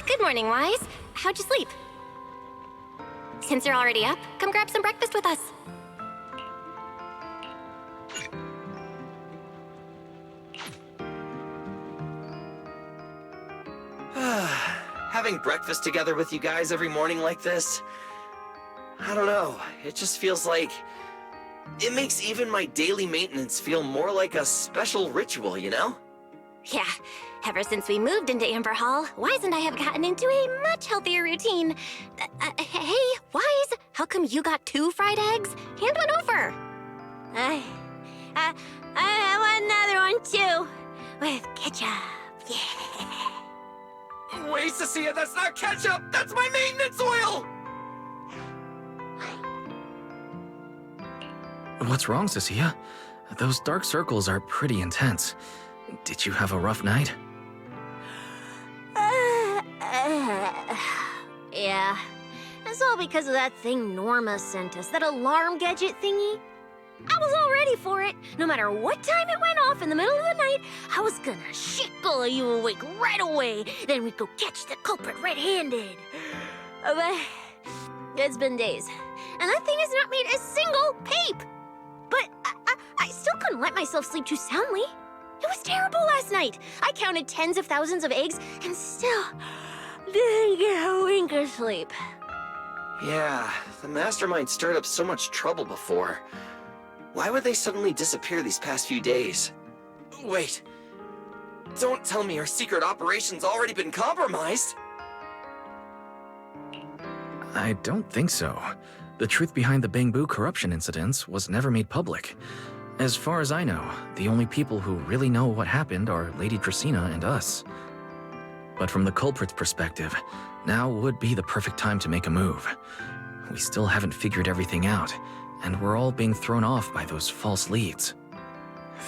Good morning, Wise. How'd you sleep? Since you're already up, come grab some breakfast with us. Having breakfast together with you guys every morning like this, I don't know, it just feels like it makes even my daily maintenance feel more like a special ritual, you know? Yeah, ever since we moved into Amber Hall, Wise and I have gotten into a much healthier routine. Hey, Wise, how come you got 2 fried eggs? Hand one over. I want another one too, with ketchup. Yeah. Wait, Cecilia, that's not ketchup! That's my maintenance oil! What's wrong, Cecilia? Those dark circles are pretty intense. Did you have a rough night? Yeah. It's all because of that thing Norma sent us, that alarm gadget thingy. I was all ready for it. No matter what time it went off in the middle of the night, I was gonna shake all of you awake right away. Then we'd go catch the culprit red-handed. But it's been days, and that thing has not made a single peep. But I still couldn't let myself sleep too soundly. It was terrible last night. I counted tens of thousands of eggs and still didn't get a wink of sleep. Yeah, the mastermind stirred up so much trouble before. Why would they suddenly disappear these past few days? Wait, don't tell me our secret operation's already been compromised? I don't think so. The truth behind the Bangbu corruption incidents was never made public. As far as I know, the only people who really know what happened are Lady Dracaena and us. But from the culprit's perspective, now would be the perfect time to make a move. We still haven't figured everything out, and we're all being thrown off by those false leads.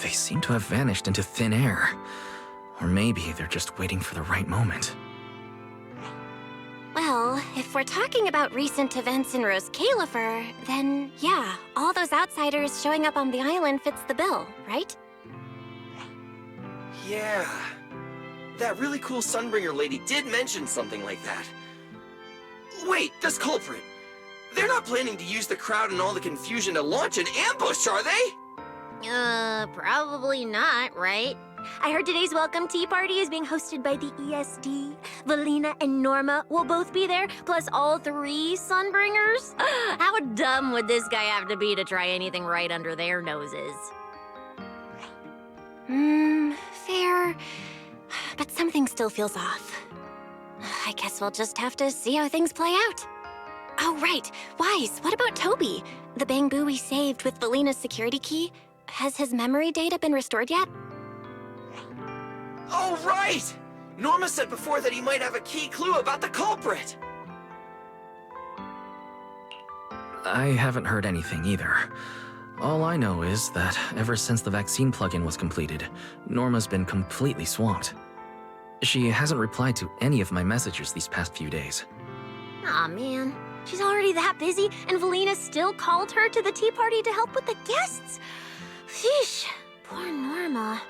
They seem to have vanished into thin air. Or maybe they're just waiting for the right moment. Well, if we're talking about recent events in Rose Califer, then yeah, all those outsiders showing up on the island fits the bill, right? Yeah. That really cool Sunbringer lady did mention something like that. Wait, this culprit! They're not planning to use the crowd and all the confusion to launch an ambush, are they? Probably not, right? I heard today's welcome tea party is being hosted by the ESD. Valina and Norma will both be there, plus all 3 Sunbringers. How dumb would this guy have to be to try anything right under their noses? Fair. But something still feels off. I guess we'll just have to see how things play out. Oh, right. Wise, what about Toby? The Bangbu we saved with Valina's security key? Has his memory data been restored yet? Oh, right! Norma said before that he might have a key clue about the culprit! I haven't heard anything either. All I know is that ever since the vaccine plugin was completed, Norma's been completely swamped. She hasn't replied to any of my messages these past few days. Aw, man. She's already that busy, and Valina still called her to the tea party to help with the guests? Sheesh, poor Norma.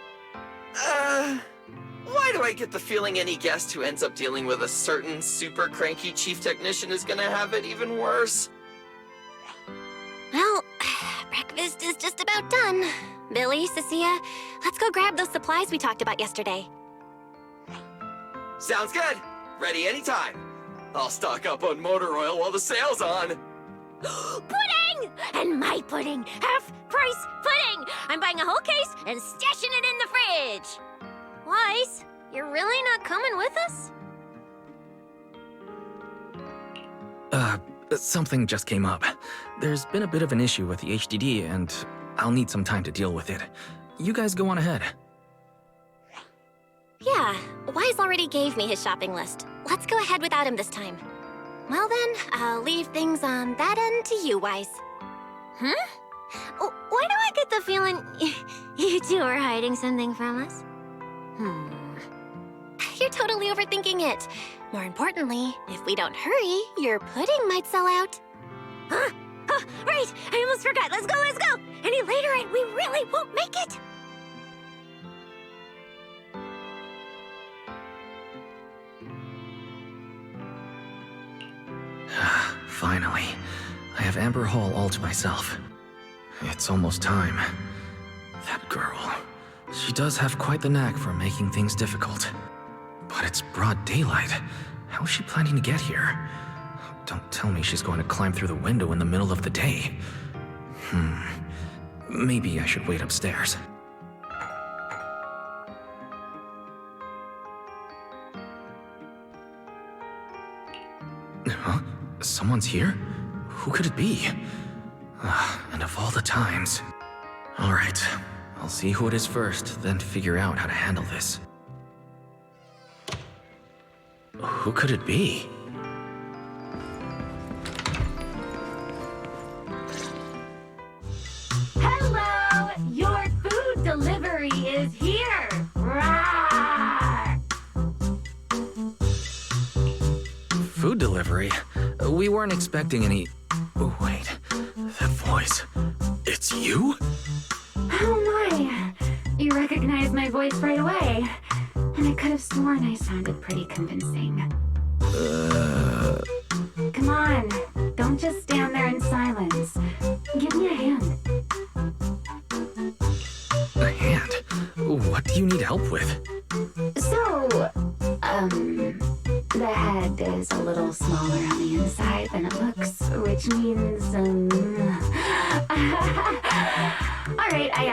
Why do I get the feeling any guest who ends up dealing with a certain super cranky chief technician is gonna have it even worse? Well, breakfast is just about done. Billy, Cecilia, let's go grab those supplies we talked about yesterday. Sounds good. Ready anytime. I'll stock up on motor oil while the sale's on. Pudding! And my pudding! Half-price pudding! I'm buying a whole case and stashing it in the fridge! Wise, you're really not coming with us? Something just came up. There's been a bit of an issue with the HDD, and I'll need some time to deal with it. You guys go on ahead. Yeah, Wise already gave me his shopping list. Let's go ahead without him this time. Well then, I'll leave things on that end to you, Wise. Huh? Why do I get the feeling you two are hiding something from us? You're totally overthinking it. More importantly, if we don't hurry, your pudding might sell out. Huh? Oh, right! I almost forgot. Let's go, let's go! Any later and we really won't make it! Finally, I have Amber Hall all to myself. It's almost time. That girl, she does have quite the knack for making things difficult. But it's broad daylight. How is she planning to get here? Don't tell me she's going to climb through the window in the middle of the day. Maybe I should wait upstairs. Huh? Someone's here? Who could it be? And of all the times... Alright, I'll see who it is first, then figure out how to handle this. Who could it be? Hello! Your food delivery is here! Rawr! Food delivery? We weren't expecting any... Oh, wait. That voice... It's you? Oh my! You recognized my voice right away. And I could have sworn I sounded pretty convincing. Come on, don't just stand there in silence. Give me a hand. A hand? What do you need help with? So, the head is a little smaller on the inside than it looks, which means, Alright, I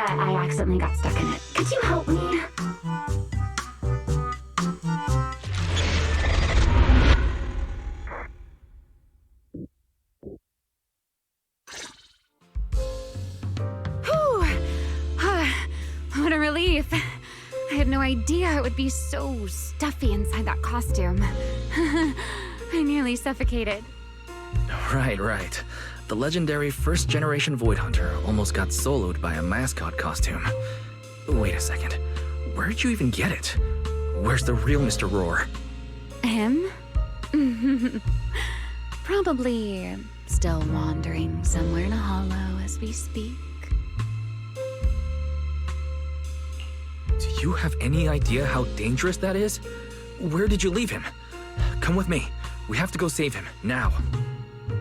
accidentally got stuck in it. Could you help me? What a relief. I had no idea it would be so stuffy inside that costume. I nearly suffocated. Right. The legendary first-generation Void Hunter almost got soloed by a mascot costume. Wait a second. Where'd you even get it? Where's the real Mr. Roar? Him? Probably still wandering somewhere in a hollow as we speak. Do you have any idea how dangerous that is? Where did you leave him? Come with me. We have to go save him, now.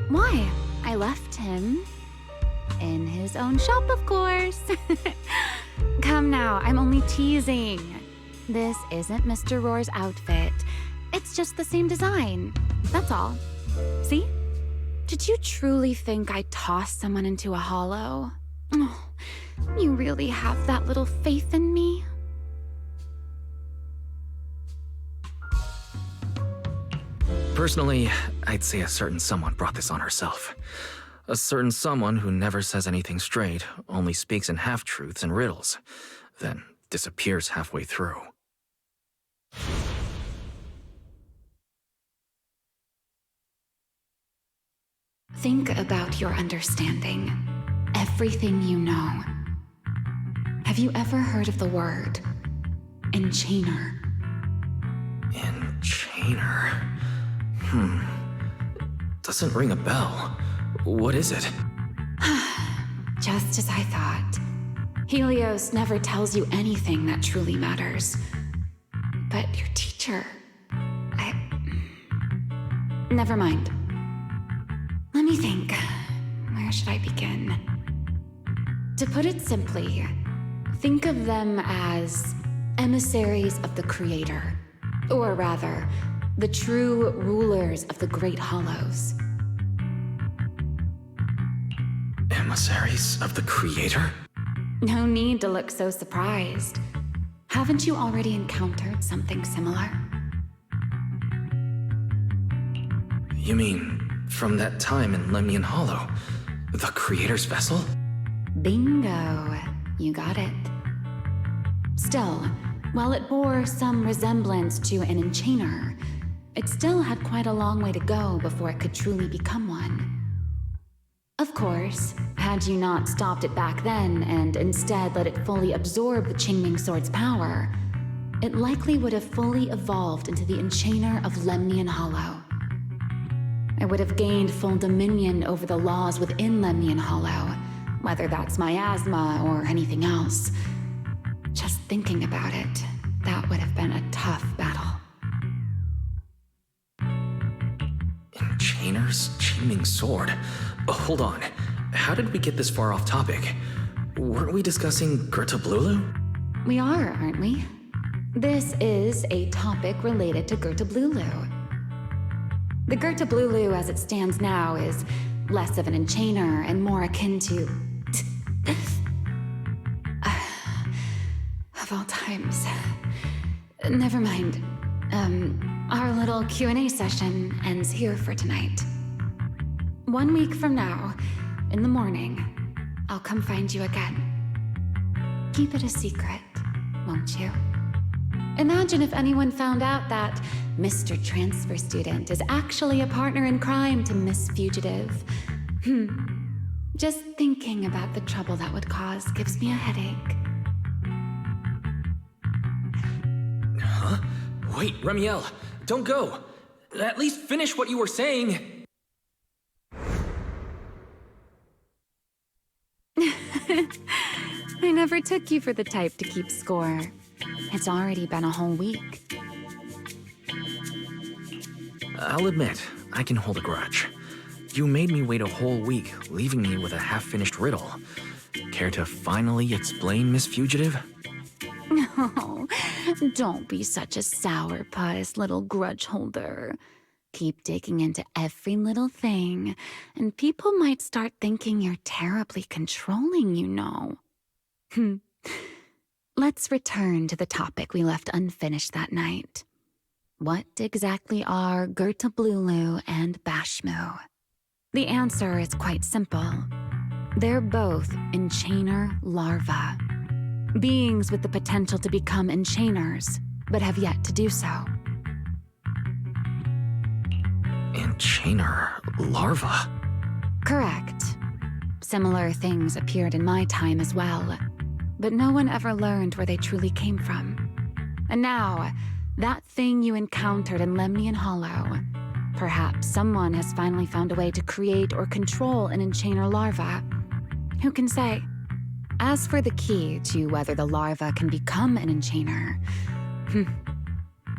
Why? I left him in his own shop, of course. Come now, I'm only teasing. This isn't Mr. Roar's outfit. It's just the same design. That's all. See? Did you truly think I tossed someone into a hollow? Oh, you really have that little faith in me? Personally, I'd say a certain someone brought this on herself. A certain someone who never says anything straight, only speaks in half-truths and riddles, then disappears halfway through. Think about your understanding. Everything you know. Have you ever heard of the word enchainer? Enchainer? Doesn't ring a bell. What is it? Just as I thought. Helios never tells you anything that truly matters. But your teacher... Never mind. Let me think. Where should I begin? To put it simply, think of them as emissaries of the Creator. Or rather, the true rulers of the Great Hollows. Emissaries of the Creator? No need to look so surprised. Haven't you already encountered something similar? You mean, from that time in Lemnian Hollow? The Creator's vessel? Bingo. You got it. Still, while it bore some resemblance to an enchainer, it still had quite a long way to go before it could truly become one. Of course, had you not stopped it back then and instead let it fully absorb the Qingming Sword's power, it likely would have fully evolved into the Enchainer of Lemnian Hollow. It would have gained full dominion over the laws within Lemnian Hollow, whether that's miasma or anything else. Just thinking about it, that would have been a tough battle. Enchainers? flaming sword. Hold on. How did we get this far off topic? Weren't we discussing Gerta-Blulu? We are, aren't we? This is a topic related to Gerta-Blulu. The Gerta-Blulu as it stands now is less of an enchainer and more akin to... of all times. Never mind. Our little Q&A session ends here for tonight. 1 week from now, in the morning, I'll come find you again. Keep it a secret, won't you? Imagine if anyone found out that Mr. Transfer Student is actually a partner in crime to Miss Fugitive. Just thinking about the trouble that would cause gives me a headache. Huh? Wait, Remiel, don't go. At least finish what you were saying. I never took you for the type to keep score. It's already been a whole week. I'll admit, I can hold a grudge. You made me wait a whole week, leaving me with a half-finished riddle. Care to finally explain, Miss Fugitive? No, don't be such a sourpuss, little grudge holder. Keep digging into every little thing, and people might start thinking you're terribly controlling, you know. Let's return to the topic we left unfinished that night. What exactly are Gerta-Blulu and Bashmu? The answer is quite simple. They're both enchainer larvae. Beings with the potential to become enchainers, but have yet to do so. Enchainer larva? Correct. Similar things appeared in my time as well, but no one ever learned where they truly came from. And now, that thing you encountered in Lemnian Hollow, perhaps someone has finally found a way to create or control an enchainer larva. Who can say? As for the key to whether the larva can become an enchainer,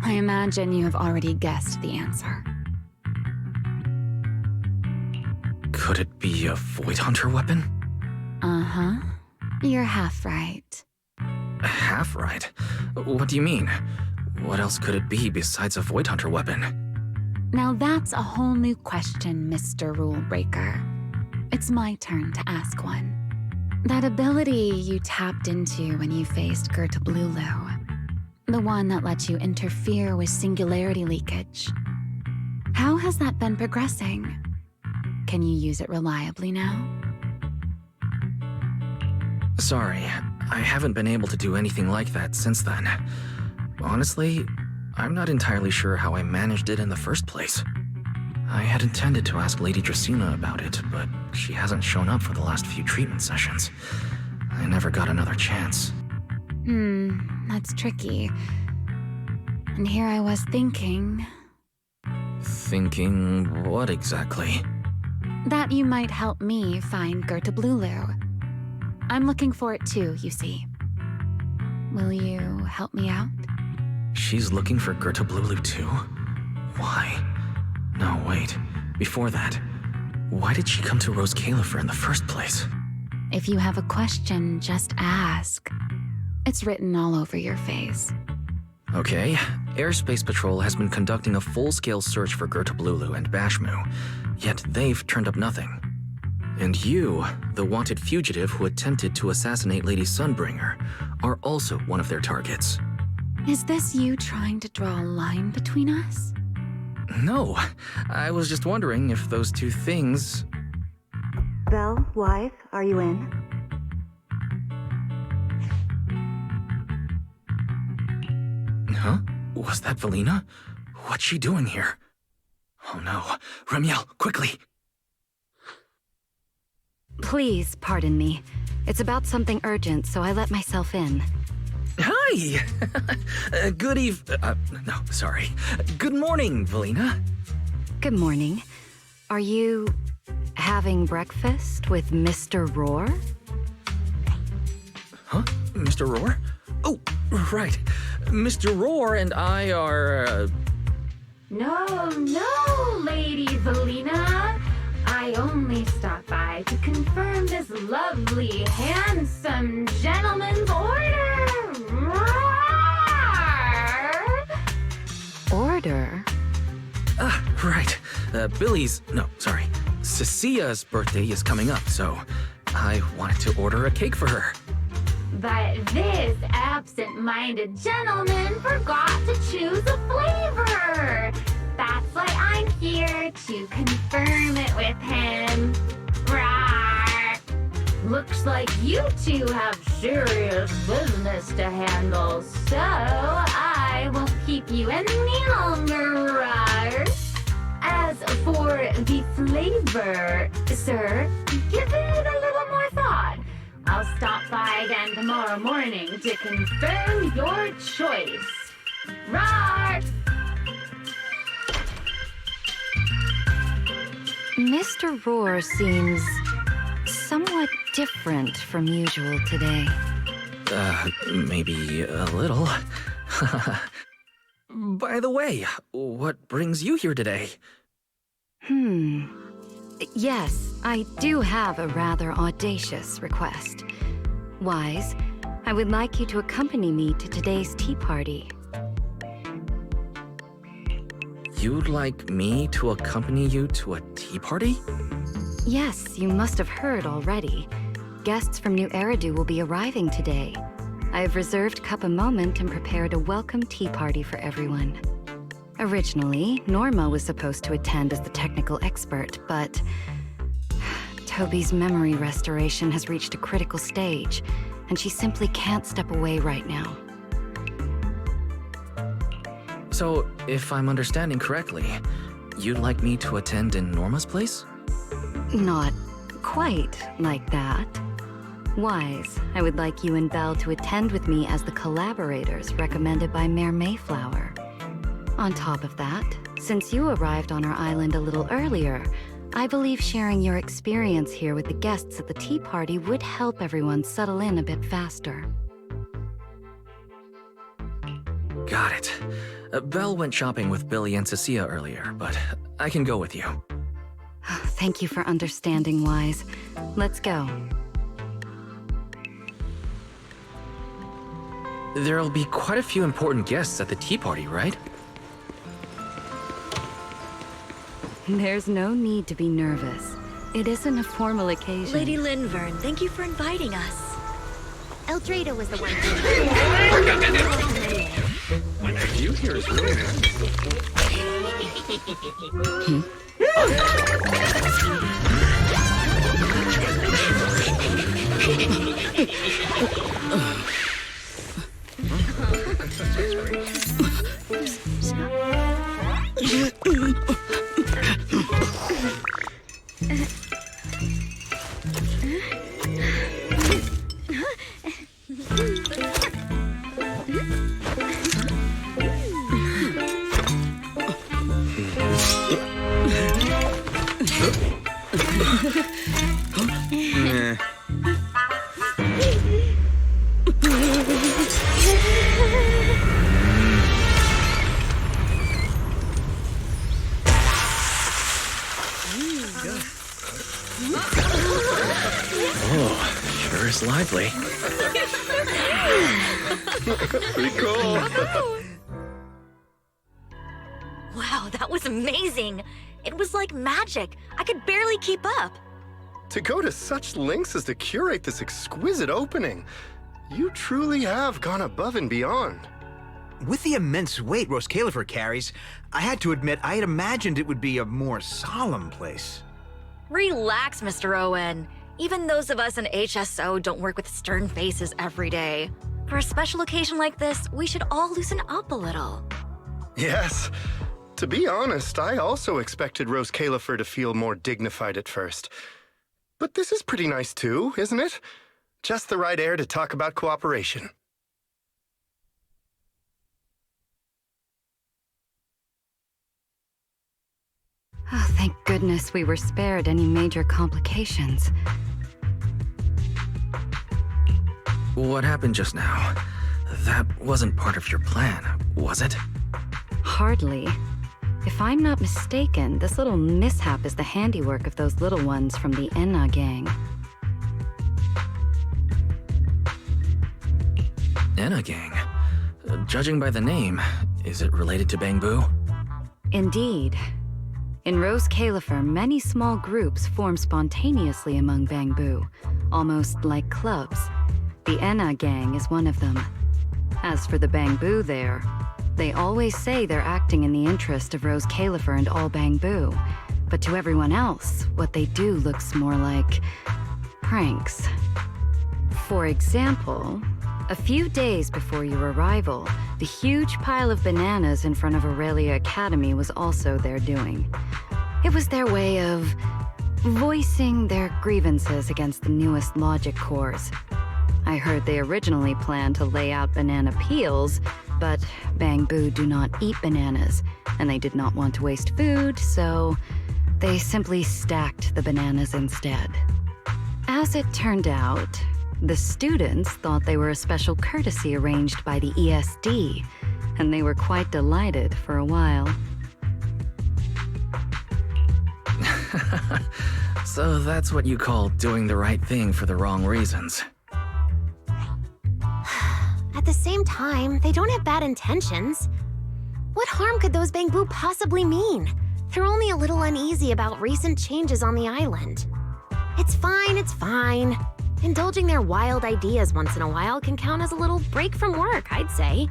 I imagine you have already guessed the answer. Could it be a Void Hunter weapon? Uh-huh. You're half right. Half right? What do you mean? What else could it be besides a Void Hunter weapon? Now that's a whole new question, Mr. Rule Breaker. It's my turn to ask one. That ability you tapped into when you faced Gerta-Blulu, the one that lets you interfere with singularity leakage. How has that been progressing? Can you use it reliably now? Sorry, I haven't been able to do anything like that since then. Honestly, I'm not entirely sure how I managed it in the first place. I had intended to ask Lady Dracaena about it, but she hasn't shown up for the last few treatment sessions. I never got another chance. That's tricky. And here I was thinking... Thinking what exactly? that you might help me find Gerta-Blulu. I'm looking for it too, you see. Will you help me out? She's looking for Gerta-Blulu too? Why? No, wait. Before that, why did she come to Rose Califer in the first place? If you have a question, just ask. It's written all over your face. Okay, Airspace Patrol has been conducting a full-scale search for Gerta-Blulu and Bashmu, yet they've turned up nothing. And you, the wanted fugitive who attempted to assassinate Lady Sunbringer, are also one of their targets. Is this you trying to draw a line between us? No, I was just wondering if those two things... Belle, wife, are you in? Huh? Was that Valina? What's she doing here? Oh no. Remiel, quickly! Please pardon me. It's about something urgent, so I let myself in. Hi! Good no, sorry. Good morning, Valina. Good morning. Are you having breakfast with Mr. Roar? Huh? Mr. Roar? Oh, right. Mr. Roar and I are, No, Lady Valina. I only stopped by to confirm this lovely, handsome gentleman's order. Order? Right. Cecia's birthday is coming up, so I wanted to order a cake for her. But this absent-minded gentleman forgot to choose a flavor. That's why I'm here to confirm it with him. Rawr. Looks like you two have serious business to handle, so I won't keep you any longer. Rawr. As for the flavor, sir, give it a little more thought. I'll stop by again tomorrow morning to confirm your choice. Rawr! Mr. Roar seems somewhat different from usual today. Maybe a little. By the way, what brings you here today? Yes, I do have a rather audacious request. Wise, I would like you to accompany me to today's tea party. You'd like me to accompany you to a tea party? Yes, you must have heard already. Guests from New Eridu will be arriving today. I have reserved Cup a moment and prepared a welcome tea party for everyone. Originally, Norma was supposed to attend as the technical expert, but Toby's memory restoration has reached a critical stage, and she simply can't step away right now. So, if I'm understanding correctly, you'd like me to attend in Norma's place? Not quite like that. Wise, I would like you and Belle to attend with me as the collaborators recommended by Mayor Mayflower. On top of that, since you arrived on our island a little earlier, I believe sharing your experience here with the guests at the tea party would help everyone settle in a bit faster. Got it. Belle went shopping with Billy and Cecilia earlier, but I can go with you. Thank you for understanding, Wise. Let's go. There'll be quite a few important guests at the tea party, right? There's no need to be nervous. It isn't a formal occasion. Lady Linvern, thank you for inviting us. Eldrada was the one. The view here is really Sure is lively. pretty cool. Wow, that was amazing. It was like magic. I could barely keep up. To go to such lengths as to curate this exquisite opening, you truly have gone above and beyond. With the immense weight Rose Califer carries, I had to admit I had imagined it would be a more solemn place. Relax, Mr. Owen. Even those of us in HSO don't work with stern faces every day. For a special occasion like this, we should all loosen up a little. Yes. To be honest, I also expected Rose Califer to feel more dignified at first. But this is pretty nice too, isn't it? Just the right air to talk about cooperation. Oh, thank goodness we were spared any major complications. What happened just now? That wasn't part of your plan, was it? Hardly. If I'm not mistaken, this little mishap is the handiwork of those little ones from the Enna gang. Enna gang? Judging by the name, is it related to Bangbu? Indeed. In Rose Califer, many small groups form spontaneously among Bangbu, almost like clubs. The Enna gang is one of them. As for the Bangbu there, they always say they're acting in the interest of Rose Califer and all Bangbu, but to everyone else, what they do looks more like pranks. For example, a few days before your arrival, the huge pile of bananas in front of Aurelia Academy was also their doing. It was their way of voicing their grievances against the newest logic cores. I heard they originally planned to lay out banana peels, but Bangbu do not eat bananas, and they did not want to waste food, so they simply stacked the bananas instead. As it turned out, the students thought they were a special courtesy arranged by the ESD, and they were quite delighted for a while. So that's what you call doing the right thing for the wrong reasons. At the same time, they don't have bad intentions. What harm could those Bangbu possibly mean? They're only a little uneasy about recent changes on the island. It's fine, it's fine. Indulging their wild ideas once in a while can count as a little break from work, I'd say.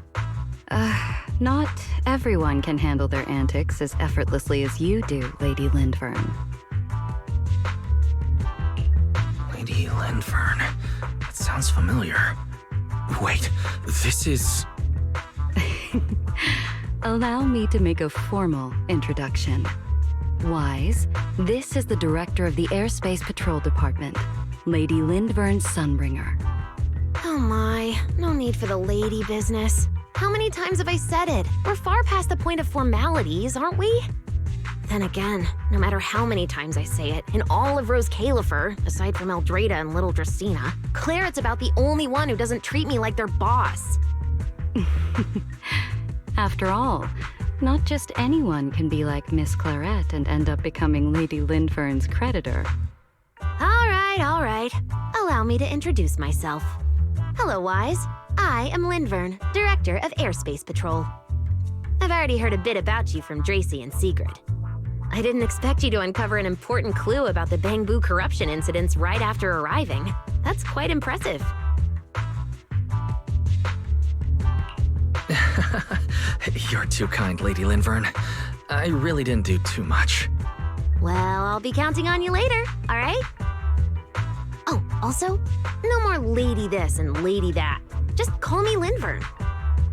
Not everyone can handle their antics as effortlessly as you do, Lady Lindvern. Lady Lindvern. That sounds familiar. Wait, this is... Allow me to make a formal introduction. Wise, this is the director of the Airspace Patrol Department, Lady Lindvern Sunbringer. Oh my, no need for the lady business. How many times have I said it? We're far past the point of formalities, aren't we? Then again, no matter how many times I say it, in all of Rose Califer, aside from Eldrada and little Dracena, Clarette's about the only one who doesn't treat me like their boss. After all, not just anyone can be like Miss Clarette and end up becoming Lady Lindvern's creditor. All right. Allow me to introduce myself. Hello, Wise. I am Lindvern, Director of Airspace Patrol. I've already heard a bit about you from Dracy and Sigrid. I didn't expect you to uncover an important clue about the Bangbu corruption incidents right after arriving. That's quite impressive. You're too kind, Lady Lindvern. I really didn't do too much. Well, I'll be counting on you later, all right? Oh, also, no more lady this and lady that. Just call me Lindvern.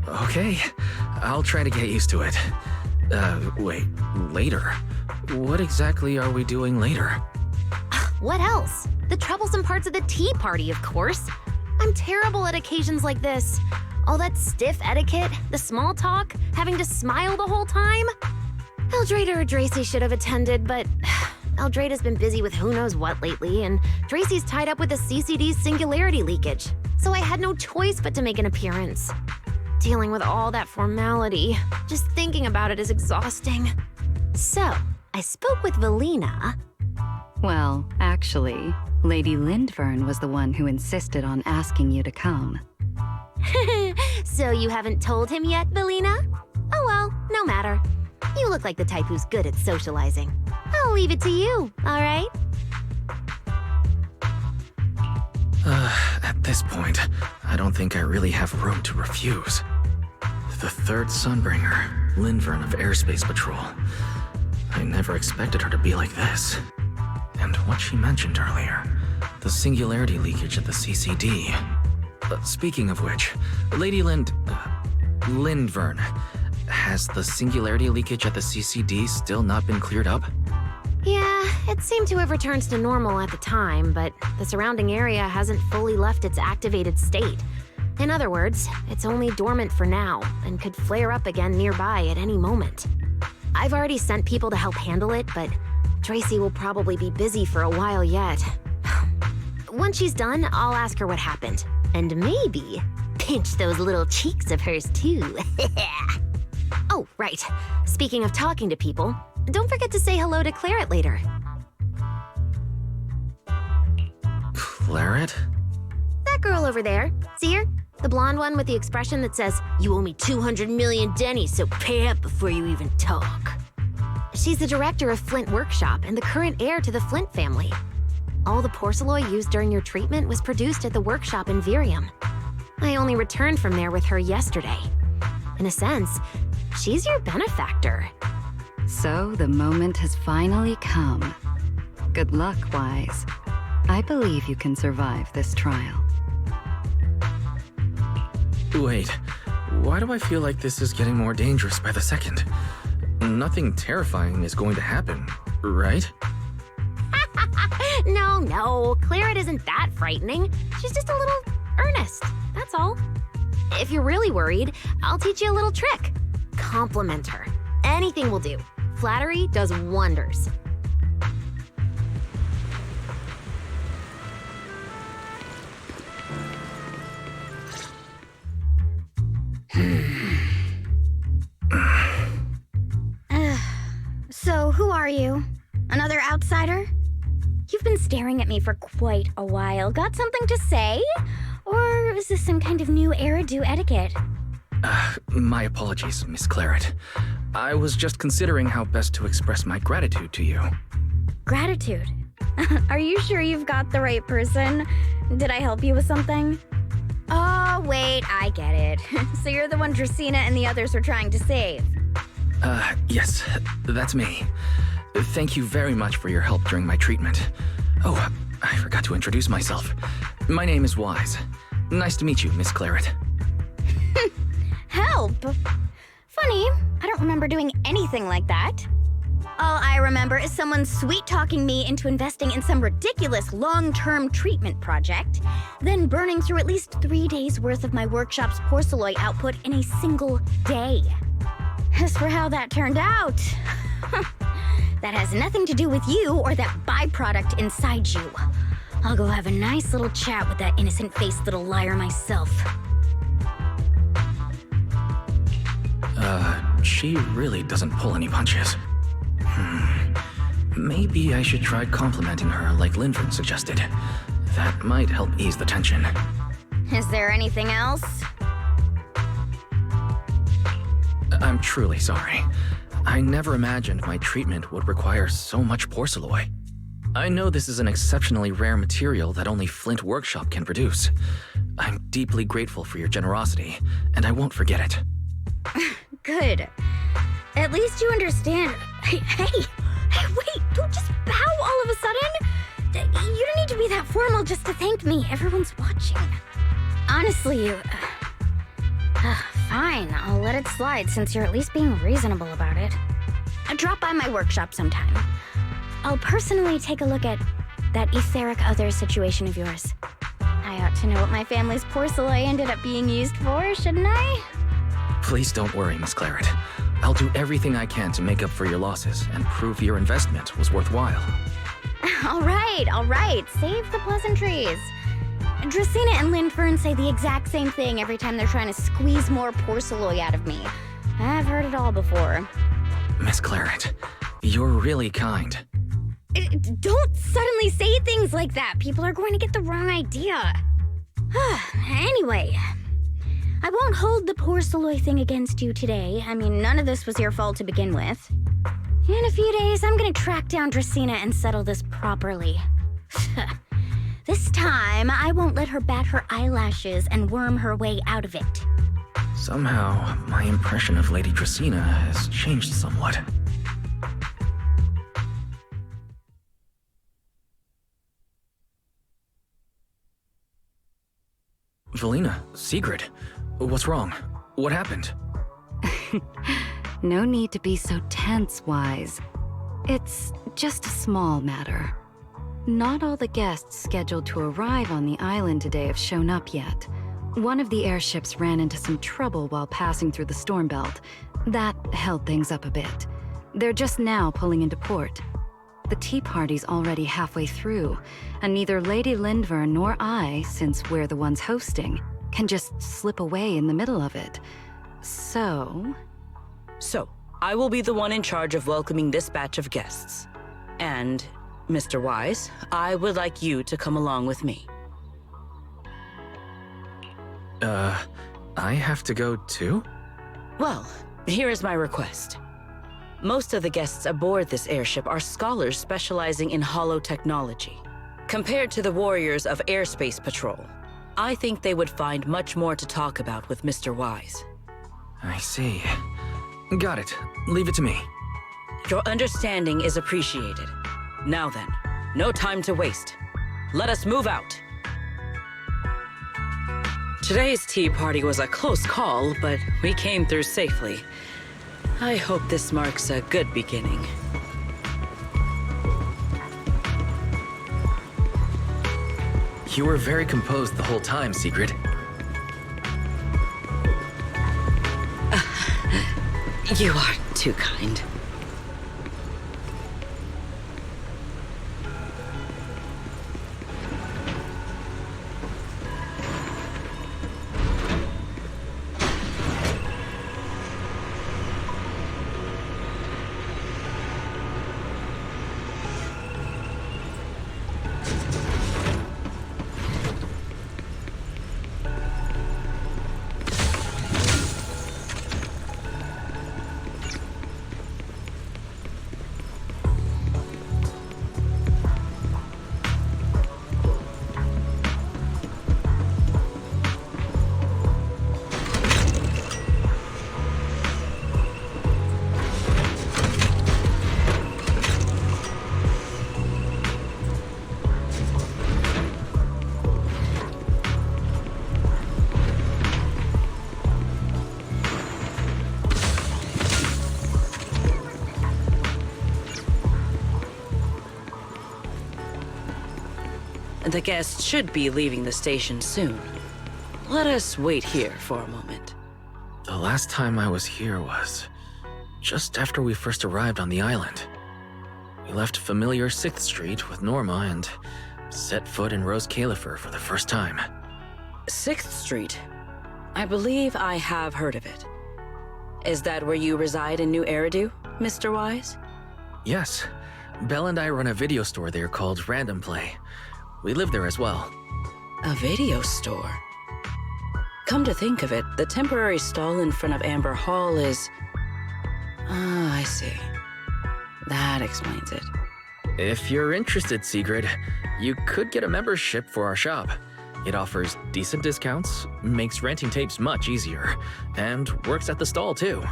Okay, I'll try to get used to it. Wait, later? What exactly are we doing later? What else? The troublesome parts of the tea party, of course. I'm terrible at occasions like this. All that stiff etiquette, the small talk, having to smile the whole time. Eldrada or Dracy should have attended, but Eldrada's been busy with who knows what lately, and Dracy's tied up with the CCD's singularity leakage, so I had no choice but to make an appearance. Dealing with all that formality, just thinking about it is exhausting. So, I spoke with Valina. Well, actually, Lady Lindvern was the one who insisted on asking you to come. So you haven't told him yet, Valina? Oh well, no matter. You look like the type who's good at socializing. I'll leave it to you, all right? At this point, I don't think I really have room to refuse. The third Sunbringer, Lindvern of Airspace Patrol. I never expected her to be like this. And what she mentioned earlier, the singularity leakage at the CCD. Speaking of which, Lady Lindvern, has the singularity leakage at the CCD still not been cleared up? Yeah, it seemed to have returned to normal at the time, but the surrounding area hasn't fully left its activated state. In other words, it's only dormant for now, and could flare up again nearby at any moment. I've already sent people to help handle it, but Dracy will probably be busy for a while yet. Once she's done, I'll ask her what happened. And maybe pinch those little cheeks of hers too. Oh, right. Speaking of talking to people, don't forget to say hello to Claret later. Claret? That girl over there. See her? The blonde one with the expression that says, "You owe me 200 million dennies, so pay up before you even talk." She's the director of Flint Workshop and the current heir to the Flint family. All the porcelain used during your treatment was produced at the workshop in Virium. I only returned from there with her yesterday. In a sense, she's your benefactor. So the moment has finally come. Good luck, Wise. I believe you can survive this trial. Wait, why do I feel like this is getting more dangerous by the second? Nothing terrifying is going to happen, right? No, Claret isn't that frightening. She's just a little earnest, that's all. If you're really worried, I'll teach you a little trick. Compliment her. Anything will do. Flattery does wonders. So, who are you? Another outsider? You've been staring at me for quite a while. Got something to say? Or is this some kind of new Eridu etiquette? My apologies, Miss Claret. I was just considering how best to express my gratitude to you. Gratitude? Are you sure you've got the right person? Did I help you with something? Oh, wait, I get it. So you're the one Dracaena and the others are trying to save. Yes, that's me. Thank you very much for your help during my treatment. Oh, I forgot to introduce myself. My name is Wise. Nice to meet you, Miss Claret. Help? Funny, I don't remember doing anything like that. All I remember is someone sweet-talking me into investing in some ridiculous long-term treatment project, then burning through at least 3 days' worth of my workshop's porcelain output in a single day. As for how that turned out, that has nothing to do with you or that byproduct inside you. I'll go have a nice little chat with that innocent-faced little liar myself. She really doesn't pull any punches. Maybe I should try complimenting her like Lindgren suggested. That might help ease the tension. Is there anything else? I'm truly sorry. I never imagined my treatment would require so much porcelain. I know this is an exceptionally rare material that only Flint Workshop can produce. I'm deeply grateful for your generosity, and I won't forget it. Good. At least you understand. Hey, wait, don't just bow all of a sudden. You don't need to be that formal just to thank me. Everyone's watching. Honestly, fine, I'll let it slide since you're at least being reasonable about it. Drop by my workshop sometime. I'll personally take a look at that etheric other situation of yours. I ought to know what my family's porcelain ended up being used for, shouldn't I? Please don't worry, Miss Claret. I'll do everything I can to make up for your losses and prove your investment was worthwhile. All right. Save the pleasantries. Dracaena and Lindfern say the exact same thing every time they're trying to squeeze more porcelain out of me. I've heard it all before. Miss Claret, you're really kind. Don't suddenly say things like that. People are going to get the wrong idea. Anyway, I won't hold the porcelain thing against you today. I mean, none of this was your fault to begin with. In a few days, I'm gonna track down Dracaena and settle this properly. This time, I won't let her bat her eyelashes and worm her way out of it. Somehow, my impression of Lady Dracaena has changed somewhat. Valina, Sigrid, what's wrong? What happened? No need to be so tense, Wise. It's just a small matter. Not all the guests scheduled to arrive on the island today have shown up yet. One of the airships ran into some trouble while passing through the storm belt. That held things up a bit. They're just now pulling into port. The tea party's already halfway through, and neither Lady Lindvern nor I, since we're the ones hosting, can just slip away in the middle of it. So, So, I will be the one in charge of welcoming this batch of guests. And, Mr. Wise, I would like you to come along with me. I have to go too? Well, here is my request. Most of the guests aboard this airship are scholars specializing in holo technology. Compared to the warriors of airspace patrol, I think they would find much more to talk about with Mr. Wise. I see. Got it. Leave it to me. Your understanding is appreciated. Now then, no time to waste. Let us move out. Today's tea party was a close call, but we came through safely. I hope this marks a good beginning. You were very composed the whole time, Sigrid. You are too kind. The guests should be leaving the station soon. Let us wait here for a moment. The last time I was here was just after we first arrived on the island. We left familiar 6th Street with Norma and set foot in Rose Califer for the first time. 6th Street? I believe I have heard of it. Is that where you reside in New Eridu, Mr. Wise? Yes. Belle and I run a video store there called Random Play. We live there as well. A video store? Come to think of it, the temporary stall in front of Amber Hall is... Ah, I see. That explains it. If you're interested, Sigrid, you could get a membership for our shop. It offers decent discounts, makes renting tapes much easier, and works at the stall too.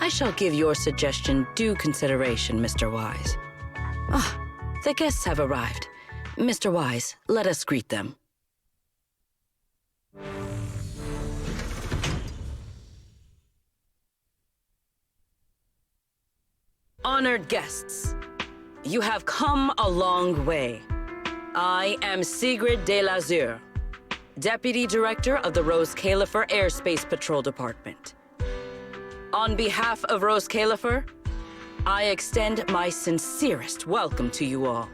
I shall give your suggestion due consideration, Mr. Wise. Ah, the guests have arrived. Mr. Wise, let us greet them. Honored guests, you have come a long way. I am Sigrid de Lazure, Deputy Director of the Rose Califer Airspace Patrol Department. On behalf of Rose Califer, I extend my sincerest welcome to you all.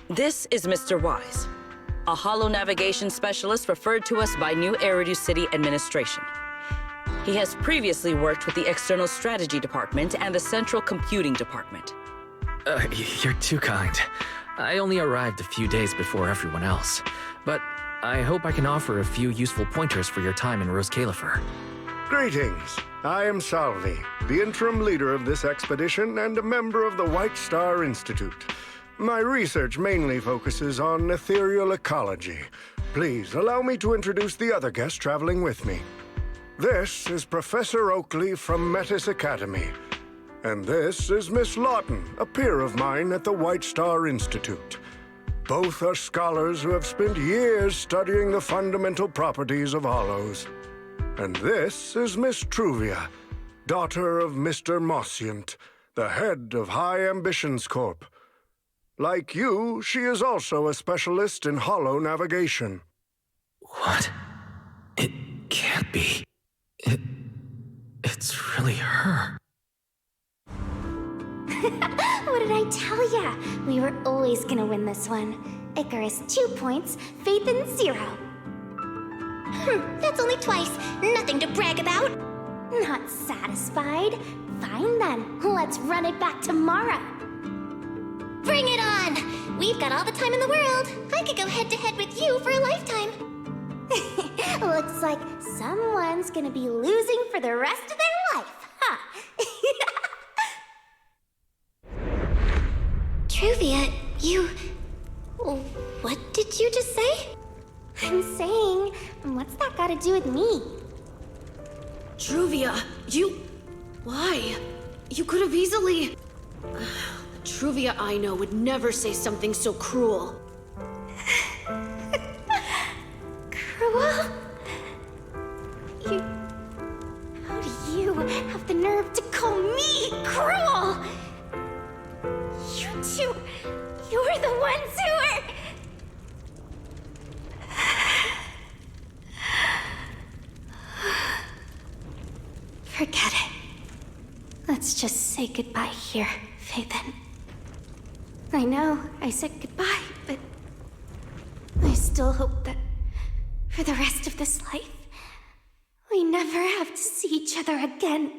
This is Mr. Wise, a holo navigation specialist referred to us by New Eridu City Administration. He has previously worked with the External Strategy Department and the Central Computing Department. You're too kind. I only arrived a few days before everyone else, but I hope I can offer a few useful pointers for your time in Rose Califer. Greetings. I am Salvi, the interim leader of this expedition and a member of the White Star Institute. My research mainly focuses on ethereal ecology. Please allow me to introduce the other guest traveling with me. This is Professor Oakley from Metis Academy. And this is Miss Lawton, a peer of mine at the White Star Institute. Both are scholars who have spent years studying the fundamental properties of hollows. And this is Miss Truvia, daughter of Mr. Mossient, the head of High Ambitions Corp. Like you, she is also a specialist in holo navigation. What? It can't be. It's really her. What did I tell ya? We were always gonna win this one. Icarus 2 points, Phaethon 0. That's only twice. Nothing to brag about. not satisfied. Fine then, let's run it back tomorrow. Bring it on! We've got all the time in the world. I could go head-to-head with you for a lifetime. Looks like someone's gonna be losing for the rest of their life, huh? Truvia, you... What did you just say? I'm saying, what's that got to do with me? Truvia, you... Why? You could have easily... Truvia I know would never say something so cruel. Cruel? How do you have the nerve to call me cruel? You two... You're the ones who are... Forget it. Let's just say goodbye here, Phaethon. I know I said goodbye, but I still hope that for the rest of this life, we never have to see each other again.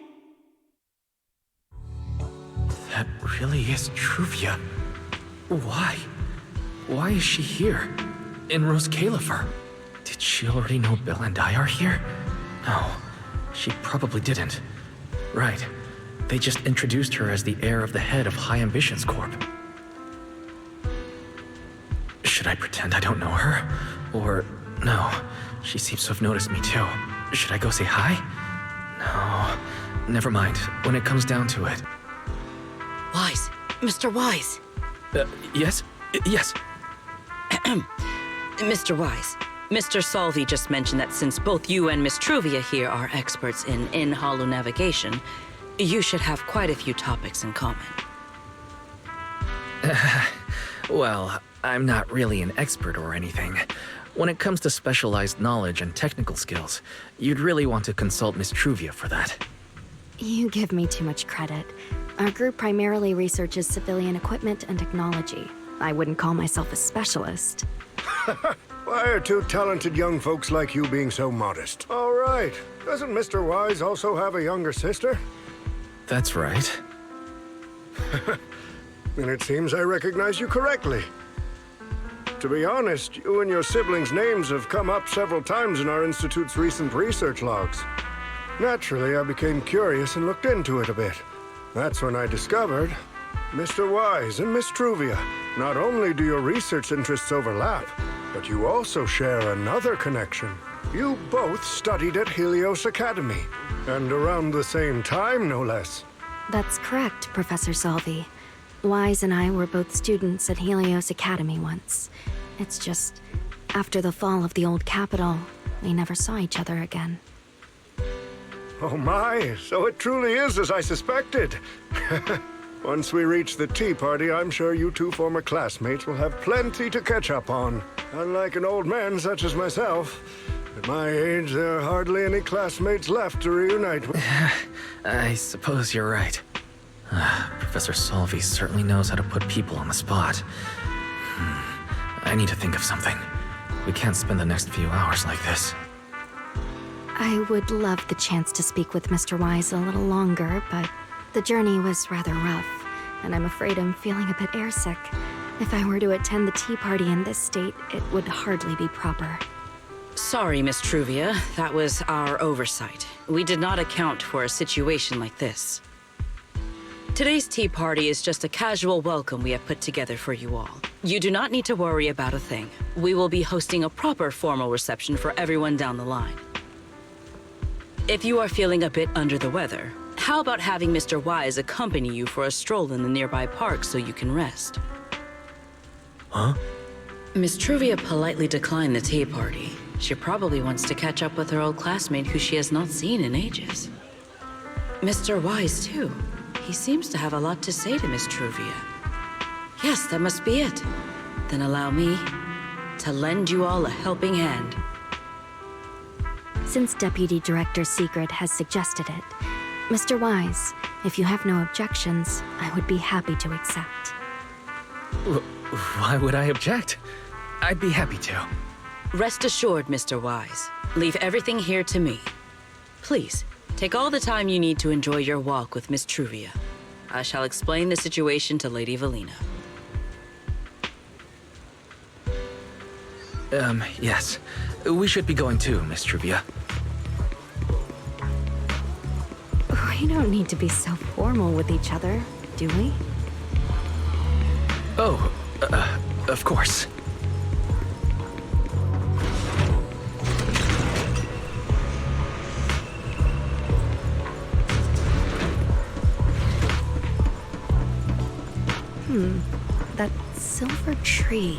That really is Truvia. Why? Why is she here? In Rose Califer? Did she already know Bill and I are here? No, she probably didn't. Right. They just introduced her as the heir of the head of High Ambitions Corp. Should I pretend I don't know her? Or... no, she seems to have noticed me too. Should I go say hi? No, never mind. When it comes down to it. Wise. Mr. Wise. Yes? Yes. Mr. Wise, Mr. Salvi just mentioned that since both you and Miss Truvia here are experts in hollow navigation, you should have quite a few topics in common. Well, I'm not really an expert or anything. When it comes to specialized knowledge and technical skills, you'd really want to consult Miss Truvia for that. You give me too much credit. Our group primarily researches civilian equipment and technology. I wouldn't call myself a specialist. Why are two talented young folks like you being so modest? All right. Doesn't Mr. Wise also have a younger sister? That's right. Then it seems I recognize you correctly. To be honest, you and your siblings' names have come up several times in our Institute's recent research logs. Naturally, I became curious and looked into it a bit. That's when I discovered Mr. Wise and Miss Truvia. Not only do your research interests overlap, but you also share another connection. You both studied at Helios Academy, and around the same time, no less. That's correct, Professor Salvi. Wise and I were both students at Helios Academy once. It's just, after the fall of the old capital, we never saw each other again. Oh my, so it truly is as I suspected. Once we reach the tea party, I'm sure you two former classmates will have plenty to catch up on. Unlike an old man such as myself, at my age, there are hardly any classmates left to reunite with. I suppose you're right. Professor Salvi certainly knows how to put people on the spot. I need to think of something. We can't spend the next few hours like this. I would love the chance to speak with Mr. Wise a little longer, but the journey was rather rough, and I'm afraid I'm feeling a bit airsick. If I were to attend the tea party in this state, it would hardly be proper. Sorry, Miss Truvia. That was our oversight. We did not account for a situation like this. Today's tea party is just a casual welcome we have put together for you all. You do not need to worry about a thing. We will be hosting a proper formal reception for everyone down the line. If you are feeling a bit under the weather, how about having Mr. Wise accompany you for a stroll in the nearby park so you can rest? Huh? Miss Truvia politely declined the tea party. She probably wants to catch up with her old classmate who she has not seen in ages. Mr. Wise, too. He seems to have a lot to say to Miss Truvia. Yes, that must be it. Then allow me to lend you all a helping hand. Since Deputy Director Secret has suggested it, Mr. Wise, if you have no objections, I would be happy to accept. Why would I object? I'd be happy to. Rest assured, Mr. Wise. Leave everything here to me. Please, Take all the time you need to enjoy your walk with Miss Truvia. I shall explain the situation to Lady Valina. Yes. We should be going too, Miss Truvia. We don't need to be so formal with each other, do we? Oh, of course. That silver tree.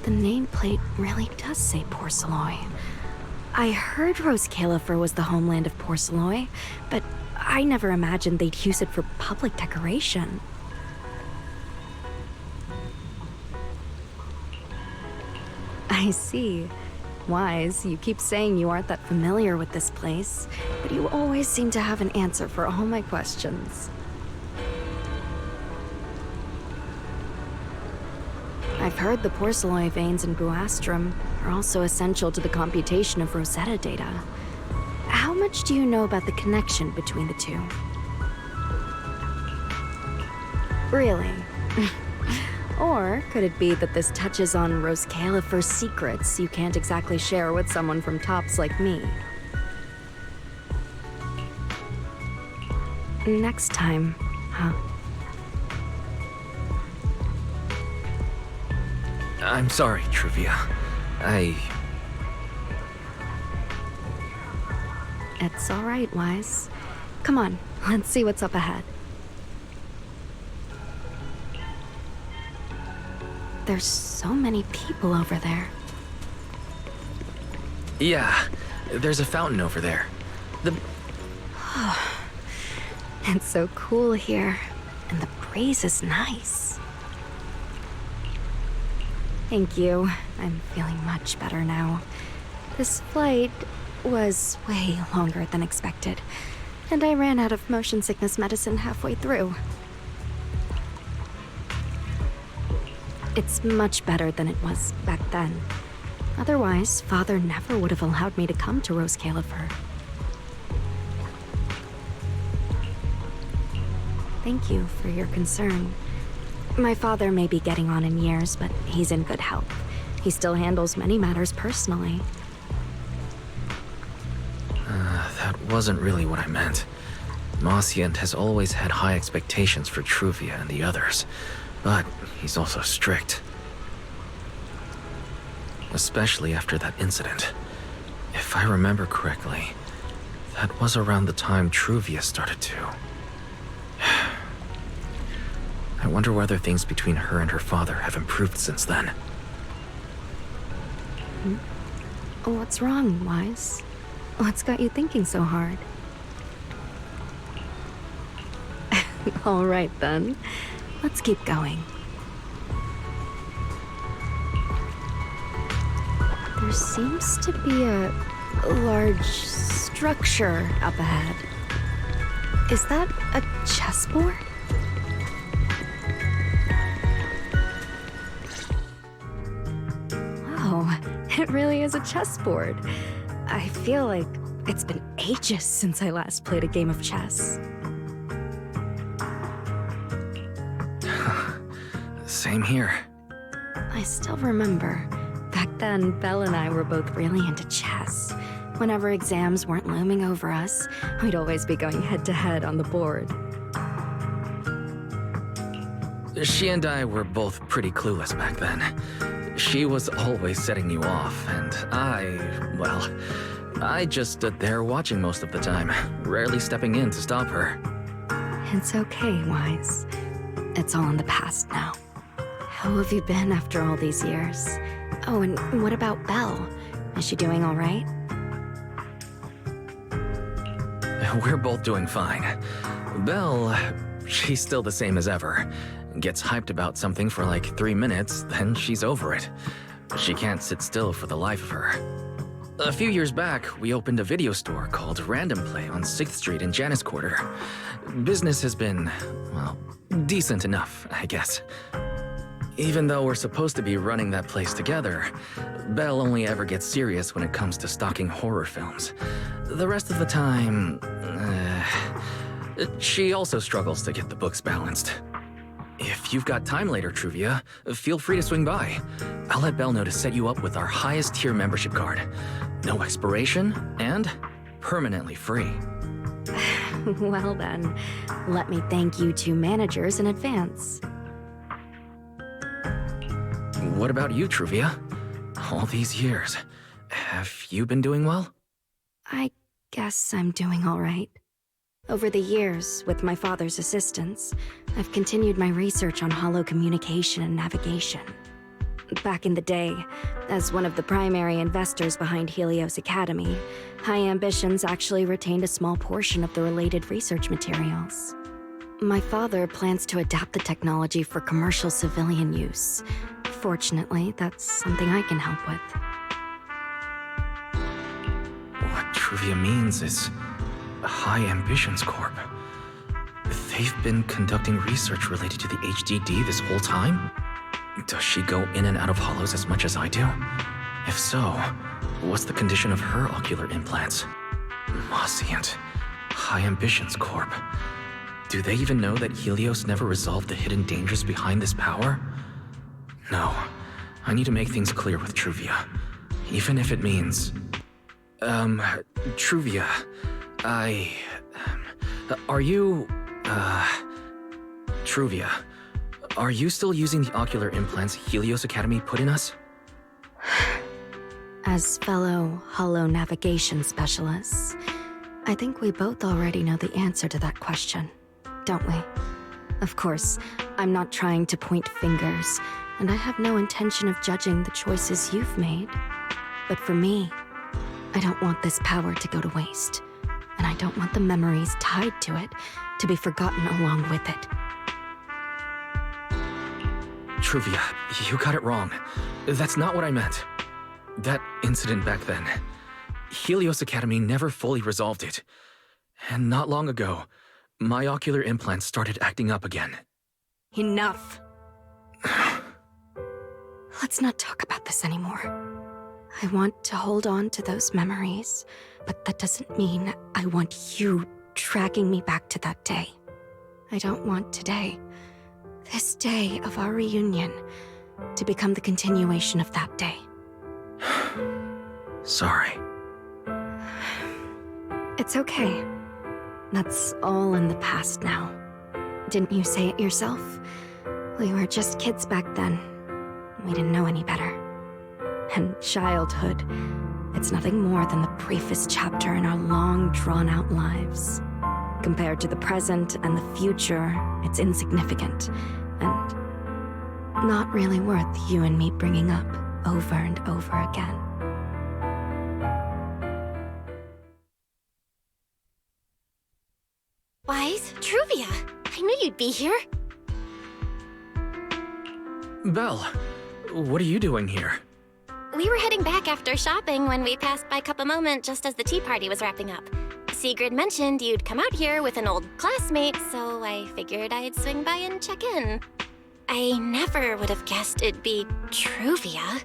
The nameplate really does say Porceloy. I heard Rose Califer was the homeland of Porceloy, but I never imagined they'd use it for public decoration. I see. Wise, you keep saying you aren't that familiar with this place, but you always seem to have an answer for all my questions. I've heard the Porceloy veins in Buastrum are also essential to the computation of Rosetta data. How much do you know about the connection between the two? Really? Or could it be that this touches on Rose Califer's secrets you can't exactly share with someone from Tops like me? Next time, huh? I'm sorry, Truvia. It's all right, Wise. Come on, let's see what's up ahead. There's so many people over there. Yeah, there's a fountain over there. It's so cool here, and the breeze is nice. Thank you. I'm feeling much better now. This flight was way longer than expected, and I ran out of motion sickness medicine halfway through. It's much better than it was back then. Otherwise, Father never would have allowed me to come to Rose Califer. Thank you for your concern. My father may be getting on in years, but he's in good health. He still handles many matters personally. That wasn't really what I meant. Mosient has always had high expectations for Truvia and the others, but he's also strict. Especially after that incident. If I remember correctly, that was around the time Truvia started to. I wonder whether things between her and her father have improved since then. What's wrong, Wise? What's got you thinking so hard? All right, then. Let's keep going. There seems to be a large structure up ahead. Is that a chessboard? Oh, it really is a chessboard. I feel like it's been ages since I last played a game of chess. Same here. I still remember. Back then, Belle and I were both really into chess. Whenever exams weren't looming over us, we'd always be going head-to-head on the board. She and I were both pretty clueless back then. She was always setting you off, and I just stood there watching most of the time, rarely stepping in to stop her. It's okay, Wise. It's all in the past now. How have you been after all these years? Oh, and what about Belle? Is she doing all right? We're both doing fine. Belle, she's still the same as ever. Gets hyped about something for like 3 minutes, then she's over it. She can't sit still for the life of her. A few years back, we opened a video store called Random Play on 6th Street in Janus Quarter. Business has been, well, decent enough, I guess. Even though we're supposed to be running that place together, Belle only ever gets serious when it comes to stalking horror films. The rest of the time, she also struggles to get the books balanced. If you've got time later, Truvia, feel free to swing by. I'll let Belle know to set you up with our highest tier membership card. No expiration, and permanently free. Well then, let me thank you two managers in advance. What about you, Truvia? All these years, have you been doing well? I guess I'm doing all right. Over the years, with my father's assistance, I've continued my research on holo communication and navigation. Back in the day, as one of the primary investors behind Helios Academy, High Ambitions actually retained a small portion of the related research materials. My father plans to adapt the technology for commercial civilian use. Fortunately, that's something I can help with. What Truvia means is High Ambitions Corp. They've been conducting research related to the HDD this whole time? Does she go in and out of holos as much as I do? If so, what's the condition of her ocular implants? Mosient. High Ambitions Corp. Do they even know that Helios never resolved the hidden dangers behind this power? No. I need to make things clear with Truvia. Even if it means... Truvia... Are you... Truvia... Are you still using the ocular implants Helios Academy put in us? As fellow holo navigation specialists, I think we both already know the answer to that question, don't we? Of course, I'm not trying to point fingers, and I have no intention of judging the choices you've made. But for me, I don't want this power to go to waste, and I don't want the memories tied to it to be forgotten along with it. Truvia, you got it wrong. That's not what I meant. That incident back then, Helios Academy never fully resolved it. And not long ago, my ocular implants started acting up again. Enough. Let's not talk about this anymore. I want to hold on to those memories, but that doesn't mean I want you dragging me back to that day. I don't want today, this day of our reunion, to become the continuation of that day. Sorry. It's okay. That's all in the past now. Didn't you say it yourself? We were just kids back then. We didn't know any better. And childhood, it's nothing more than the briefest chapter in our long, drawn-out lives. Compared to the present and the future, it's insignificant, and not really worth you and me bringing up over and over again. Wise, Truvia, I knew you'd be here. Belle, what are you doing here? We were heading back after shopping when we passed by Cup a Moment just as the tea party was wrapping up. Sigrid mentioned you'd come out here with an old classmate, so I figured I'd swing by and check in. I never would have guessed it'd be Truvia.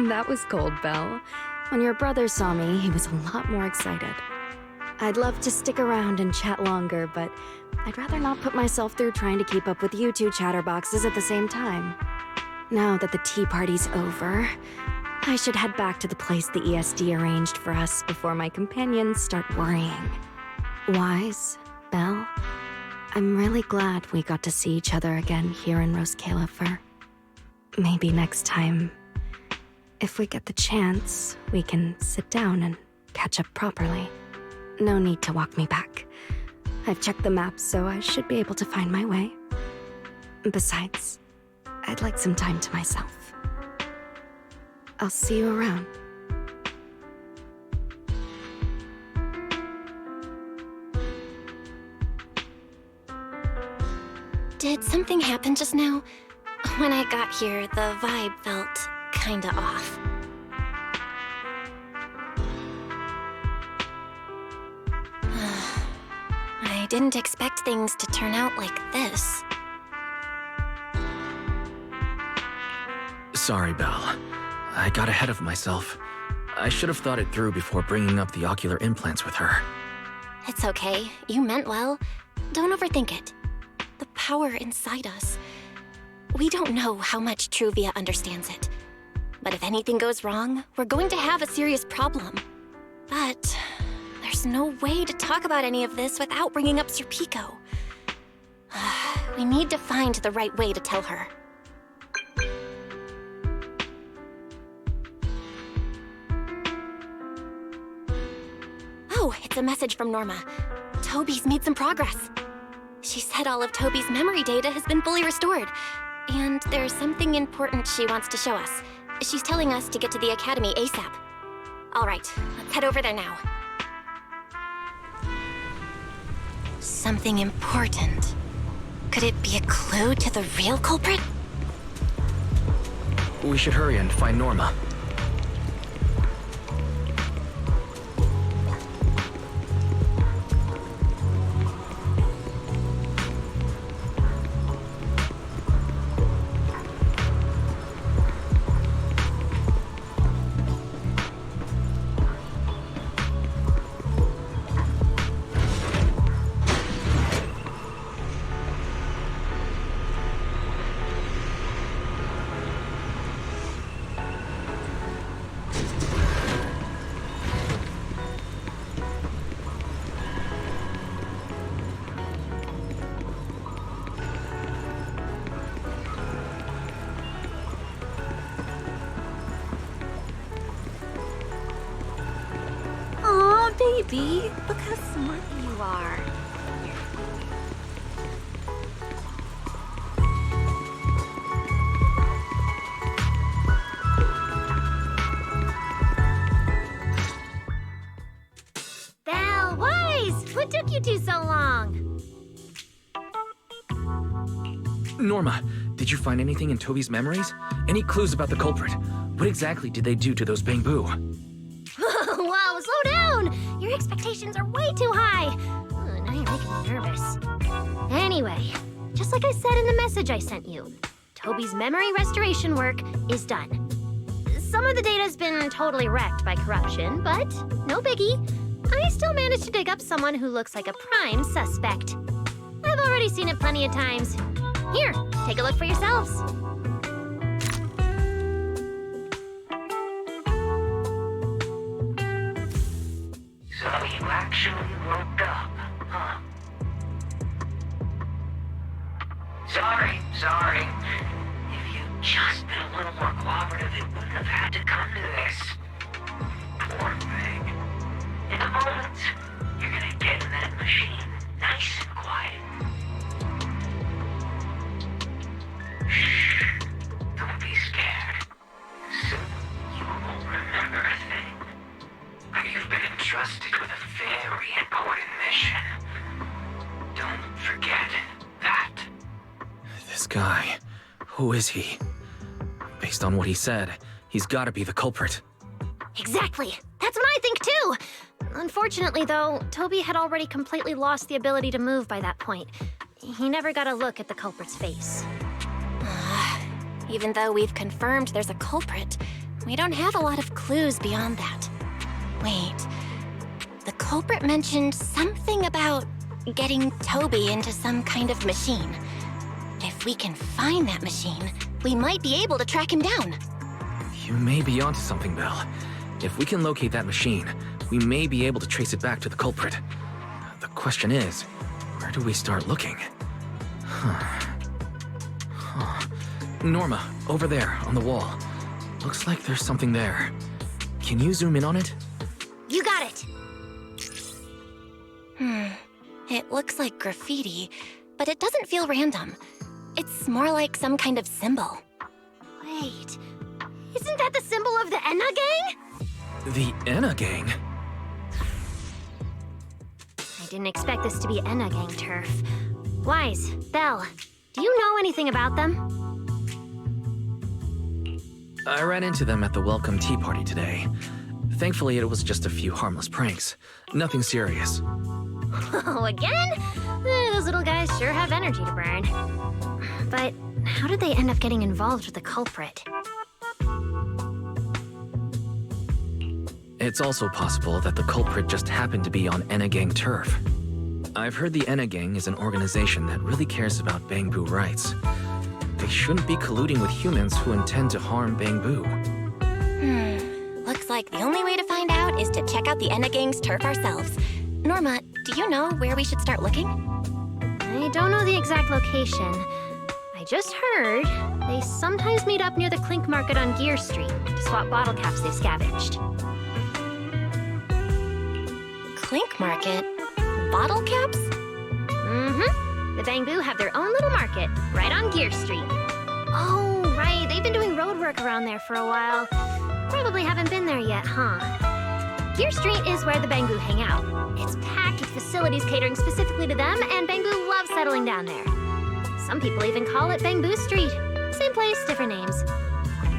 That was cold, Belle. When your brother saw me, he was a lot more excited. I'd love to stick around and chat longer, but I'd rather not put myself through trying to keep up with you two chatterboxes at the same time. Now that the tea party's over, I should head back to the place the ESD arranged for us before my companions start worrying. Wise, Belle, I'm really glad we got to see each other again here in Rose Califer. Maybe next time, if we get the chance, we can sit down and catch up properly. No need to walk me back. I've checked the map, so I should be able to find my way. Besides, I'd like some time to myself. I'll see you around. Did something happen just now? When I got here, the vibe felt kinda off. I didn't expect things to turn out like this. Sorry, Belle. I got ahead of myself. I should have thought it through before bringing up the ocular implants with her. It's okay. You meant well. Don't overthink it. The power inside us. We don't know how much Truvia understands it. But if anything goes wrong, we're going to have a serious problem. But there's no way to talk about any of this without bringing up Sir Pico. We need to find the right way to tell her. Oh, it's a message from Norma. Toby's made some progress. She said all of Toby's memory data has been fully restored. And there's something important she wants to show us. She's telling us to get to the Academy ASAP. All right, let's head over there now. Something important. Could it be a clue to the real culprit? We should hurry and find Norma. Baby, look how smart you are. Belle, Wise! What took you two so long? Norma, did you find anything in Toby's memories? Any clues about the culprit? What exactly did they do to those bamboo? Wow, slow down! Your expectations are way too high. Now you're making me nervous. Anyway, just like I said in the message I sent you, Toby's memory restoration work is done. Some of the data's been totally wrecked by corruption, but no biggie. I still managed to dig up someone who looks like a prime suspect. I've already seen it plenty of times. Here, take a look for yourselves. So you actually woke up, huh? Sorry. If you'd just been a little more cooperative, it wouldn't have had to come to this. Poor thing. In a moment, you're gonna get in that machine, nice and quiet. Shh. Don't be scared. Soon you won't remember a thing. You've been entrusted with a very important mission. Don't forget that. This guy, who is he? Based on what he said, he's gotta be the culprit. Exactly. That's what I think too. Unfortunately, though, Toby had already completely lost the ability to move by that point. He never got a look at the culprit's face. Even though we've confirmed there's a culprit, we don't have a lot of clues beyond that. Wait, the culprit mentioned something about getting Toby into some kind of machine. If we can find that machine, we might be able to track him down. You may be onto something, Belle. If we can locate that machine, we may be able to trace it back to the culprit. The question is, where do we start looking? Norma, over there, on the wall. Looks like there's something there. Can you zoom in on it? You got it! It looks like graffiti, but it doesn't feel random. It's more like some kind of symbol. Wait, isn't that the symbol of the Enna Gang? The Enna Gang? I didn't expect this to be Enna Gang turf. Wise, Belle, do you know anything about them? I ran into them at the welcome tea party today. Thankfully, it was just a few harmless pranks. Nothing serious. Oh, again? Those little guys sure have energy to burn. But how did they end up getting involved with the culprit? It's also possible that the culprit just happened to be on Enna Gang turf. I've heard the Enna Gang is an organization that really cares about Bangbu rights. They shouldn't be colluding with humans who intend to harm Bangbu. Looks like the only way to find out is to check out the Enna Gang's turf ourselves. Norma, do you know where we should start looking? I don't know the exact location. I just heard they sometimes meet up near the Clink Market on Gear Street to swap bottle caps they've scavenged. Clink Market? Bottle caps? Mm-hmm. The Bangbu have their own little market right on Gear Street. Oh, right. They've been doing road work around there for a while. Probably haven't been there yet, huh? Gear Street is where the Bangbu hang out. It's packed with facilities catering specifically to them, and Bangbu loves settling down there. Some people even call it Bangbu Street. Same place, different names.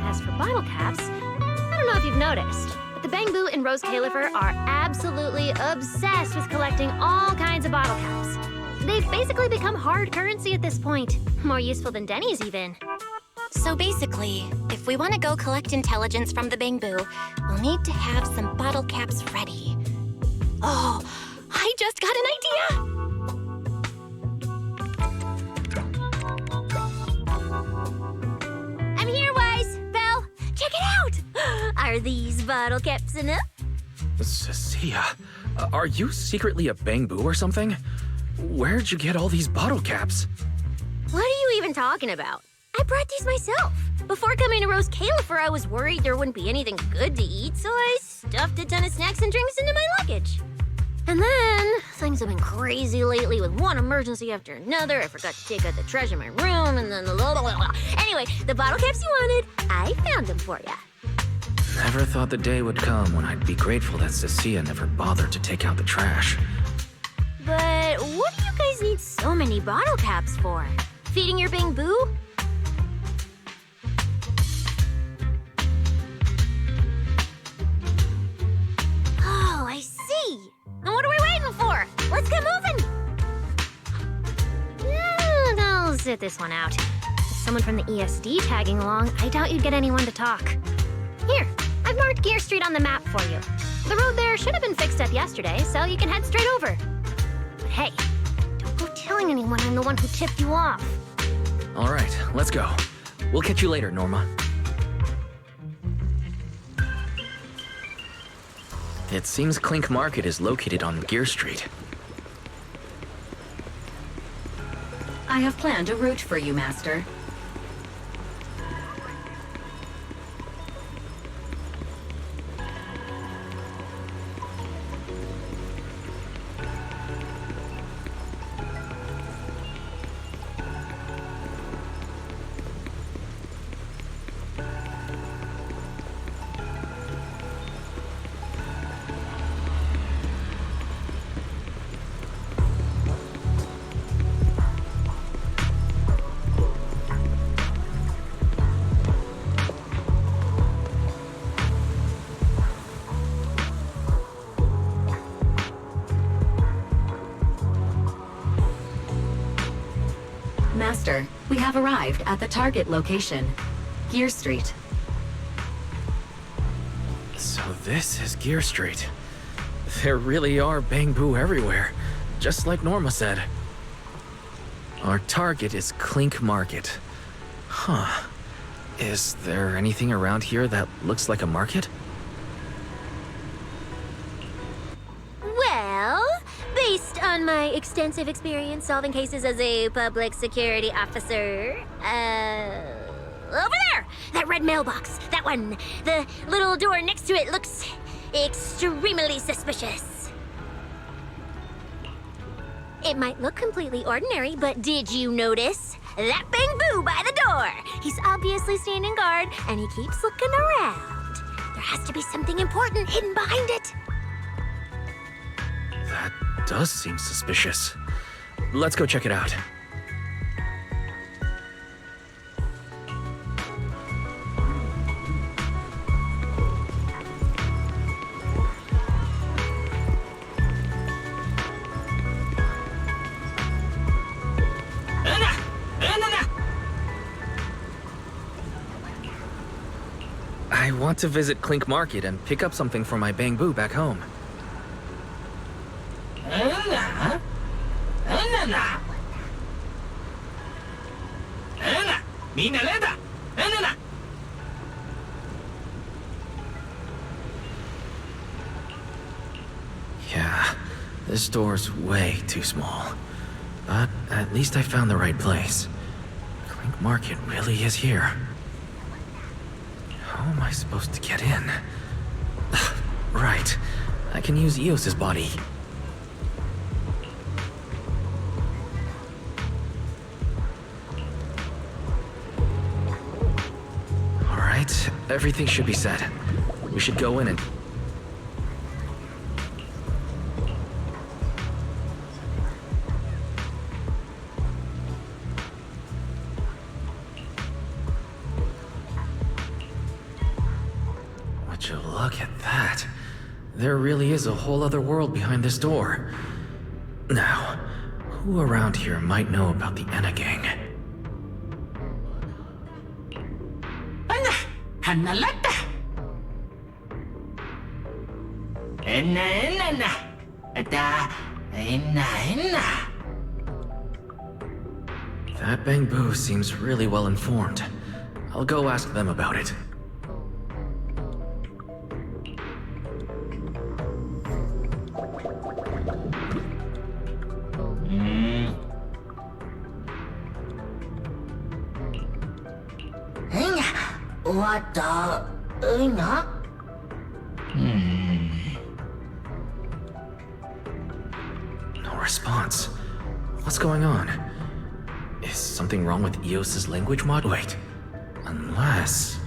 As for bottle caps, I don't know if you've noticed, but the Bangbu in Rose Califer are absolutely obsessed with collecting all kinds of bottle caps. They've basically become hard currency at this point. More useful than Denny's, even. So basically, if we want to go collect intelligence from the Bangbu, we'll need to have some bottle caps ready. Oh, I just got an idea! I'm here, Wise! Belle, check it out! Are these bottle caps enough? Cecilia, are you secretly a Bangbu or something? Where'd you get all these bottle caps? What are you even talking about? I brought these myself. Before coming to Rose Califer, I was worried there wouldn't be anything good to eat, so I stuffed a ton of snacks and drinks into my luggage. And then, things have been crazy lately with one emergency after another. I forgot to take out the trash in my room, and then Anyway, the bottle caps you wanted, I found them for ya. Never thought the day would come when I'd be grateful that Cecilia never bothered to take out the trash. But what do you guys need so many bottle caps for? Feeding your Bangbu? Oh, I see. Now what are we waiting for? Let's get moving. I'll sit this one out. With someone from the ESD tagging along, I doubt you'd get anyone to talk. Here, I've marked Gear Street on the map for you. The road there should have been fixed up yesterday, so you can head straight over. But hey, don't go telling anyone I'm the one who tipped you off. All right, let's go. We'll catch you later, Norma. It seems Clink Market is located on Gear Street. I have planned a route for you, Master. Master, we have arrived at the target location, Gear Street. So this is Gear Street. There really are Bangbu everywhere, just like Norma said. Our target is Clink Market. Huh. Is there anything around here that looks like a market? Well, based on my extensive experience solving cases as a public security officer, over there! That red mailbox, that one. The little door next to it looks extremely suspicious. It might look completely ordinary, but did you notice? That Bangbu by the door! He's obviously standing guard, and he keeps looking around. There has to be something important hidden behind it. That does seem suspicious. Let's go check it out. I want to visit Clink Market and pick up something for my bamboo back home. Yeah, this door's way too small. But at least I found the right place. Clink Market really is here. How am I supposed to get in? Right. I can use Eos's body. Alright, everything should be set. We should go in and... Would you look at that? There really is a whole other world behind this door. Now, who around here might know about the Enna gang? That bamboo seems really well informed. I'll go ask them about it. No response. What's going on? Is something wrong with Eos's language mod? Wait. Unless...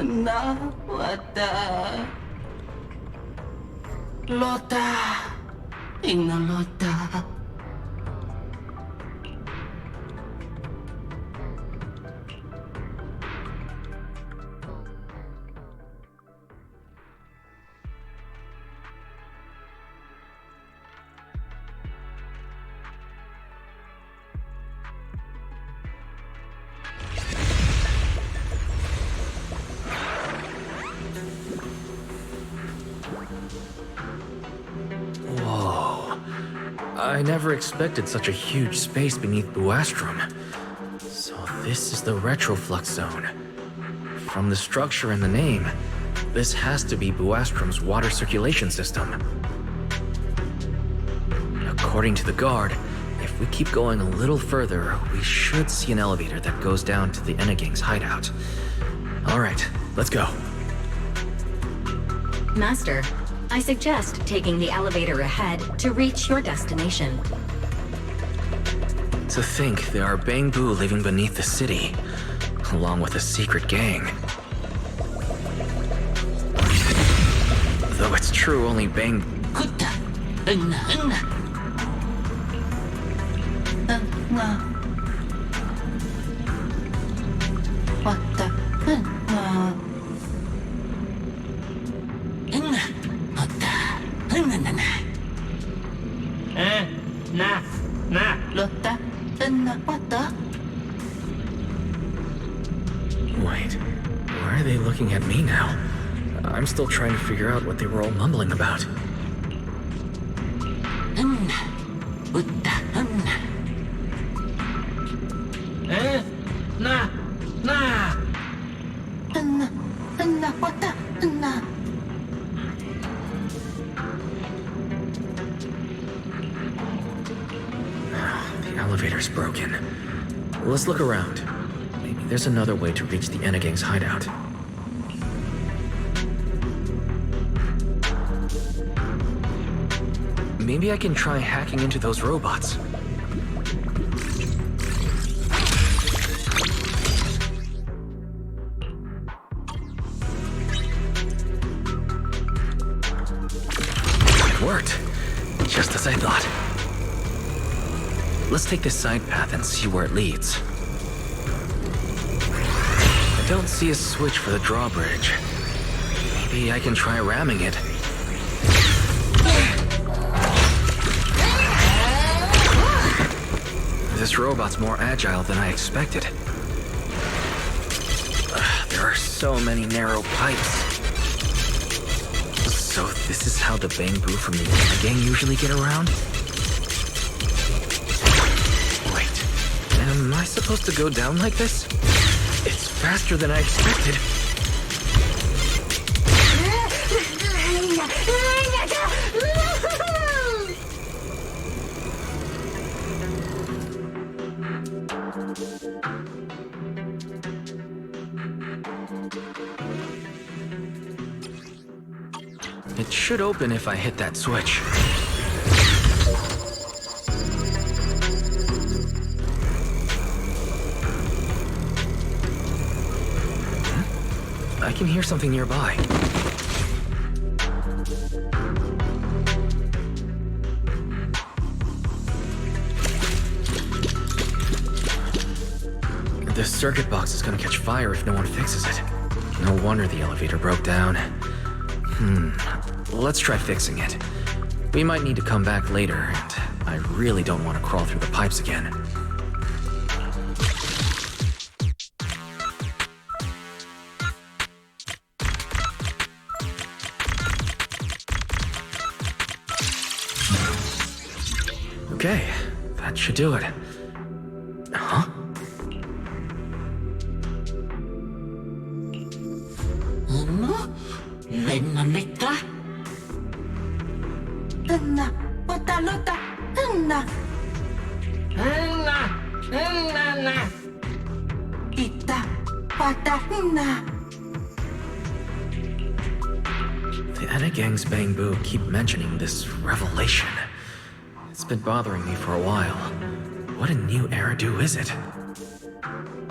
나왔다. 로타, 있는 로타. Whoa. I never expected such a huge space beneath Buastrom. So this is the retroflux zone. From the structure and the name, this has to be Buastrom's water circulation system. According to the guard, if we keep going a little further, we should see an elevator that goes down to the Enegang's hideout. All right, let's go. Master, I suggest taking the elevator ahead to reach your destination. To think there are Bangbu living beneath the city, along with a secret gang. Though it's true only Bang... Wait, why are they looking at me now? I'm still trying to figure out what they were all mumbling about. The elevator's broken. Let's look around. Maybe there's another way to reach the Enegang's hideout. Maybe I can try hacking into those robots. It worked. Just as I thought. Let's take this side path and see where it leads. I don't see a switch for the drawbridge. Maybe I can try ramming it. This robot's more agile than I expected. There are so many narrow pipes. So this is how the Bangbu from the gang usually get around? Wait, am I supposed to go down like this? It's faster than I expected. It should open if I hit that switch. I can hear something nearby. This circuit box is gonna catch fire if no one fixes it. No wonder the elevator broke down. Let's try fixing it. We might need to come back later, and I really don't want to crawl through the pipes again. Okay, that should do it. Huh? The Enegang's Bangbu keep mentioning this revelation. It's been bothering me for a while. What a new Eridu is it?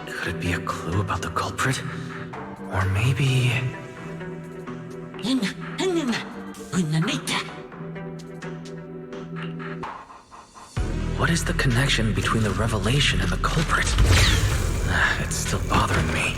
Could it be a clue about the culprit? Or maybe... What is the connection between the revelation and the culprit? It's still bothering me.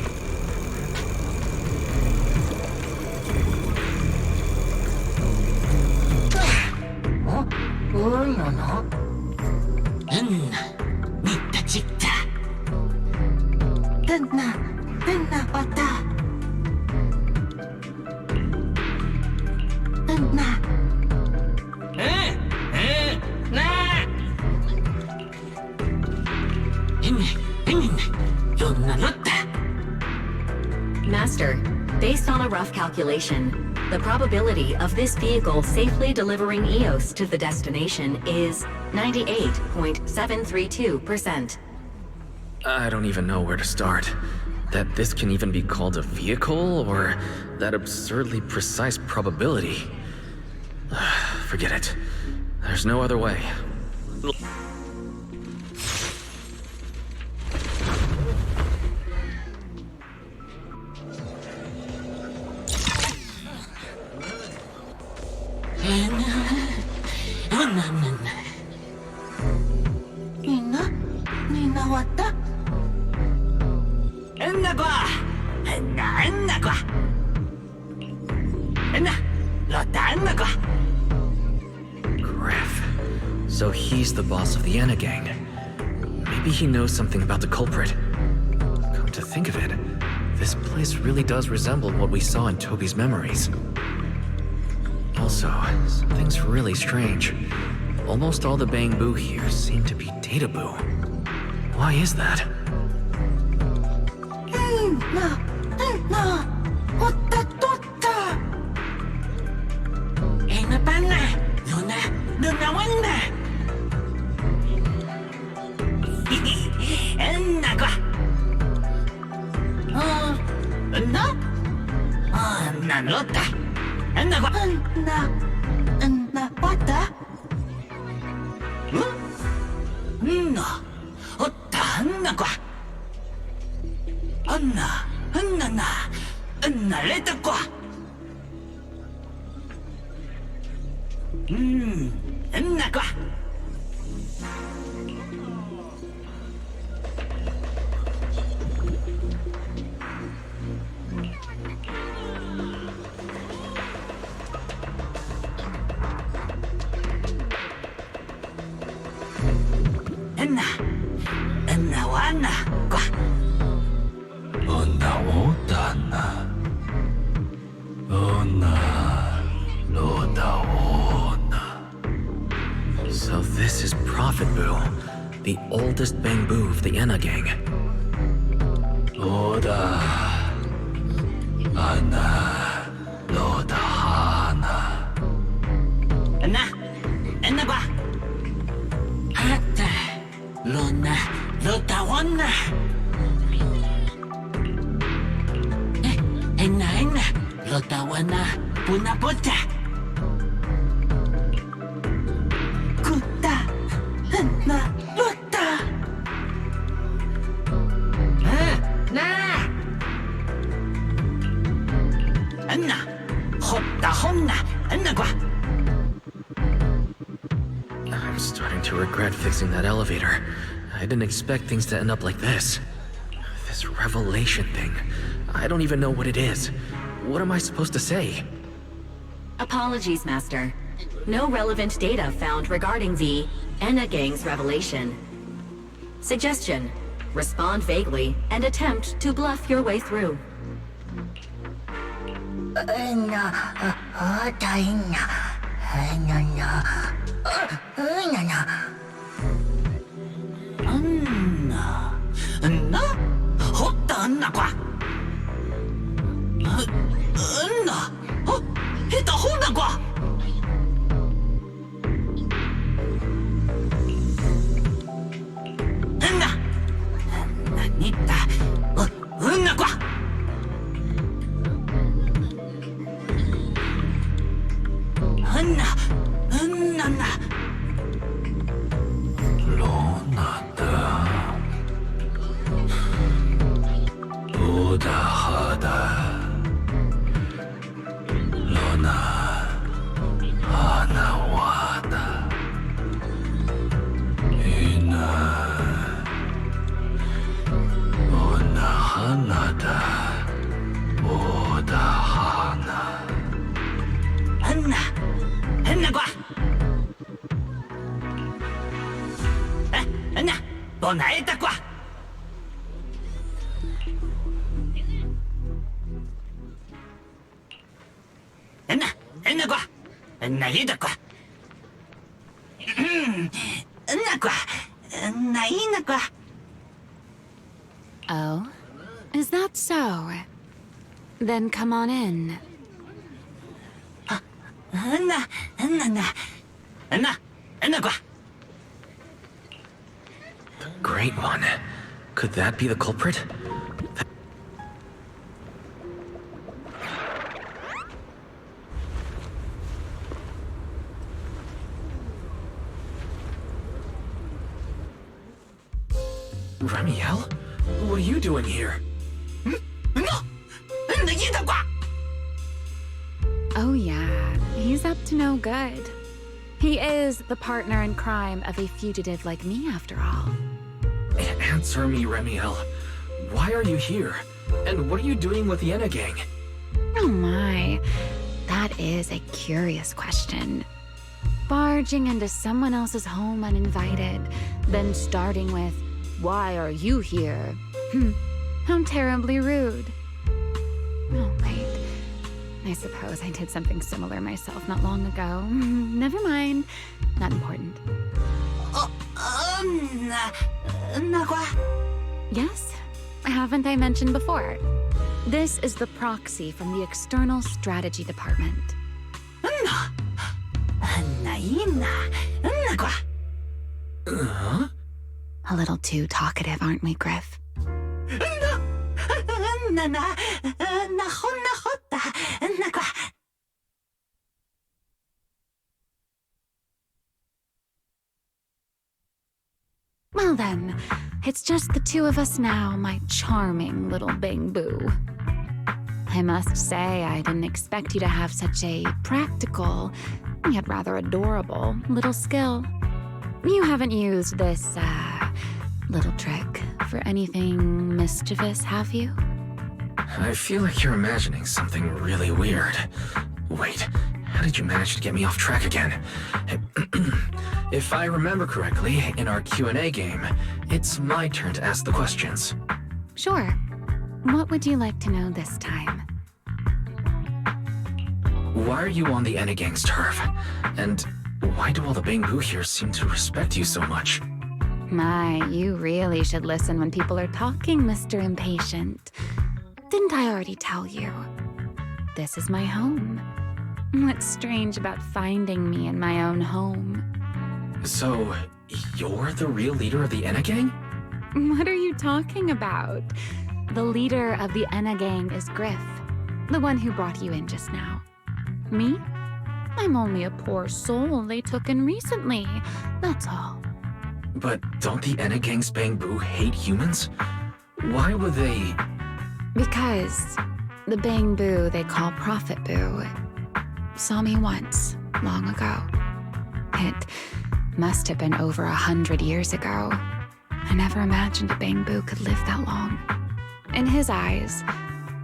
Master, based on a rough calculation, the probability of this vehicle safely delivering EOS to the destination is 98.732%. I don't even know where to start. That this can even be called a vehicle, or that absurdly precise probability. Forget it. There's no other way. Griff. So he's the boss of the Anna gang. Maybe he knows something about the culprit. Come to think of it, this place really does resemble what we saw in Toby's memories. Also, something's really strange. Almost all the Bang-Boo here seem to be Data-Boo. Why is that? So this is Prophet Boo, the oldest Bang-Boo of the Anna gang. Oda, Anna, Loda, Hana. Anna ba? Hata, Lona, Lota, Wana. Enna, Lota, Wana, Puna, Pota. I'm starting to regret fixing that elevator. I didn't expect things to end up like this. This revelation thing. I don't even know what it is. What am I supposed to say? Apologies, Master. No relevant data found regarding the Anna gang's revelation. Suggestion: respond vaguely and attempt to bluff your way through. Oh? Is that so? Then come on in. The Great One. Could that be the culprit? Remiel? What are you doing here? Oh yeah, he's up to no good. He is the partner in crime of a fugitive like me, after all. Answer me, Remiel. Why are you here? And what are you doing with the Enna gang? Oh my, that is a curious question. Barging into someone else's home uninvited, then starting with, "Why are you here?" How terribly rude. Oh, wait. I suppose I did something similar myself not long ago. Never mind. Not important. Yes? Haven't I mentioned before? This is the proxy from the External Strategy Department. A little too talkative, aren't we, Griff? Well then, it's just the two of us now, my charming little Bang Boo. I must say, I didn't expect you to have such a practical, yet rather adorable, little skill. You haven't used this, little trick for anything mischievous, have you? I feel like you're imagining something really weird. Wait, how did you manage to get me off track again? If I remember correctly, in our Q&A game, it's my turn to ask the questions. Sure. What would you like to know this time? Why are you on the Enna gang's turf? And why do all the Bangbu here seem to respect you so much? My, you really should listen when people are talking, Mr. Impatient. Didn't I already tell you? This is my home. What's strange about finding me in my own home? So, you're the real leader of the Enna gang? What are you talking about? The leader of the Enna gang is Griff, the one who brought you in just now. Me? I'm only a poor soul they took in recently, that's all. But don't the Enna gang's Bangbu hate humans? Why would they... Because the Bangbu they call Prophet Boo saw me once, long ago. It must have been over 100 years ago. I never imagined a Bangbu could live that long. In his eyes,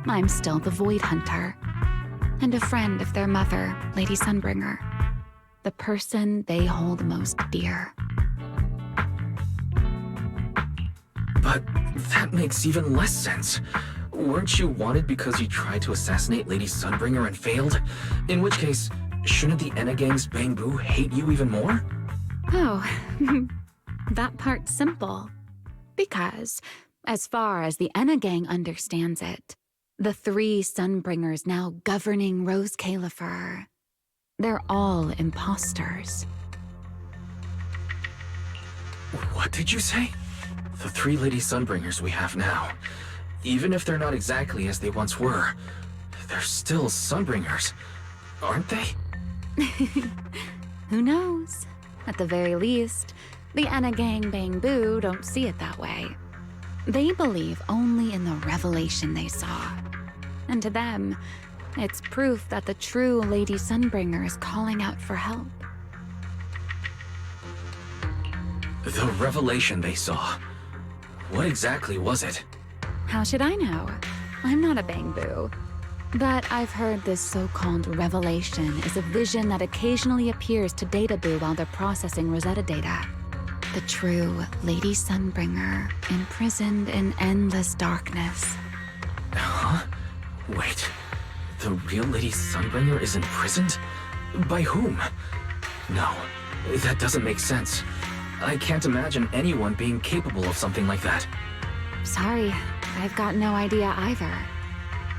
I'm still the Void Hunter, and a friend of their mother, Lady Sunbringer, the person they hold most dear. But that makes even less sense. Weren't you wanted because you tried to assassinate Lady Sunbringer and failed? In which case, shouldn't the Enna gang's Bangbu hate you even more? Oh, that part's simple. Because, as far as the Enna gang understands it, the three Sunbringers now governing Rose Califer, they're all imposters. What did you say? The three Lady Sunbringers we have now, even if they're not exactly as they once were, they're still Sunbringers, aren't they? Who knows? At the very least, the Enna gang Bangbu don't see it that way. They believe only in the revelation they saw. And to them, it's proof that the true Lady Sunbringer is calling out for help. The revelation they saw. What exactly was it? How should I know? I'm not a bang-boo. But I've heard this so-called revelation is a vision that occasionally appears to Data Boo while they're processing Rosetta data. The true Lady Sunbringer, imprisoned in endless darkness. Huh? Wait, the real Lady Sunbringer is imprisoned? By whom? No, that doesn't make sense. I can't imagine anyone being capable of something like that. Sorry, I've got no idea either.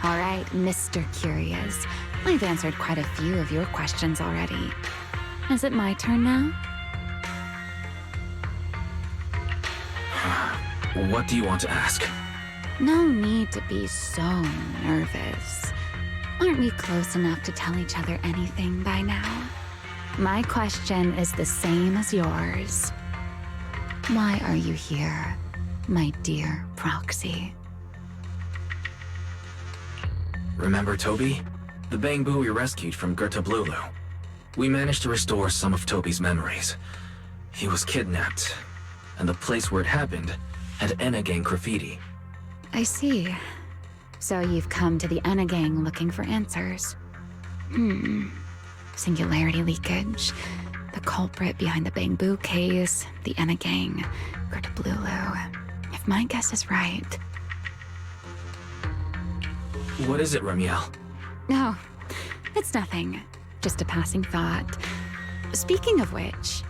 All right, Mr. Curious. I've answered quite a few of your questions already. Is it my turn now? What do you want to ask? No need to be so nervous. Aren't we close enough to tell each other anything by now? My question is the same as yours. Why are you here, my dear Proxy? Remember Toby? The bang-boo we rescued from Gertablulu. We managed to restore some of Toby's memories. He was kidnapped, and the place where it happened had Enna Gang graffiti. I see. So you've come to the Enna Gang looking for answers. Singularity leakage, the culprit behind the bang-boo case, the Enna Gang, Gertablulu. If my guess is right... What is it, Remiel? No, it's nothing. Just a passing thought. Speaking of which,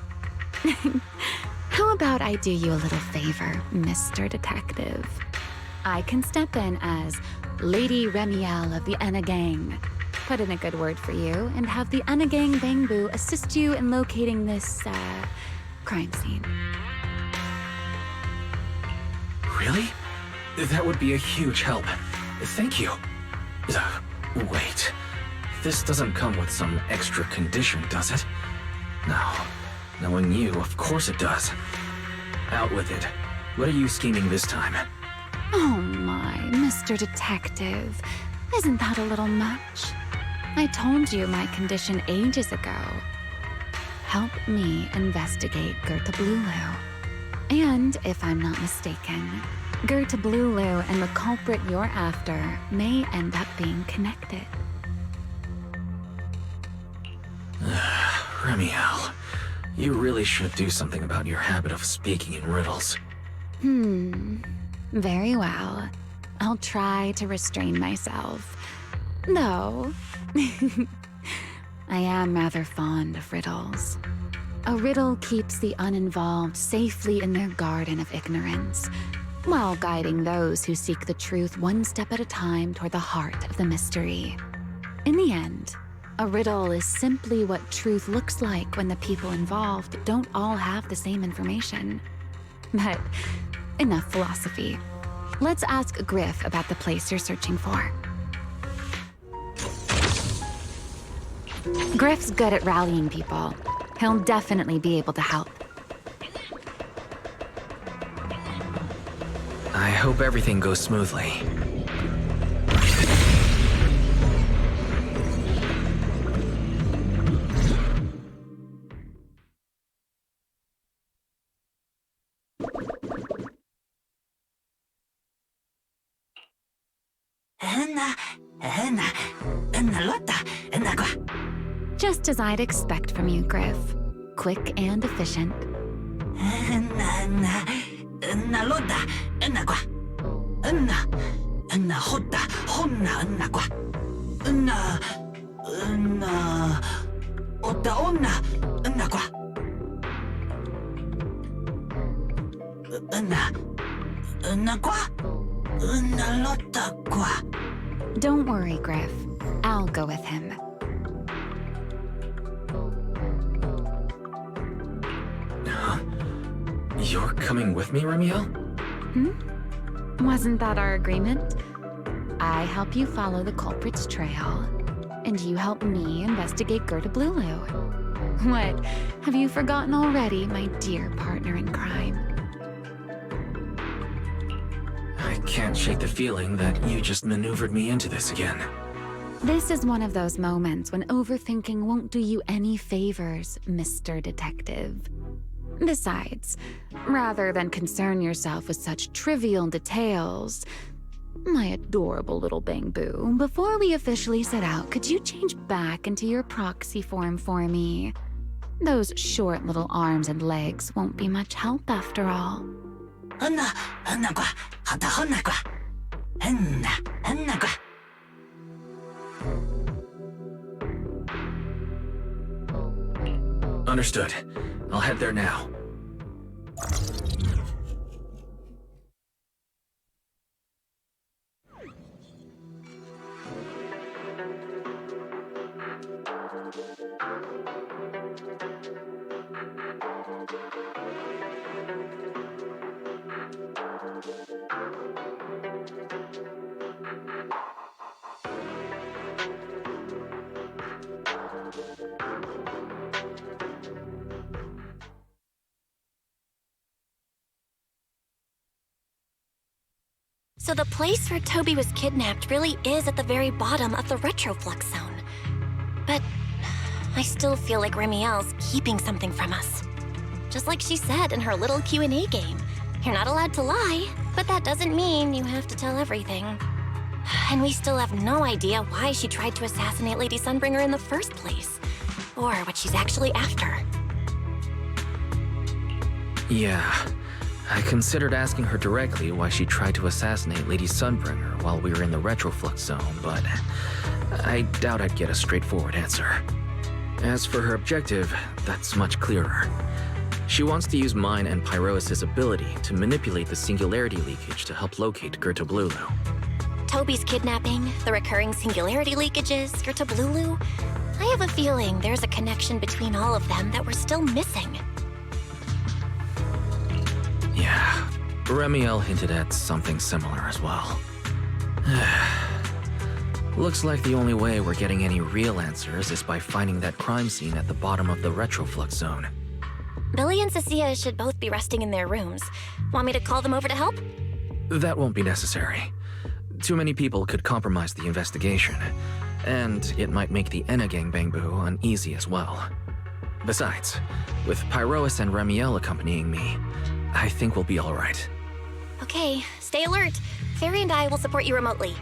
how about I do you a little favor, Mr. Detective? I can step in as Lady Remiel of the Enna Gang, put in a good word for you, and have the Enna Gang bang-boo assist you in locating this, crime scene. Really? That would be a huge help. Thank you. Wait. This doesn't come with some extra condition, does it? No. Knowing you, of course it does. Out with it. What are you scheming this time? Oh my, Mr. Detective. Isn't that a little much? I told you my condition ages ago. Help me investigate Gertablulu. And, if I'm not mistaken, Gertablulu and the culprit you're after may end up being connected. Remiel, you really should do something about your habit of speaking in riddles. Very well. I'll try to restrain myself. Though, I am rather fond of riddles. A riddle keeps the uninvolved safely in their garden of ignorance, while guiding those who seek the truth one step at a time toward the heart of the mystery. In the end, a riddle is simply what truth looks like when the people involved don't all have the same information. But enough philosophy. Let's ask Griff about the place you're searching for. Griff's good at rallying people. He'll definitely be able to help. I hope everything goes smoothly. Just as I'd expect from you, Griff. Quick and efficient. Don't worry, Griff. I'll go with him. Huh? You're coming with me, Remiel? Wasn't that our agreement? I help you follow the culprit's trail, and you help me investigate Gertablulu. What, have you forgotten already, my dear partner in crime? I can't shake the feeling that you just maneuvered me into this again. This is one of those moments when overthinking won't do you any favors, Mr. Detective. Besides, rather than concern yourself with such trivial details, My adorable little Bang Boo, before we officially set out, could you change back into your proxy form for me? Those short little arms and legs won't be much help after all. Understood. I'll head there now. So the place where Toby was kidnapped really is at the very bottom of the retroflux zone. But I still feel like Remiel's keeping something from us. Just like she said in her little Q&A game. You're not allowed to lie, but that doesn't mean you have to tell everything. And we still have no idea why she tried to assassinate Lady Sunbringer in the first place. Or what she's actually after. Yeah. I considered asking her directly why she tried to assassinate Lady Sunbringer while we were in the retroflux zone, but I doubt I'd get a straightforward answer. As for her objective, that's much clearer. She wants to use mine and Pyrois' ability to manipulate the singularity leakage to help locate Gerta Blulu. Toby's kidnapping, the recurring singularity leakages, Gerta Blulu. I have a feeling there's a connection between all of them that we're still missing. Yeah, Remiel hinted at something similar as well. Looks like the only way we're getting any real answers is by finding that crime scene at the bottom of the retroflux zone. Billy and Cecilia should both be resting in their rooms. Want me to call them over to help? That won't be necessary. Too many people could compromise the investigation, and it might make the Enna Gang Bangboo uneasy as well. Besides, with Pyrois and Remiel accompanying me, I think we'll be all right. Okay, stay alert. Fairy and I will support you remotely.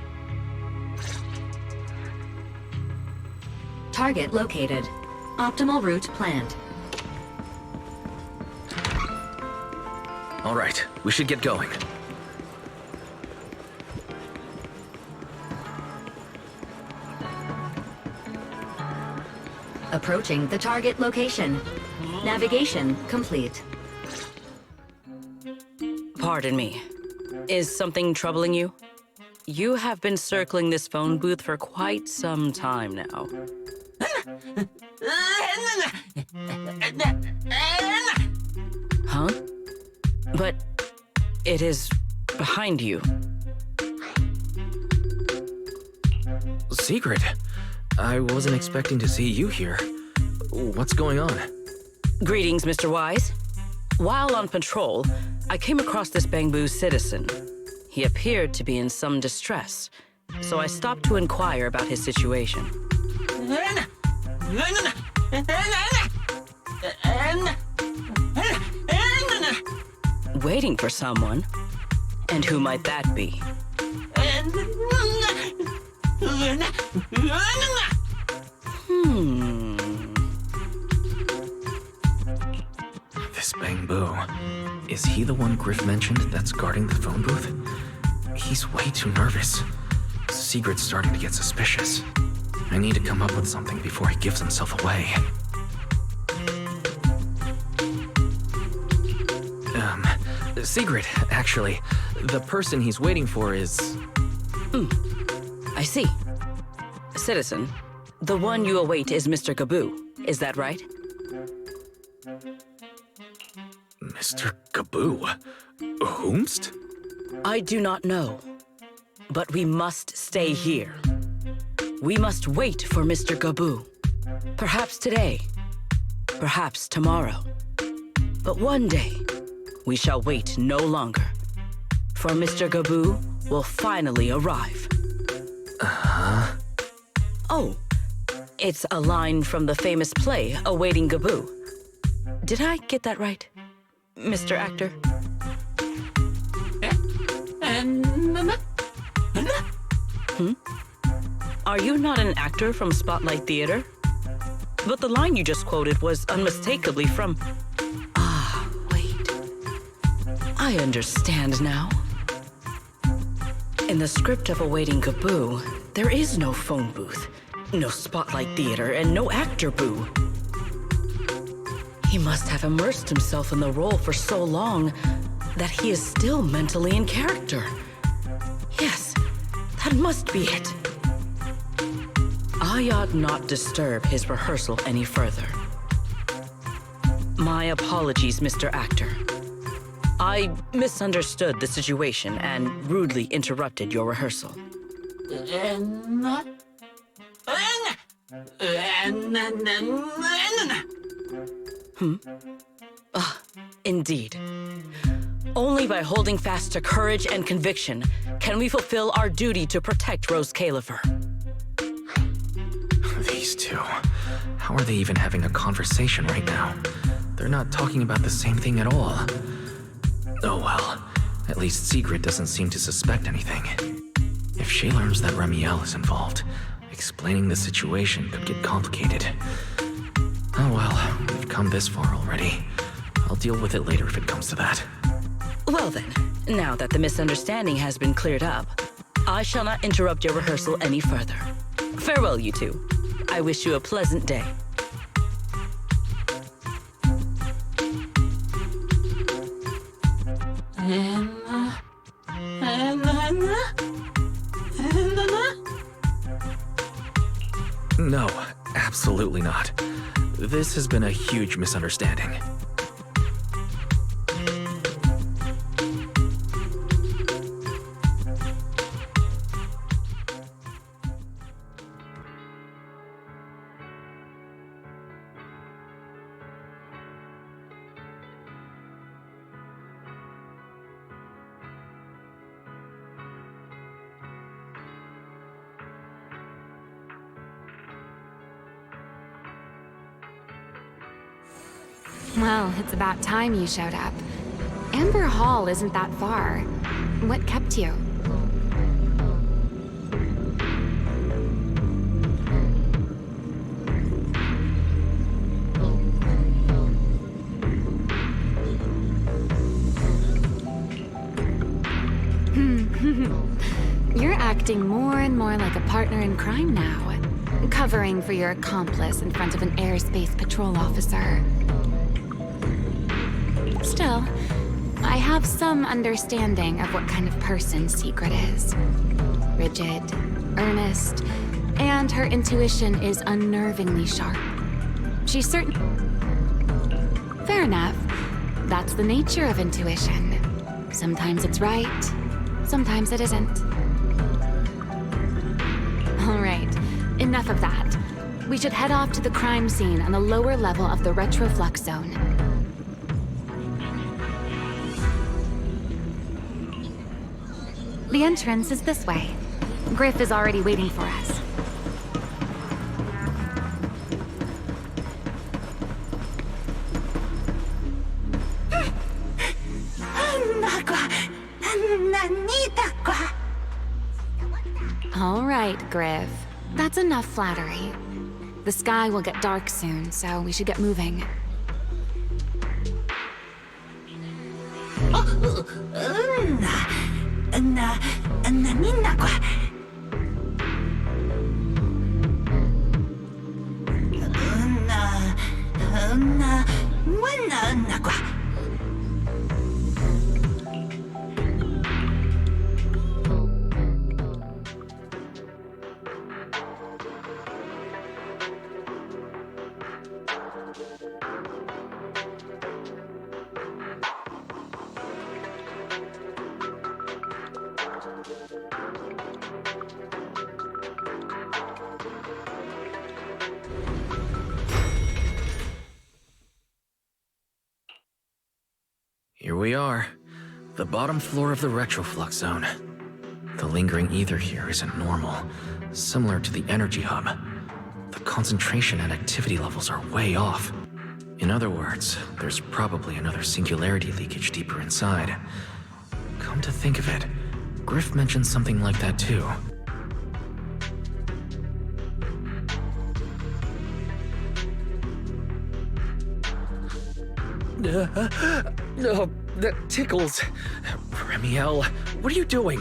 Target located. Optimal route planned. All right, we should get going. Approaching the target location. Navigation complete. Pardon me. Is something troubling you? You have been circling this phone booth for quite some time now. Huh? But it is behind you. Secret? I wasn't expecting to see you here. What's going on? Greetings, Mr. Wise. While on patrol, I came across this Bangboo citizen. He appeared to be in some distress, so I stopped to inquire about his situation. Waiting for someone? And who might that be? This Bangboo. Is he the one Griff mentioned that's guarding the phone booth? He's way too nervous. Sigrid's starting to get suspicious. I need to come up with something before he gives himself away. Sigrid, actually. The person he's waiting for is... I see. Citizen, the one you await is Mr. Gaboo. Is that right? Mr. Gaboo? Whomst? I do not know. But we must stay here. We must wait for Mr. Gaboo. Perhaps today. Perhaps tomorrow. But one day, we shall wait no longer. For Mr. Gaboo will finally arrive. Uh-huh. Oh, it's a line from the famous play, Awaiting Gaboo. Did I get that right, Mr. Actor? Are you not an actor from Spotlight Theater? But the line you just quoted was unmistakably from... Ah, wait. I understand now. In the script of Awaiting Kaboo, there is no phone booth, no Spotlight Theater, and no actor boo. He must have immersed himself in the role for so long that he is still mentally in character. Yes, that must be it. I ought not disturb his rehearsal any further. My apologies, Mr. Actor. I misunderstood the situation and rudely interrupted your rehearsal. Indeed. Only by holding fast to courage and conviction can we fulfill our duty to protect Rose Califer. These two. How are they even having a conversation right now? They're not talking about the same thing at all. Oh well. At least Sigrid doesn't seem to suspect anything. If she learns that Remiel is involved, explaining the situation could get complicated. Oh well, we've come this far already. I'll deal with it later if it comes to that. Well then, now that the misunderstanding has been cleared up, I shall not interrupt your rehearsal any further. Farewell, you two. I wish you a pleasant day. No, absolutely not. This has been a huge misunderstanding. Well, it's about time you showed up. Amber Hall isn't that far. What kept you? You're acting more and more like a partner in crime now. Covering for your accomplice in front of an airspace patrol officer. Still, I have some understanding of what kind of person Sigrid is. Rigid, earnest, and her intuition is unnervingly sharp. She's certain... Fair enough. That's the nature of intuition. Sometimes it's right, sometimes it isn't. All right, enough of that. We should head off to the crime scene on the lower level of the retroflux zone. The entrance is this way. Griff is already waiting for us. All right, Griff. That's enough flattery. The sky will get dark soon, so we should get moving. Here we are, the bottom floor of the retroflux zone. The lingering ether here isn't normal, similar to the energy hub. The concentration and activity levels are way off. In other words, there's probably another singularity leakage deeper inside. Come to think of it, Griff mentioned something like that too. Oh, that tickles. Remiel, what are you doing?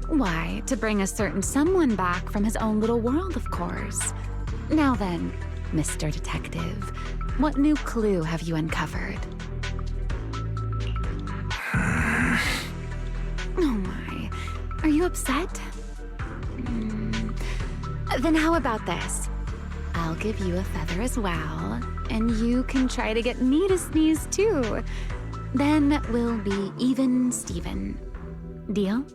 Why, to bring a certain someone back from his own little world, of course. Now then, Mr. Detective, what new clue have you uncovered? Oh my, are you upset? Then how about this? I'll give you a feather as well, and you can try to get me to sneeze too. Then we'll be even Steven. Deal?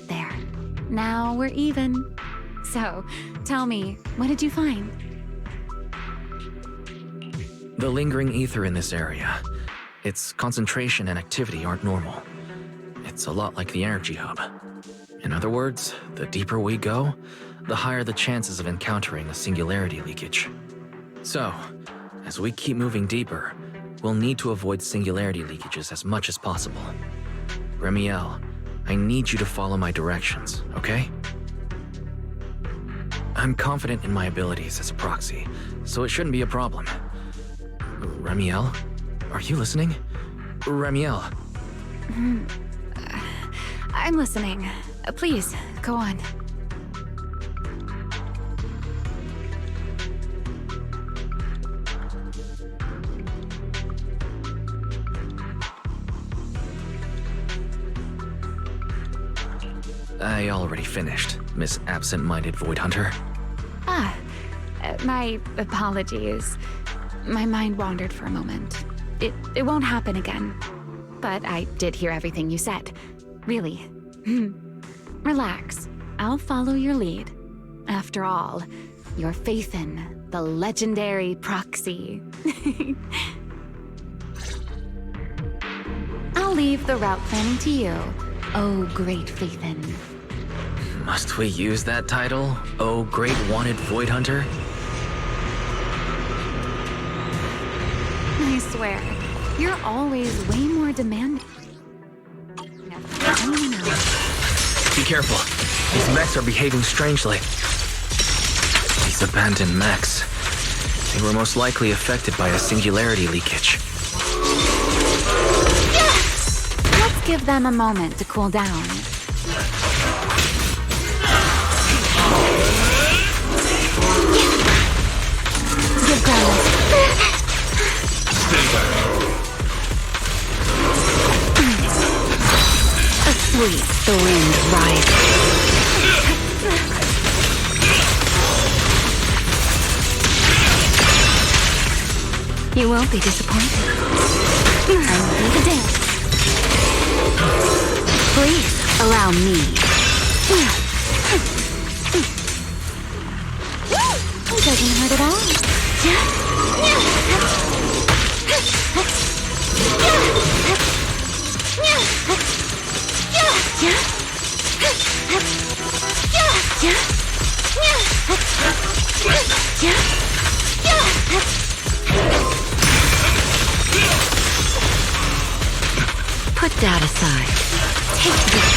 There. Now we're even. So, tell me, what did you find? The lingering ether in this area. Its concentration and activity aren't normal. It's a lot like the energy hub. In other words, the deeper we go, the higher the chances of encountering a singularity leakage. So, as we keep moving deeper, we'll need to avoid singularity leakages as much as possible. Remiel, I need you to follow my directions, okay? I'm confident in my abilities as a proxy, so it shouldn't be a problem. Remiel? Are you listening? Remiel? I'm listening. Please, go on. I already finished, Miss Absent-Minded Void Hunter. My apologies. My mind wandered for a moment. It won't happen again. But I did hear everything you said. Really. Relax. I'll follow your lead. After all, you're Faithin, the legendary proxy. I'll leave the route planning to you, oh great Faithin. Must we use that title? Oh, great wanted Void Hunter? I swear, you're always way more demanding. Anyone else. Be careful. These mechs are behaving strangely. These abandoned mechs. They were most likely affected by a singularity leakage. Let's give them a moment to cool down. Give ground. Stay back. Sweet, the wind rises. You won't be disappointed. I'll do the dance. Please, allow me. It doesn't hurt at all. Put that aside. Take this.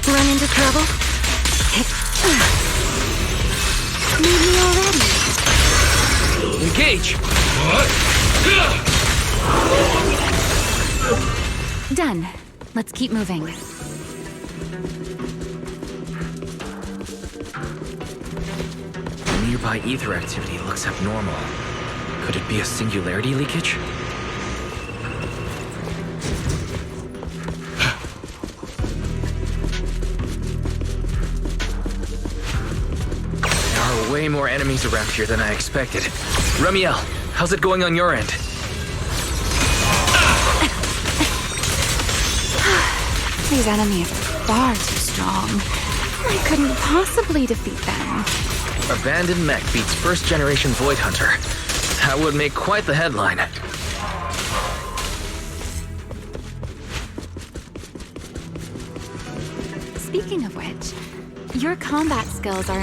Run into trouble? Need me already. Engage! Done. Let's keep moving. Nearby ether activity looks abnormal. Could it be a singularity leakage? There are way more enemies around here than I expected. Remiel, how's it going on your end? These enemies far too strong. I couldn't possibly defeat them. Abandoned mech beats first-generation Void Hunter. That would make quite the headline. Speaking of which, your combat skills are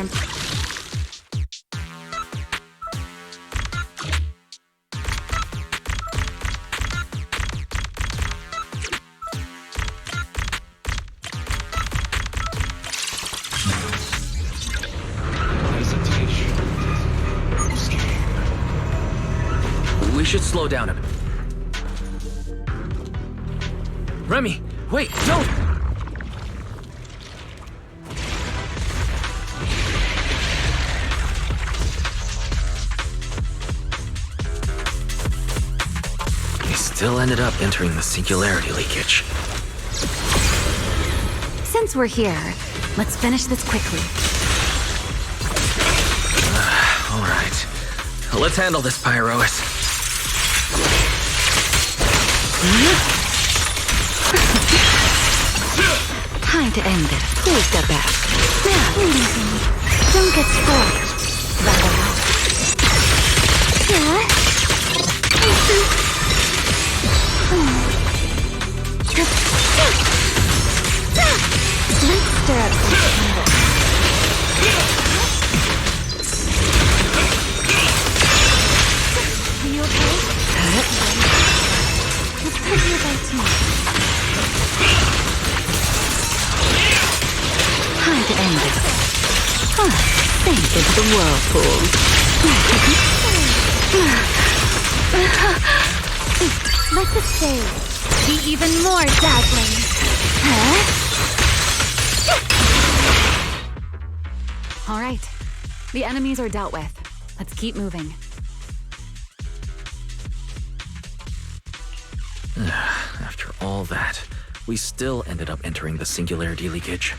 We should slow down a bit. Remy, wait, don't! We still ended up entering the singularity leakage. Since we're here, let's finish this quickly. All right. Let's handle this, Pyrois. Time to end this. Please step back. Don't get spoiled. Let's stir up some trouble. Are you okay? Let's put you by two. Time to end this. Sink into the whirlpool. Let the stage be even more dazzling. All right. The enemies are dealt with. Let's keep moving. After all that, we still ended up entering the singularity leakage.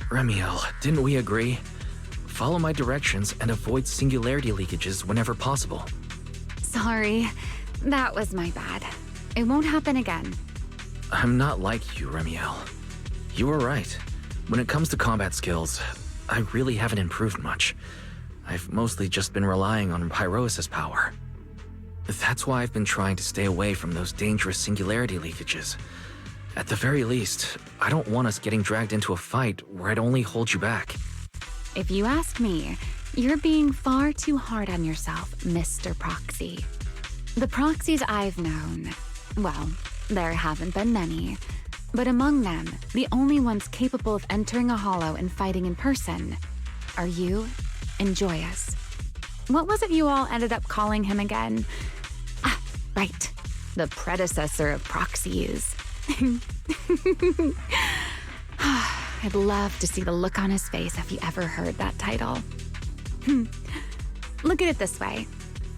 Remiel, didn't we agree? Follow my directions and avoid singularity leakages whenever possible. Sorry. That was my bad. It won't happen again. I'm not like you, Remiel. You were right. When it comes to combat skills, I really haven't improved much. I've mostly just been relying on Pyrois' power. That's why I've been trying to stay away from those dangerous singularity leakages. At the very least, I don't want us getting dragged into a fight where I'd only hold you back. If you ask me, you're being far too hard on yourself, Mr. Proxy. The proxies I've known, well, there haven't been many, but among them, the only ones capable of entering a hollow and fighting in person are you and Joyous. What was it you all ended up calling him again? Ah, right. The predecessor of proxies. I'd love to see the look on his face if he ever heard that title. Look at it this way.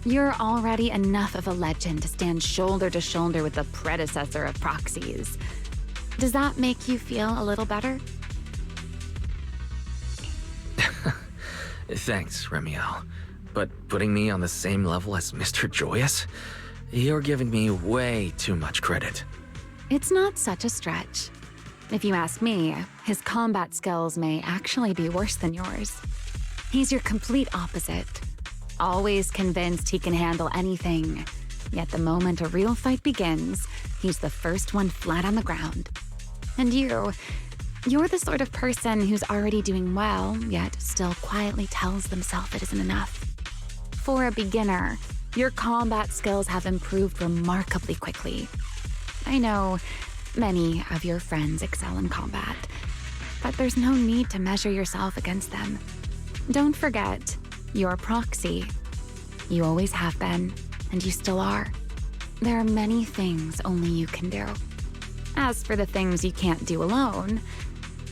You're already enough of a legend to stand shoulder to shoulder with the predecessor of proxies. Does that make you feel a little better? Thanks, Remiel. But putting me on the same level as Mr. Joyous? You're giving me way too much credit. It's not such a stretch. If you ask me, his combat skills may actually be worse than yours. He's your complete opposite. Always convinced he can handle anything. Yet the moment a real fight begins, he's the first one flat on the ground. And you're the sort of person who's already doing well, yet still quietly tells themselves it isn't enough. For a beginner, your combat skills have improved remarkably quickly. I know many of your friends excel in combat, but there's no need to measure yourself against them. Don't forget, you're a proxy. You always have been, and you still are. There are many things only you can do. As for the things you can't do alone,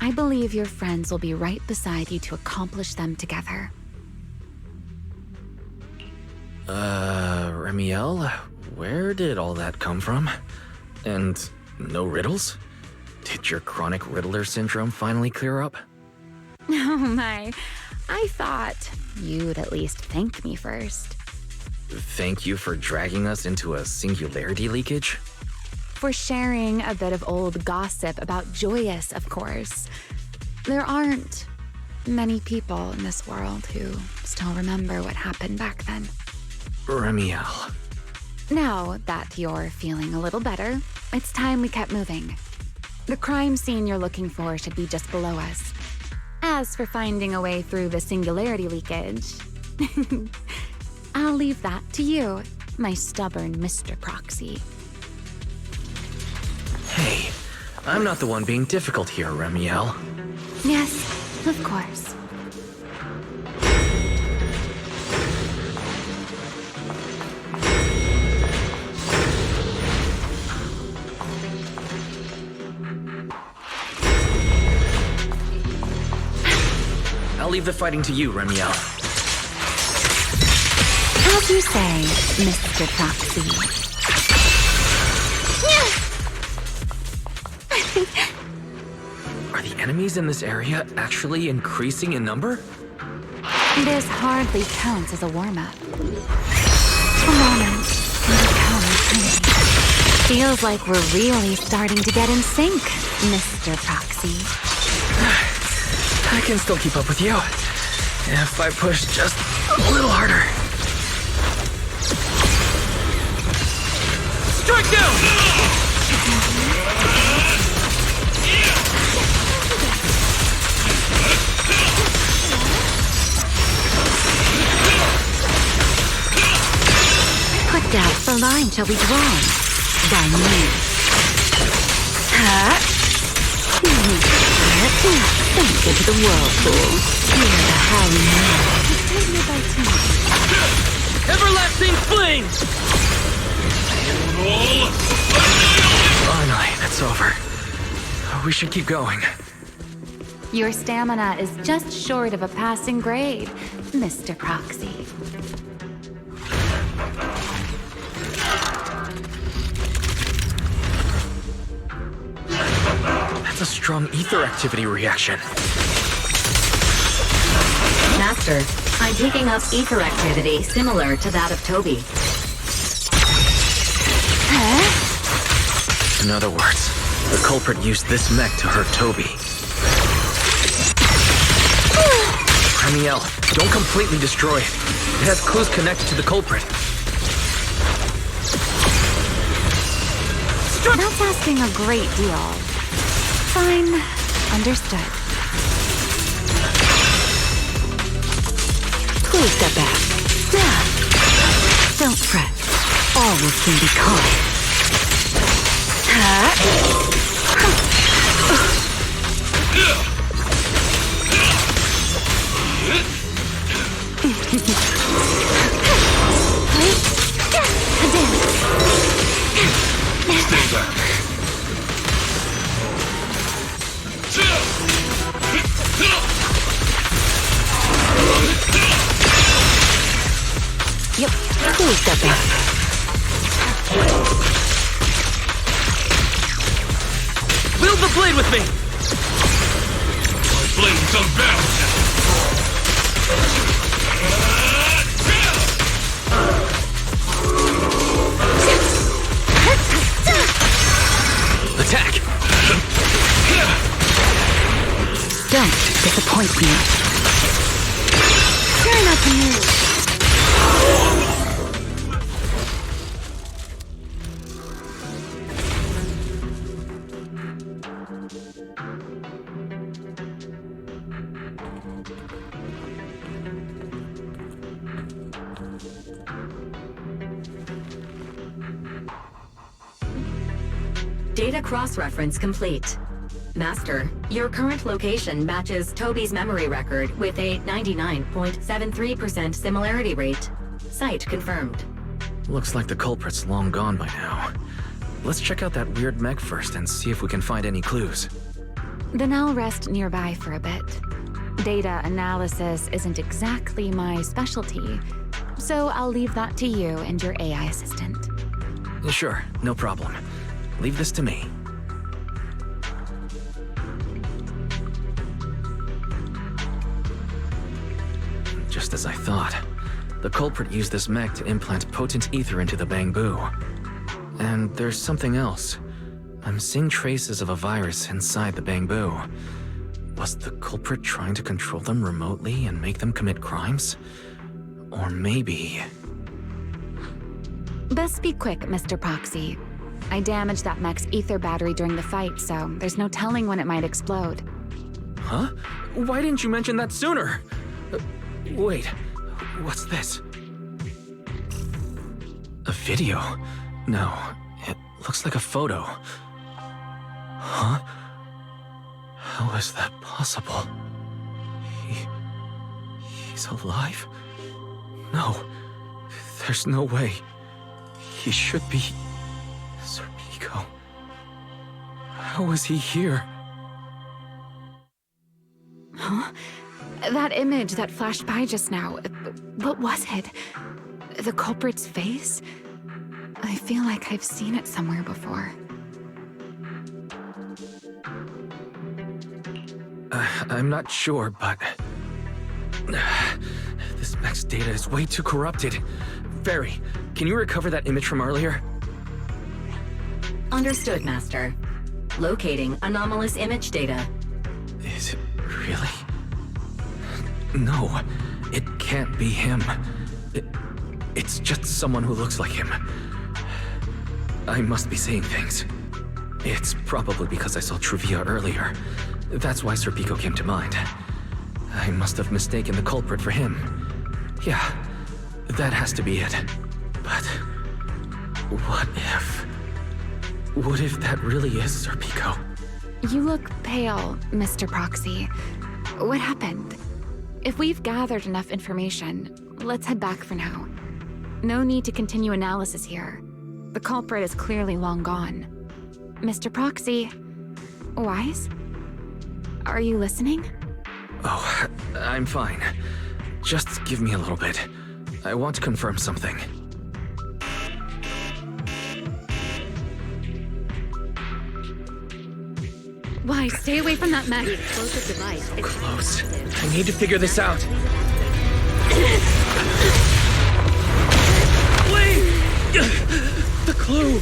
I believe your friends will be right beside you to accomplish them together. Remiel, where did all that come from? And no riddles? Did your chronic riddler syndrome finally clear up? Oh my, I thought you'd at least thank me first. Thank you for dragging us into a singularity leakage? for sharing a bit of old gossip about Joyous, of course. There aren't many people in this world who still remember what happened back then. Remiel. Now that you're feeling a little better, it's time we kept moving. The crime scene you're looking for should be just below us. As for finding a way through the singularity leakage, I'll leave that to you, my stubborn Mr. Proxy. Hey, I'm not the one being difficult here, Remiel. Yes, of course. I'll leave the fighting to you, Remiel. As you say, Mr. Proxy. Are the enemies in this area actually increasing in number? This hardly counts as a warm-up. A moment can become eternity. Feels like we're really starting to get in sync, Mr. Proxy. I can still keep up with you. If I push just a little harder. Strike down! Put down the line shall be drawn by me. Sink into the whirlpool. Hear the howling wind. Everlasting flames! Finally, that's over. We should keep going. Your stamina is just short of a passing grade, Mr. Proxy. That's a strong ether activity reaction. Master, I'm picking up ether activity similar to that of Toby. In other words, the culprit used this mech to hurt Toby. Remiel, don't completely destroy it. It has clues connected to the culprit. That's asking a great deal. Fine. Understood. Please step back. Don't fret. All will soon be caught. Stay back. Yep, please step back. Wield the blade with me! My blade's unbound. Attack! Don't disappoint me. Try not to move. Data cross-reference complete. Master, your current location matches Toby's memory record with a 99.73% similarity rate. Site confirmed. Looks like the culprit's long gone by now. Let's check out that weird mech first and see if we can find any clues. Then I'll rest nearby for a bit. Data analysis isn't exactly my specialty, so I'll leave that to you and your AI assistant. Sure, no problem. Leave this to me. Just as I thought. The culprit used this mech to implant potent ether into the bamboo. And there's something else. I'm seeing traces of a virus inside the bamboo. Was the culprit trying to control them remotely and make them commit crimes? Or maybe... Best be quick, Mr. Proxy. I damaged that mech's ether battery during the fight, so there's no telling when it might explode. Huh? Why didn't you mention that sooner? Wait, what's this? A video? No, it looks like a photo. Huh? How is that possible? He's alive? No, there's no way. He should be... Serpico. How is he here? Huh? That image that flashed by just now, what was it? The culprit's face? I feel like I've seen it somewhere before. I'm not sure, but... This mech's data is way too corrupted. Barry, can you recover that image from earlier? Understood, Master. Locating anomalous image data. Is it really? No, it can't be him. It's just someone who looks like him. I must be saying things. It's probably because I saw Truvia earlier. That's why Serpico came to mind. I must have mistaken the culprit for him. Yeah, that has to be it. But what if... What if that really is Serpico? You look pale, Mr. Proxy. What happened? If we've gathered enough information, let's head back for now. No need to continue analysis here. The culprit is clearly long gone. Mr. Proxy, Wise? Are you listening? Oh, I'm fine. Just give me a little bit. I want to confirm something. Wise, stay away from that mech. So close. I need to figure this out. Wait! The clue!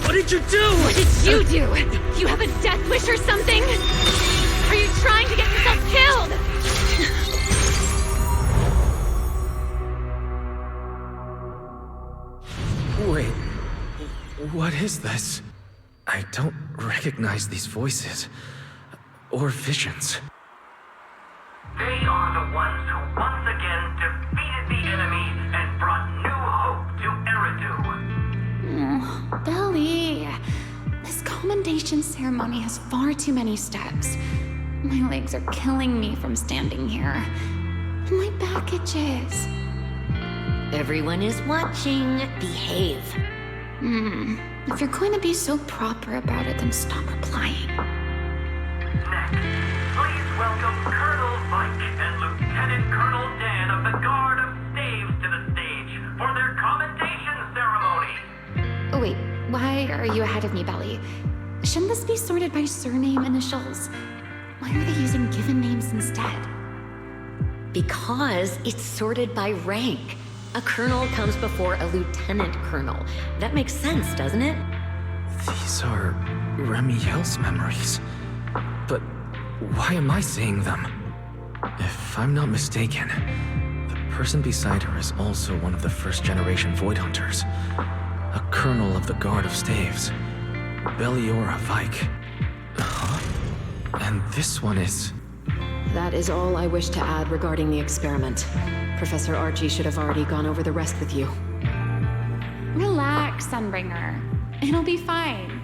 What did you do? What did you do? You have a death wish or something? Are you trying to get yourself killed? Wait, what is this? I don't recognize these voices or visions. They are the ones who once again defeated the enemy and brought new hope to Eridu. Belly, this commendation ceremony has far too many steps. My legs are killing me from standing here. And my back itches. Everyone is watching. Behave. If you're going to be so proper about it, then stop replying. Next, please welcome Colonel Vike and Lieutenant Colonel Dan of the Guard of Staves to the stage for their commendation ceremony. Oh, wait, why are you ahead of me, Belly? Shouldn't this be sorted by surname initials? Why are they using given names instead? Because it's sorted by rank. A colonel comes before a lieutenant colonel. That makes sense, doesn't it? These are Remiel's memories. But why am I seeing them? If I'm not mistaken, the person beside her is also one of the first-generation Void Hunters. A colonel of the Guard of Staves. Belliora Vike. Huh? And this one is... That is all I wish to add regarding the experiment. Professor Archie should have already gone over the rest with you. Relax, Sunbringer. It'll be fine.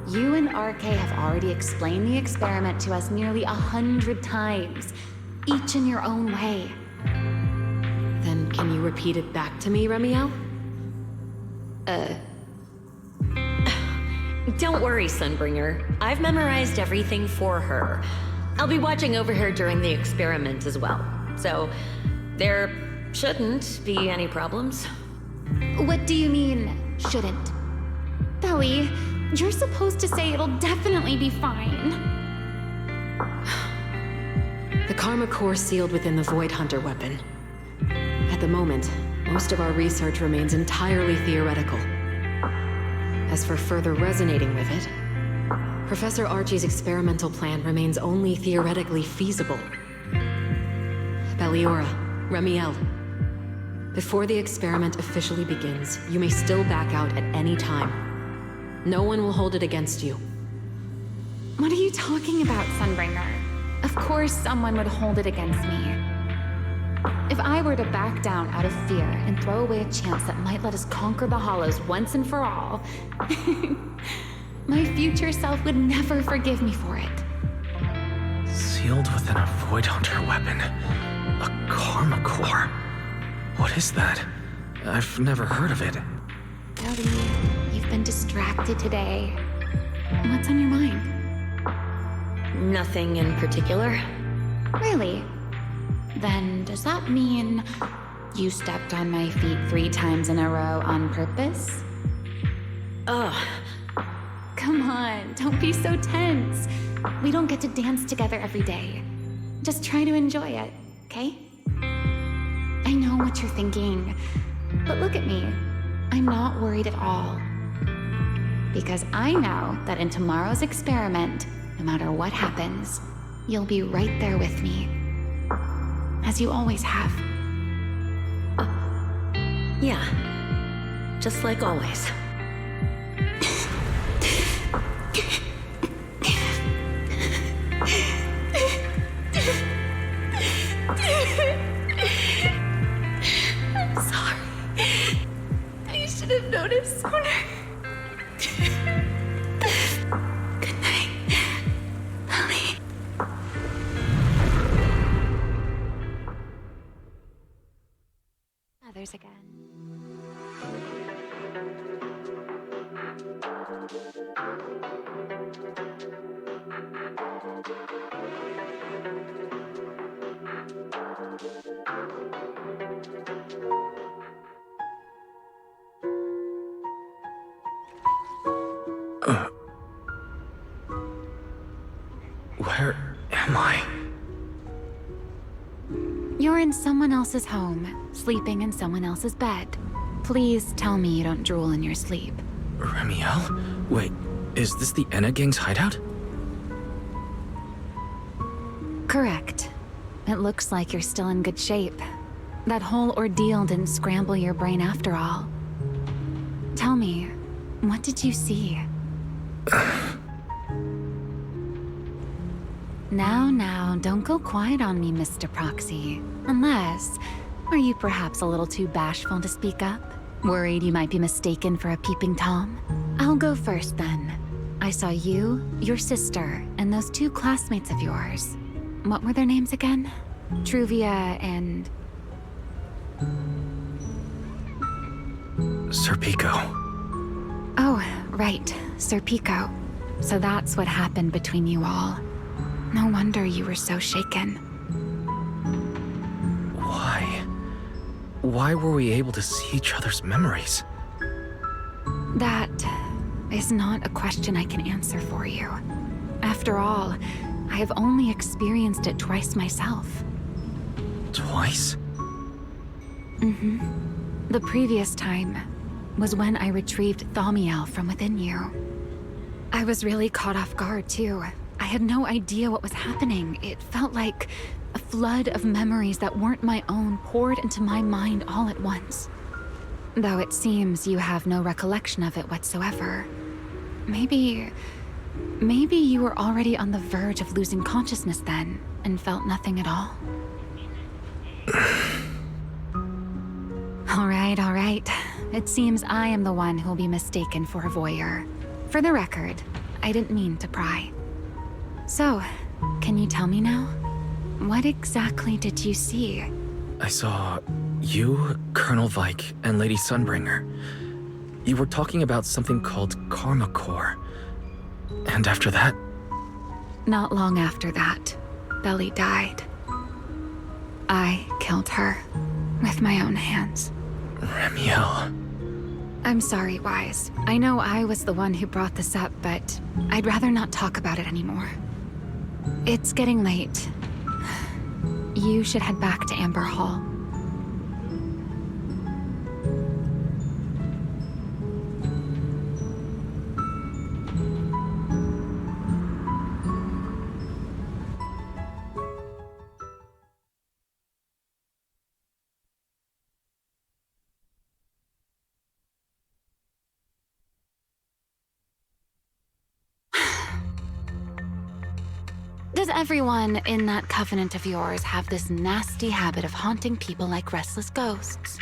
You and RK have already explained the experiment to us nearly 100 times, each in your own way. Then can you repeat it back to me, Remiel? Don't worry, Sunbringer. I've memorized everything for her. I'll be watching over her during the experiment as well. So, there shouldn't be any problems. What do you mean, shouldn't? Belly, you're supposed to say it'll definitely be fine. The Karma Core sealed within the Void Hunter weapon. At the moment, most of our research remains entirely theoretical. As As for further resonating with it, Professor Archie's experimental plan remains only theoretically feasible. Belliora, Remiel, before the experiment officially begins, you may still back out at any time. No one will hold it against you. What are you talking about, Sunbringer? Of course someone would hold it against me. If I were to back down out of fear and throw away a chance that might let us conquer the Hollows once and for all, my future self would never forgive me for it. Sealed within a Void Hunter weapon. A Karma Core. What is that? I've never heard of it. Ellie, you've been distracted today. What's on your mind? Nothing in particular. Really? Then does that mean you stepped on my feet 3 times in a row on purpose? Ugh. Come on, don't be so tense. We don't get to dance together every day. Just try to enjoy it, okay? I know what you're thinking, but look at me. I'm not worried at all. Because I know that in tomorrow's experiment, no matter what happens, you'll be right there with me. As you always have. Yeah. Just like always. I'm sorry. I should have noticed sooner. Good night, Ellie. Others again. Where am I? You're in someone else's home, sleeping in someone else's bed. Please tell me you don't drool in your sleep. Remiel? Wait, is this the Enna Gang's hideout? Correct. It looks like you're still in good shape. That whole ordeal didn't scramble your brain after all. Tell me, what did you see? Now, don't go quiet on me, Mr. Proxy. Unless, are you perhaps a little too bashful to speak up? Worried you might be mistaken for a peeping Tom? I'll go first then. I saw you, your sister, and those 2 classmates of yours. What were their names again? Truvia and... Sir Pico. Oh, right, Sir Pico. So that's what happened between you all. No wonder you were so shaken. Why? Why were we able to see each other's memories? That is not a question I can answer for you. After all, I have only experienced it twice myself. Twice? Mm-hmm. The previous time was when I retrieved Thaumiel from within you. I was really caught off guard, too. I had no idea what was happening. It felt like a flood of memories that weren't my own poured into my mind all at once. Though it seems you have no recollection of it whatsoever. Maybe you were already on the verge of losing consciousness then, and felt nothing at all. All right. It seems I am the one who'll be mistaken for a voyeur. For the record, I didn't mean to pry. So, can you tell me now? What exactly did you see? I saw you, Colonel Vike, and Lady Sunbringer. You were talking about something called Karma Core. And after that? Not long after that, Belly died. I killed her with my own hands. Remiel. I'm sorry, Wise. I know I was the one who brought this up, but I'd rather not talk about it anymore. It's getting late. You should head back to Amber Hall. Does everyone in that covenant of yours have this nasty habit of haunting people like restless ghosts?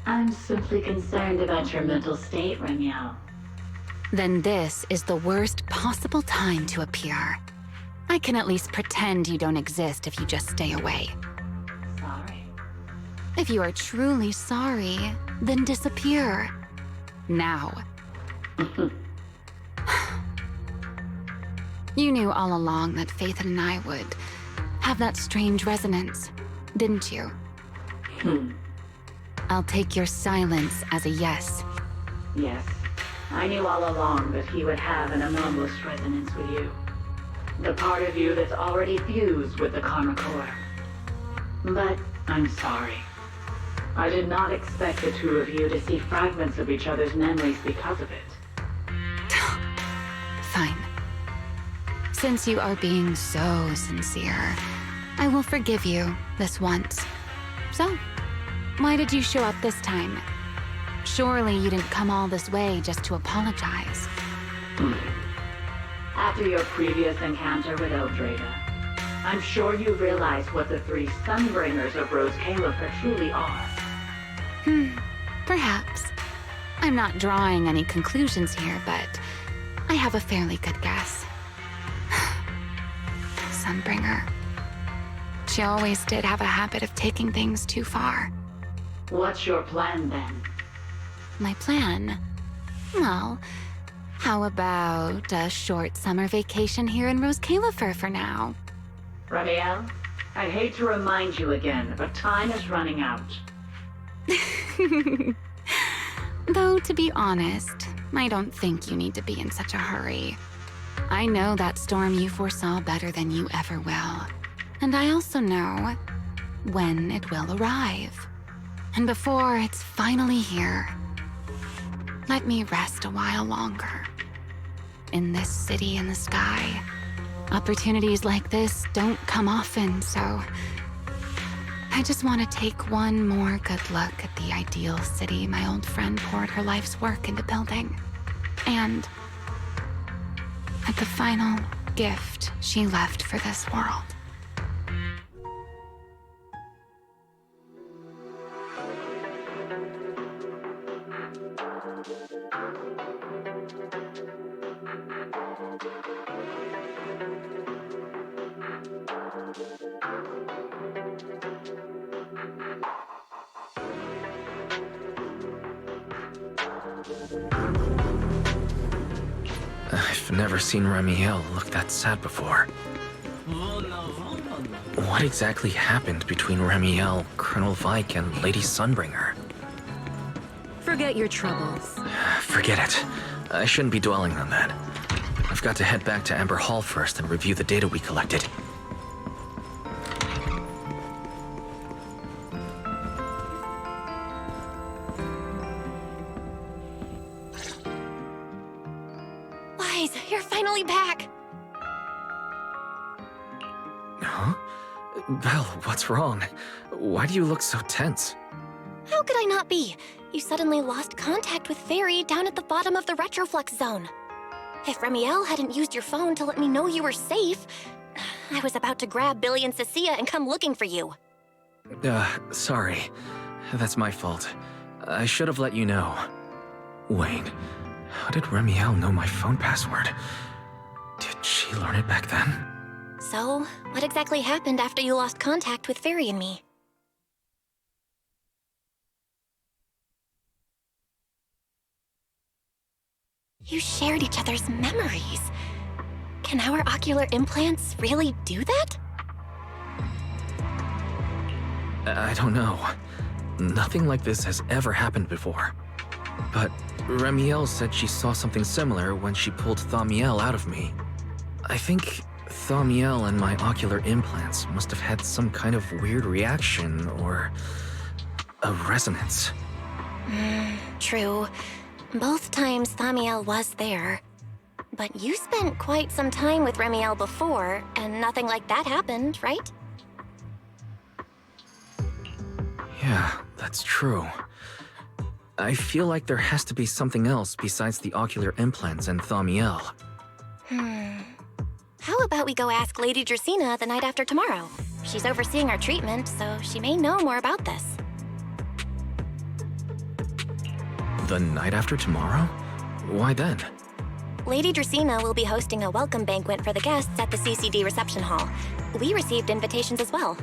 I'm simply concerned about your mental state, Ramiel. Then this is the worst possible time to appear. I can at least pretend you don't exist if you just stay away. Sorry. If you are truly sorry, then disappear. Now. You knew all along that Faith and I would have that strange resonance, didn't you? I'll take your silence as a yes. Yes. I knew all along that he would have an anomalous resonance with you. The part of you that's already fused with the Karma Core. But I'm sorry. I did not expect the two of you to see fragments of each other's memories because of it. Fine. Since you are being so sincere, I will forgive you this once. So, why did you show up this time? Surely you didn't come all this way just to apologize. After your previous encounter with Eldrada, I'm sure you realize what the three Sunbringers of Rose Califer truly are. Perhaps. I'm not drawing any conclusions here, but I have a fairly good guess. Sunbringer. She always did have a habit of taking things too far. What's your plan then? My plan? Well, how about a short summer vacation here in Rose Califer for now? Ramiel, I hate to remind you again, but time is running out. Though, to be honest, I don't think you need to be in such a hurry. I know that storm you foresaw better than you ever will. And I also know when it will arrive. And before it's finally here, let me rest a while longer. In this city in the sky, opportunities like this don't come often, so I just want to take one more good look at the ideal city my old friend poured her life's work into building. And at the final gift she left for this world. I've never seen Ramiel look that sad before. What exactly happened between Ramiel, Colonel Vike, and Lady Sunbringer? Forget your troubles. Forget it. I shouldn't be dwelling on that. I've got to head back to Amber Hall first and review the data we collected. Wise, you're finally back! Huh? Belle, what's wrong? Why do you look so tense? How could I not be? You suddenly lost contact with Fairy down at the bottom of the Retroflux zone. If Ramiel hadn't used your phone to let me know you were safe, I was about to grab Billy and Cecilia and come looking for you. Sorry. That's my fault. I should have let you know. Wait, how did Ramiel know my phone password? Did she learn it back then? So, what exactly happened after you lost contact with Fairy and me? You shared each other's memories. Can our ocular implants really do that? I don't know. Nothing like this has ever happened before. But Ramiel said she saw something similar when she pulled Thaumiel out of me. I think Thaumiel and my ocular implants must have had some kind of weird reaction or a resonance. True. Both times Thaumiel was there. But you spent quite some time with Ramiel before, and nothing like that happened, right? Yeah, that's true. I feel like there has to be something else besides the ocular implants and Thaumiel. How about we go ask Lady Dracaena the night after tomorrow? She's overseeing our treatment, so she may know more about this. The night after tomorrow? Why then? Lady Dracaena will be hosting a welcome banquet for the guests at the CCD reception hall. We received invitations as well.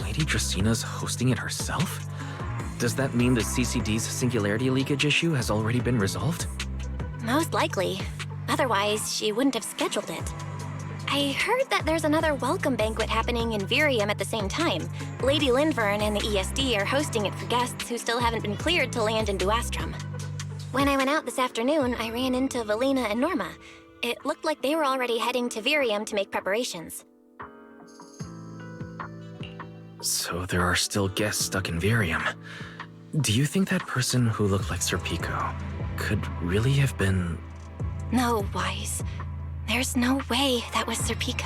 Lady Draceena's hosting it herself? Does that mean the CCD's singularity leakage issue has already been resolved? Most likely. Otherwise, she wouldn't have scheduled it. I heard that there's another welcome banquet happening in Virium at the same time. Lady Linvern and the ESD are hosting it for guests who still haven't been cleared to land in Duastrum. When I went out this afternoon, I ran into Valina and Norma. It looked like they were already heading to Virium to make preparations. So there are still guests stuck in Virium. Do you think that person who looked like Sir Pico could really have been... No, Wise. There's no way that was Sir Pico.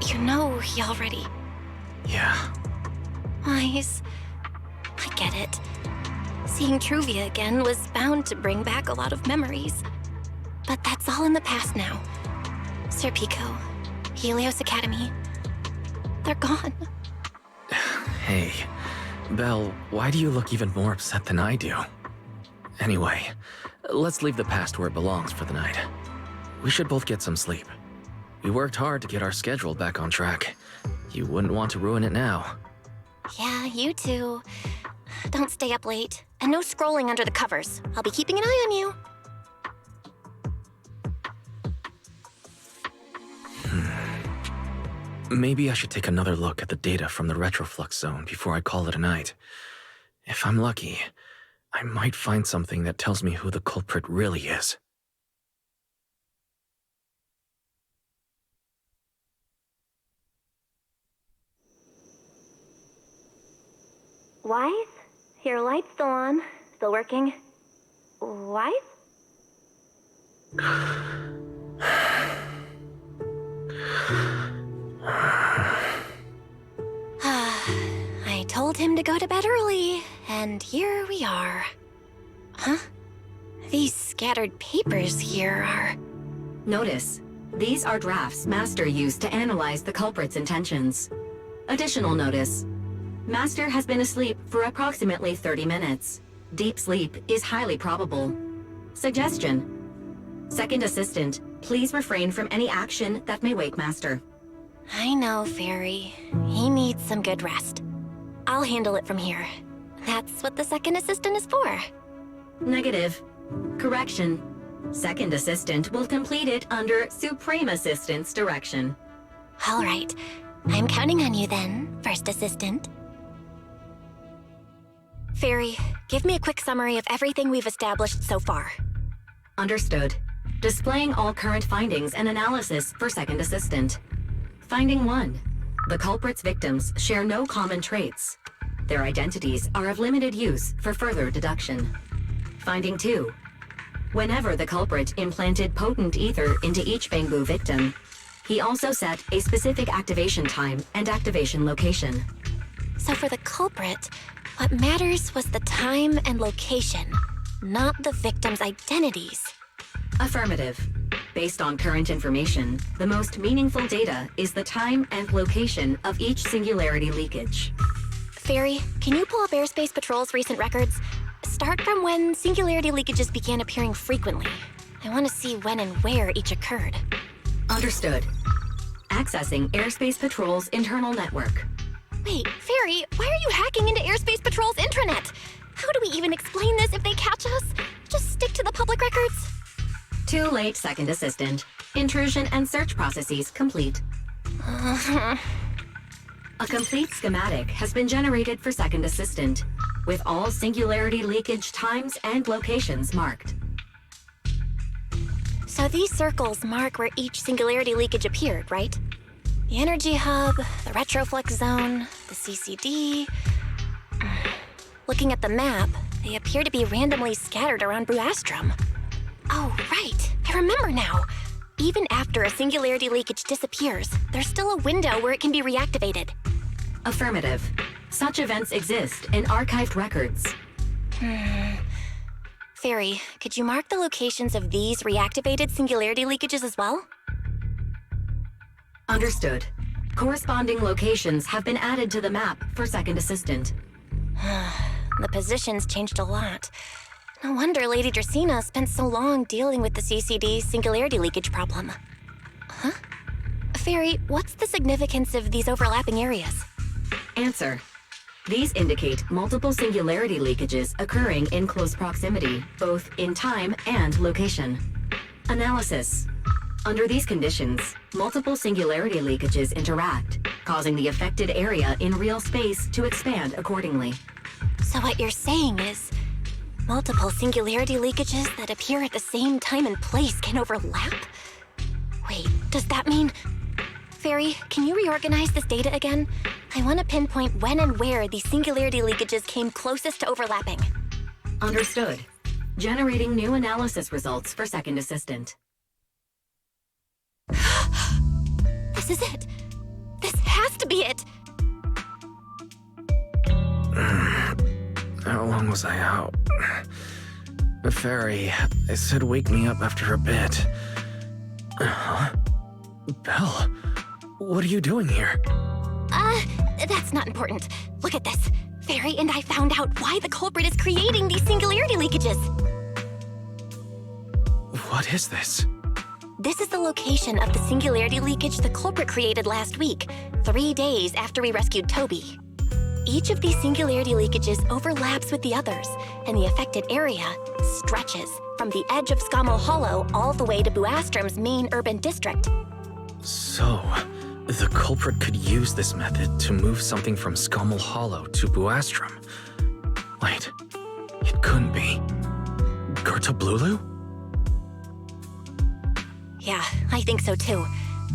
You know he already... Yeah. Wise, I get it. Seeing Truvia again was bound to bring back a lot of memories. But that's all in the past now. Sir Pico, Helios Academy, they're gone. Hey, Belle, why do you look even more upset than I do? Anyway, let's leave the past where it belongs for the night. We should both get some sleep. We worked hard to get our schedule back on track. You wouldn't want to ruin it now. Yeah, you too. Don't stay up late. And no scrolling under the covers. I'll be keeping an eye on you. Maybe I should take another look at the data from the retroflux zone before I call it a night. If I'm lucky, I might find something that tells me who the culprit really is. Wise? Your light's still on. Still working. Wise? I told him to go to bed early, and here we are. Huh? These scattered papers here are... Notice, these are drafts Master used to analyze the culprit's intentions. Additional notice. Master has been asleep for approximately 30 minutes. Deep sleep is highly probable. Suggestion. Second Assistant, please refrain from any action that may wake Master. I know, Fairy. He needs some good rest. I'll handle it from here. That's what the Second Assistant is for. Negative. Correction. Second Assistant will complete it under Supreme Assistant's direction. All right. I'm counting on you then, First Assistant. Fairy, give me a quick summary of everything we've established so far. Understood. Displaying all current findings and analysis for Second Assistant. Finding 1. The culprit's victims share no common traits. Their identities are of limited use for further deduction. Finding 2. Whenever the culprit implanted potent ether into each Bangbu victim, he also set a specific activation time and activation location. So for the culprit, what matters was the time and location, not the victim's identities. Affirmative. Based on current information, the most meaningful data is the time and location of each singularity leakage. Fairy, can you pull up Airspace Patrol's recent records? Start from when singularity leakages began appearing frequently. I want to see when and where each occurred. Understood. Accessing Airspace Patrol's internal network. Wait, Fairy, why are you hacking into Airspace Patrol's intranet? How do we even explain this if they catch us? Just stick to the public records? Too late, Second Assistant. Intrusion and search processes complete. A complete schematic has been generated for Second Assistant, with all singularity leakage times and locations marked. So these circles mark where each singularity leakage appeared, right? The energy hub, the retroflux zone, the CCD... Looking at the map, they appear to be randomly scattered around Buastrum. Oh, right. I remember now. Even after a singularity leakage disappears, there's still a window where it can be reactivated. Affirmative. Such events exist in archived records. Fairy, could you mark the locations of these reactivated singularity leakages as well? Understood. Corresponding locations have been added to the map for Second Assistant. The position's changed a lot. No wonder Lady Dracaena spent so long dealing with the CCD singularity leakage problem. Huh? Fairy, what's the significance of these overlapping areas? Answer. These indicate multiple singularity leakages occurring in close proximity, both in time and location. Analysis. Under these conditions, multiple singularity leakages interact, causing the affected area in real space to expand accordingly. So what you're saying is, multiple singularity leakages that appear at the same time and place can overlap? Wait, does that mean... Fairy, can you reorganize this data again? I want to pinpoint when and where these singularity leakages came closest to overlapping. Understood. Generating new analysis results for Second Assistant. This is it. This has to be it. How long was I out? The fairy, I said wake me up after a bit. Huh? Belle, what are you doing here? That's not important. Look at this. Fairy and I found out why the culprit is creating these singularity leakages. What is this? This is the location of the singularity leakage the culprit created last week, 3 days after we rescued Toby. Each of these singularity leakages overlaps with the others, and the affected area stretches from the edge of Scommel Hollow all the way to Buastrom's main urban district. So, the culprit could use this method to move something from Scommel Hollow to Buastrom. Wait, it couldn't be. Gertablulu? Yeah, I think so too.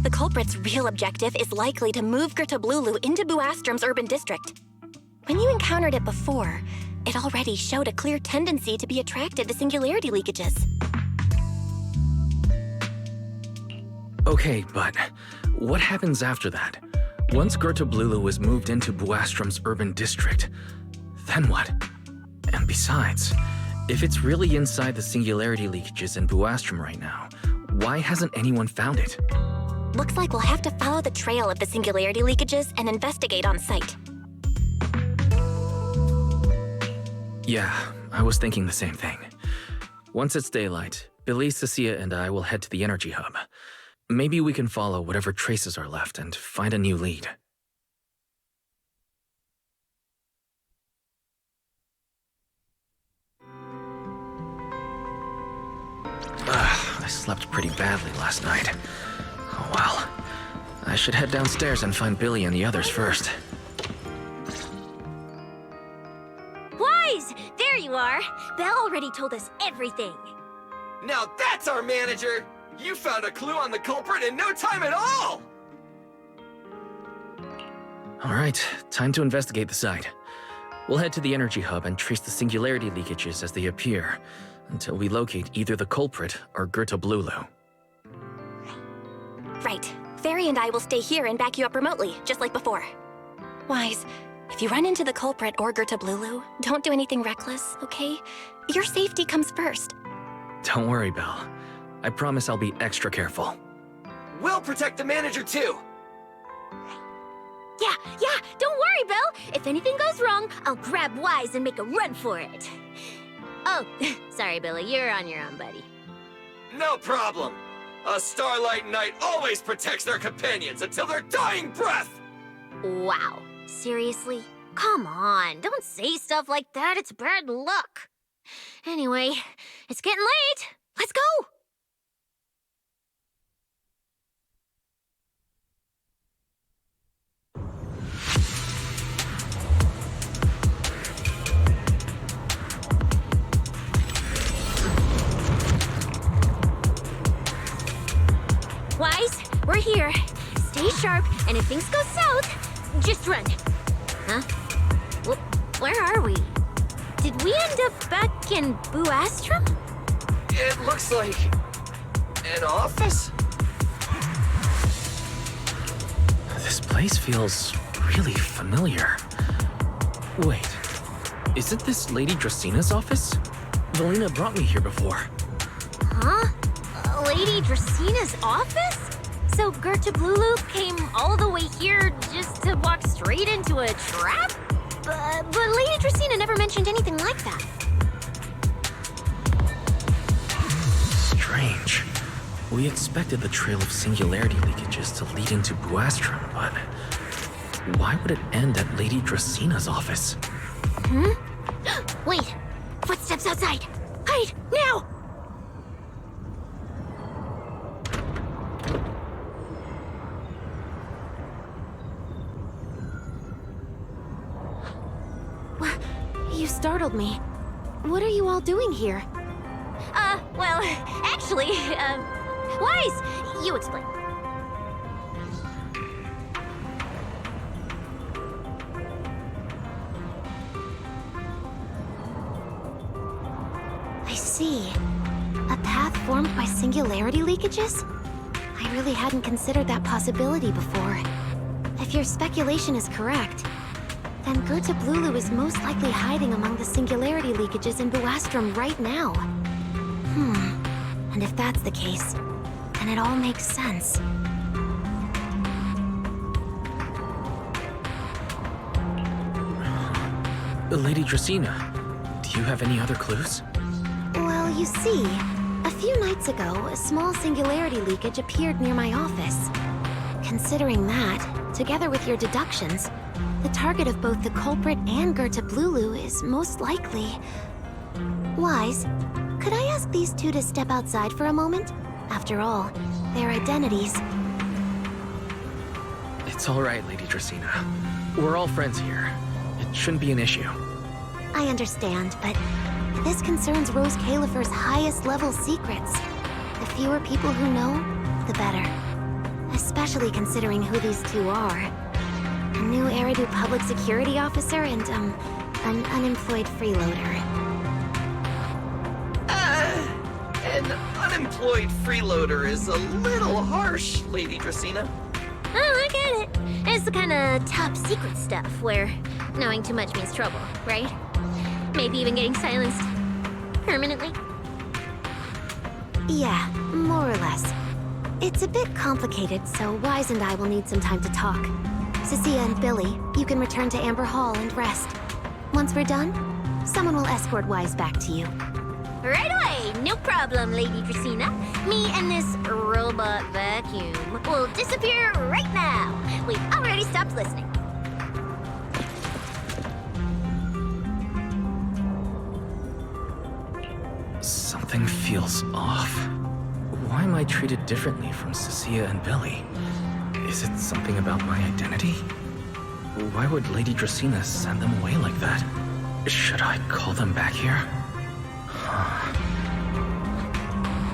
The culprit's real objective is likely to move Gertablulu into Buastrom's urban district. When you encountered it before, it already showed a clear tendency to be attracted to singularity leakages. Okay, but what happens after that? Once Gertablulu is moved into Buastrom's urban district, then what? And besides, if it's really inside the singularity leakages in Buastrom right now, why hasn't anyone found it? Looks like we'll have to follow the trail of the singularity leakages and investigate on site. Yeah, I was thinking the same thing. Once it's daylight, Billy, Cecilia, and I will head to the energy hub. Maybe we can follow whatever traces are left and find a new lead. I slept pretty badly last night. Oh well. I should head downstairs and find Billy and the others first. Wise! There you are! Belle already told us everything. Now that's our manager! You found a clue on the culprit in no time at all! Alright, time to investigate the site. We'll head to the energy hub and trace the singularity leakages as they appear, until we locate either the culprit or Gertablulu. Right. Fairy and I will stay here and back you up remotely, just like before. Wise, if you run into the culprit or Gertablulu, don't do anything reckless, okay? Your safety comes first. Don't worry, Belle. I promise I'll be extra careful. We'll protect the manager too! Yeah, don't worry, Belle. If anything goes wrong, I'll grab Wise and make a run for it. Oh, sorry, Billy, you're on your own, buddy. No problem! A Starlight Knight always protects their companions until their dying breath! Wow, seriously? Come on, don't say stuff like that, it's bad luck. Anyway, it's getting late. Let's go! Wise, we're here. Stay sharp, and if things go south, just run. Huh? Where are we? Did we end up back in Buastrom? It looks like... an office? This place feels really familiar. Wait, isn't this Lady Dracena's office? Valina brought me here before. Huh? Lady Dracena's office? So Gertrude Lulu came all the way here just to walk straight into a trap? But Lady Dracaena never mentioned anything like that. Strange. We expected the trail of singularity leakages to lead into Buastrum, but why would it end at Lady Dracena's office? Hmm? Wait! Footsteps outside! Hide! Now! You startled me. What are you all doing here? Well, actually, Wise, you explain. I see. A path formed by singularity leakages? I really hadn't considered that possibility before. If your speculation is correct, then Gertrude Lulu is most likely hiding among the singularity leakages in Buastrum right now. And if that's the case, then it all makes sense. Lady Dracaena, do you have any other clues? Well, you see, a few nights ago, a small singularity leakage appeared near my office. Considering that, together with your deductions, the target of both the culprit and Gertrude Lulu is most likely... Wise, could I ask these two to step outside for a moment? After all, their identities... It's all right, Lady Dracaena. We're all friends here. It shouldn't be an issue. I understand, but this concerns Rose Califer's highest level secrets. The fewer people who know, the better. Especially considering who these two are. A new Eridu public security officer and, an unemployed freeloader. An unemployed freeloader is a little harsh, Lady Dracaena. Oh, I get it. It's the kind of top secret stuff where knowing too much means trouble, right? Maybe even getting silenced permanently. Yeah, more or less. It's a bit complicated, so Wise and I will need some time to talk. Cecilia and Billy, you can return to Amber Hall and rest. Once we're done, someone will escort Wise back to you. Right away! No problem, Lady Dracaena. Me and this robot vacuum will disappear right now. We've already stopped listening. Something feels off. Why am I treated differently from Cecilia and Billy? Is it something about my identity? Why would Lady Dracaena send them away like that? Should I call them back here?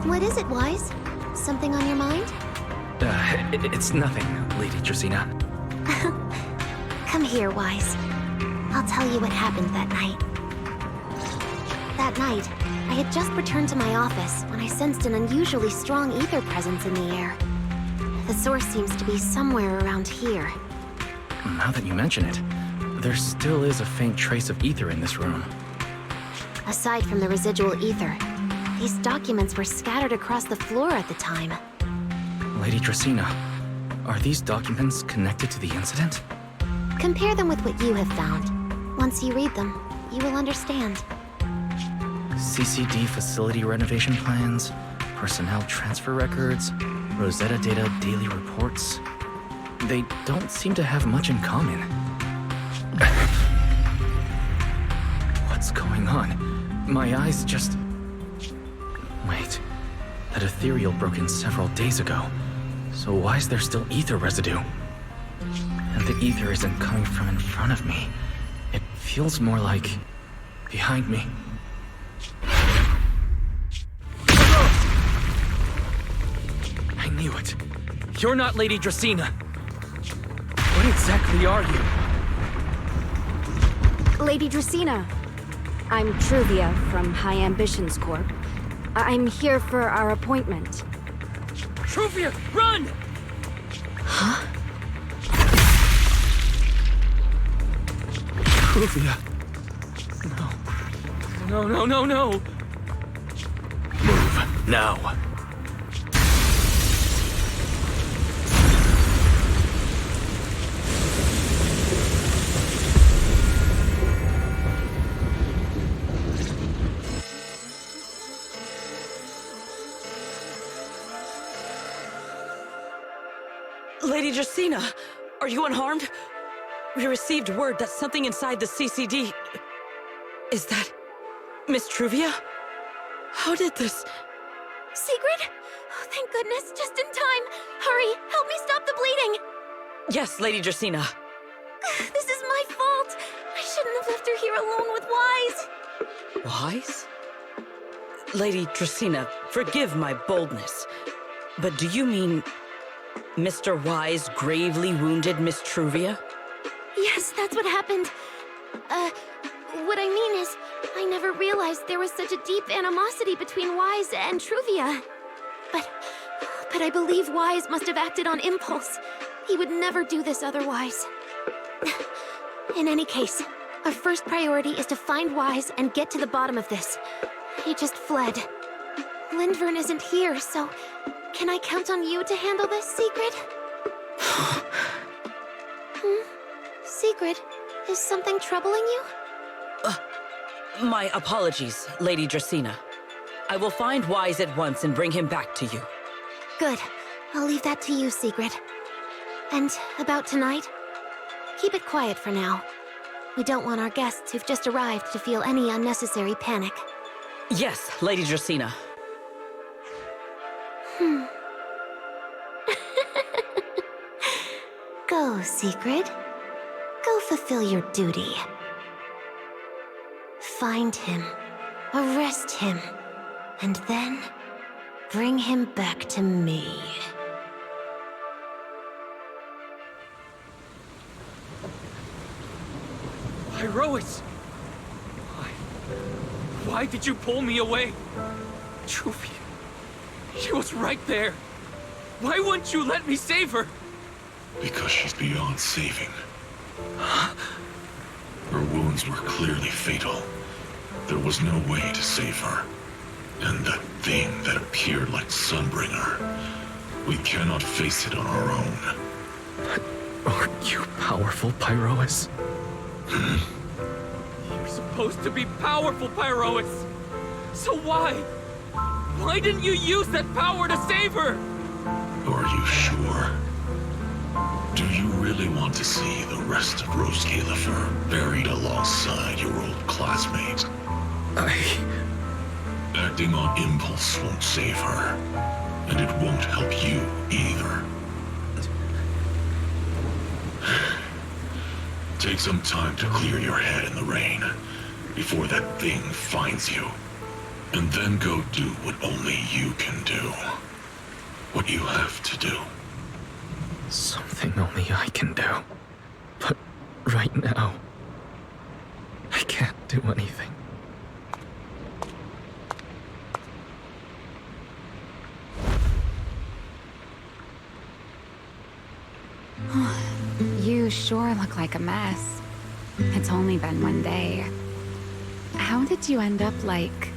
What is it, Wise? Something on your mind? It's nothing, Lady Dracaena. Come here, Wise. I'll tell you what happened that night. That night, I had just returned to my office when I sensed an unusually strong ether presence in the air. The source seems to be somewhere around here. Now that you mention it, there still is a faint trace of ether in this room. Aside from the residual ether, these documents were scattered across the floor at the time. Lady Dracaena, are these documents connected to the incident? Compare them with what you have found. Once you read them, you will understand. CCD facility renovation plans, personnel transfer records, Rosetta Data daily reports. They don't seem to have much in common. What's going on? My eyes just... Wait. That ethereal broke in several days ago. So why is there still ether residue? And the ether isn't coming from in front of me. It feels more like... behind me. I knew it. You're not Lady Dracaena. What exactly are you? Lady Dracaena. I'm Truvia from High Ambitions Corp. I'm here for our appointment. Truvia, run! Huh? Truvia. No. Move, now. Lady Dracaena, are you unharmed? We received word that something inside the CCD... Is that... Miss Truvia? How did this... Sigrid? Oh, thank goodness, just in time. Hurry, help me stop the bleeding. Yes, Lady Dracaena. This is my fault. I shouldn't have left her here alone with Wise. Wise? Lady Dracaena, forgive my boldness, but do you mean Mr. Wise gravely wounded Miss Truvia? Yes, that's what happened. What I mean is, I never realized there was such a deep animosity between Wise and Truvia. But I believe Wise must have acted on impulse. He would never do this otherwise. In any case, our first priority is to find Wise and get to the bottom of this. He just fled. Lindvern isn't here, so can I count on you to handle this, Sigrid? Sigrid, is something troubling you? My apologies, Lady Dracaena. I will find Wise at once and bring him back to you. Good. I'll leave that to you, Sigrid. And about tonight? Keep it quiet for now. We don't want our guests who've just arrived to feel any unnecessary panic. Yes, Lady Dracaena. Go, Sigrid. Go fulfill your duty. Find him, arrest him, and then bring him back to me. Pyrois! Why did you pull me away? Truvia, she was right there. Why wouldn't you let me save her? Because she's beyond saving. Her wounds were clearly fatal. There was no way to save her. And that thing that appeared like Sunbringer, we cannot face it on our own. But aren't you powerful, Pyrois? You're supposed to be powerful, Pyrois. So why? Why didn't you use that power to save her? Are you sure? Do you really want to see the rest of Rose Califer buried alongside your old classmate? Acting on impulse won't save her, and it won't help you either. Take some time to clear your head in the rain before that thing finds you. And then go do what only you can do. What you have to do. Something only I can do. But right now, I can't do anything. You sure look like a mess. It's only been one day. How did you end up like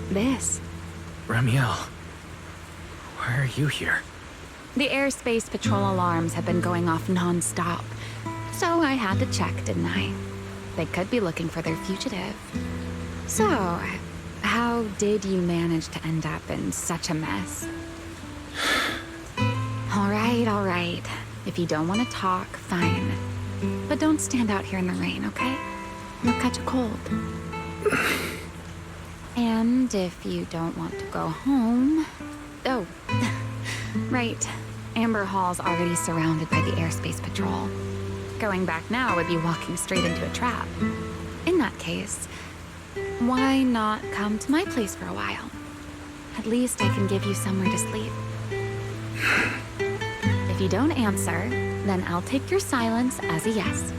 this? Ramiel, why are you here? The airspace patrol alarms have been going off non-stop, so I had to check, didn't I? They could be looking for their fugitive. So, how did you manage to end up in such a mess? All right. If you don't want to talk, fine. But don't stand out here in the rain, okay? You'll catch a cold. And if you don't want to go home... Oh, right. Amber Hall's already surrounded by the airspace patrol. Going back now would be walking straight into a trap. In that case, why not come to my place for a while? At least I can give you somewhere to sleep. If you don't answer, then I'll take your silence as a yes.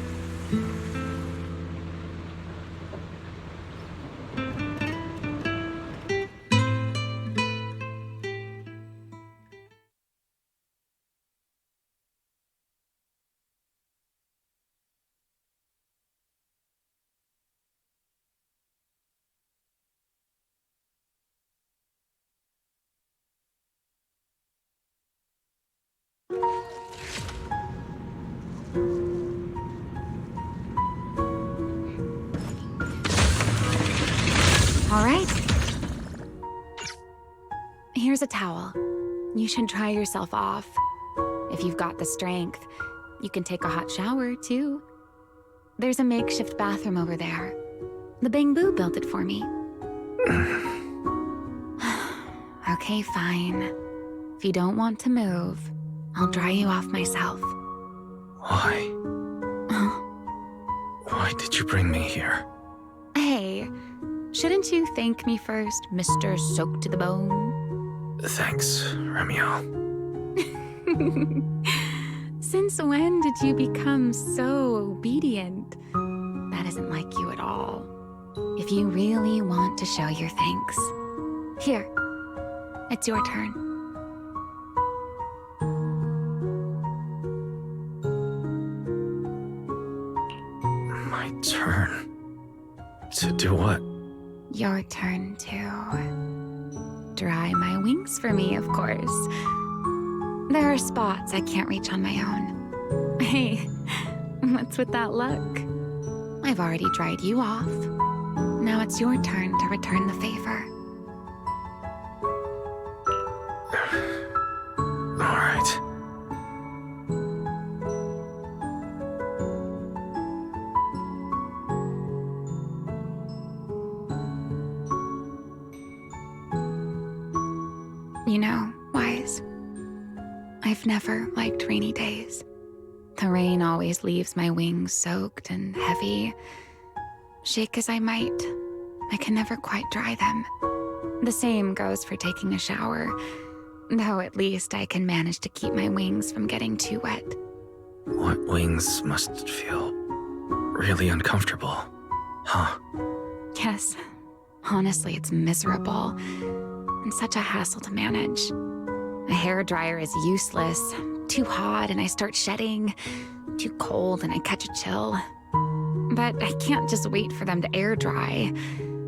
All right. Here's a towel. You should dry yourself off. if you've got the strength. You can take a hot shower, too. There's a makeshift bathroom over there. The Bamboo built it for me. Okay, fine. If you don't want to move, I'll dry you off myself. Why? Why did you bring me here? Hey, shouldn't you thank me first, Mr. Soaked to the Bone? Thanks, Romeo. Since when did you become so obedient? That isn't like you at all. If you really want to show your thanks, here, it's your turn. My turn? To do what? Your turn to dry my wings for me, of course. There are spots I can't reach on my own. Hey, what's with that look? I've already dried you off. Now it's your turn to return the favor. All right. You know, Wise, I've never liked rainy days. The rain always leaves my wings soaked and heavy. Shake as I might, I can never quite dry them. The same goes for taking a shower, though at least I can manage to keep my wings from getting too wet. Wet wings must feel really uncomfortable, huh? Yes, honestly, it's miserable and such a hassle to manage. A hairdryer is useless. Too hot and I start shedding. Too cold and I catch a chill. But I can't just wait for them to air dry.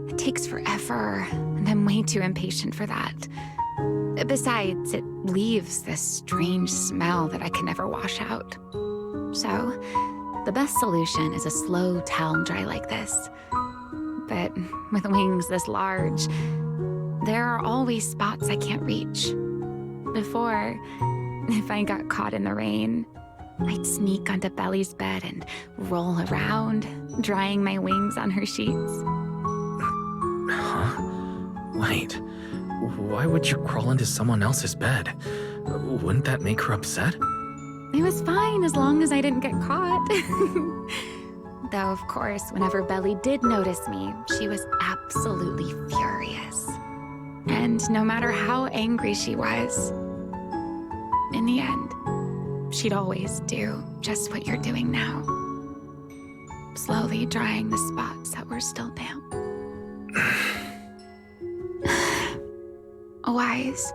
It takes forever, and I'm way too impatient for that. Besides, it leaves this strange smell that I can never wash out. So, the best solution is a slow towel dry like this. But with wings this large, there are always spots I can't reach. Before, if I got caught in the rain, I'd sneak onto Belly's bed and roll around, drying my wings on her sheets. Huh? Wait, why would you crawl into someone else's bed? Wouldn't that make her upset? It was fine as long as I didn't get caught. Though, of course, whenever Belly did notice me, she was absolutely furious. And no matter how angry she was, in the end, she'd always do just what you're doing now. Slowly drying the spots that were still damp. Wise,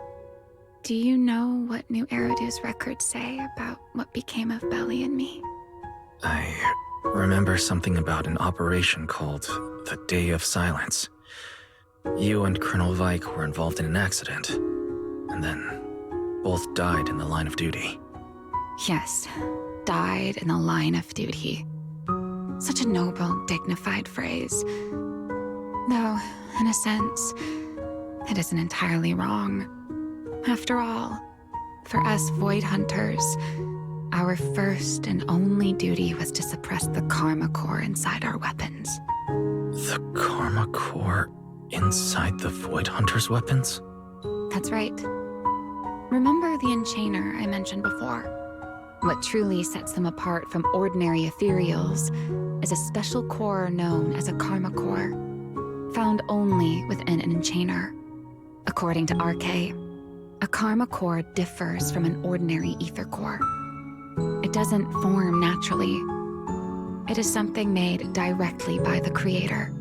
do you know what New Eridu's records say about what became of Belly and me? I remember something about an operation called the Day of Silence. You and Colonel Vike were involved in an accident, and then both died in the line of duty. Yes, died in the line of duty. Such a noble, dignified phrase. Though, in a sense, it isn't entirely wrong. After all, for us Void Hunters, our first and only duty was to suppress the Karma Core inside our weapons. The Karma Core inside the Void Hunter's weapons? That's right. Remember the Enchainer I mentioned before? What truly sets them apart from ordinary ethereals is a special core known as a Karma Core, found only within an Enchainer. According to RK, a Karma Core differs from an ordinary ether core. It doesn't form naturally. It is something made directly by the Creator.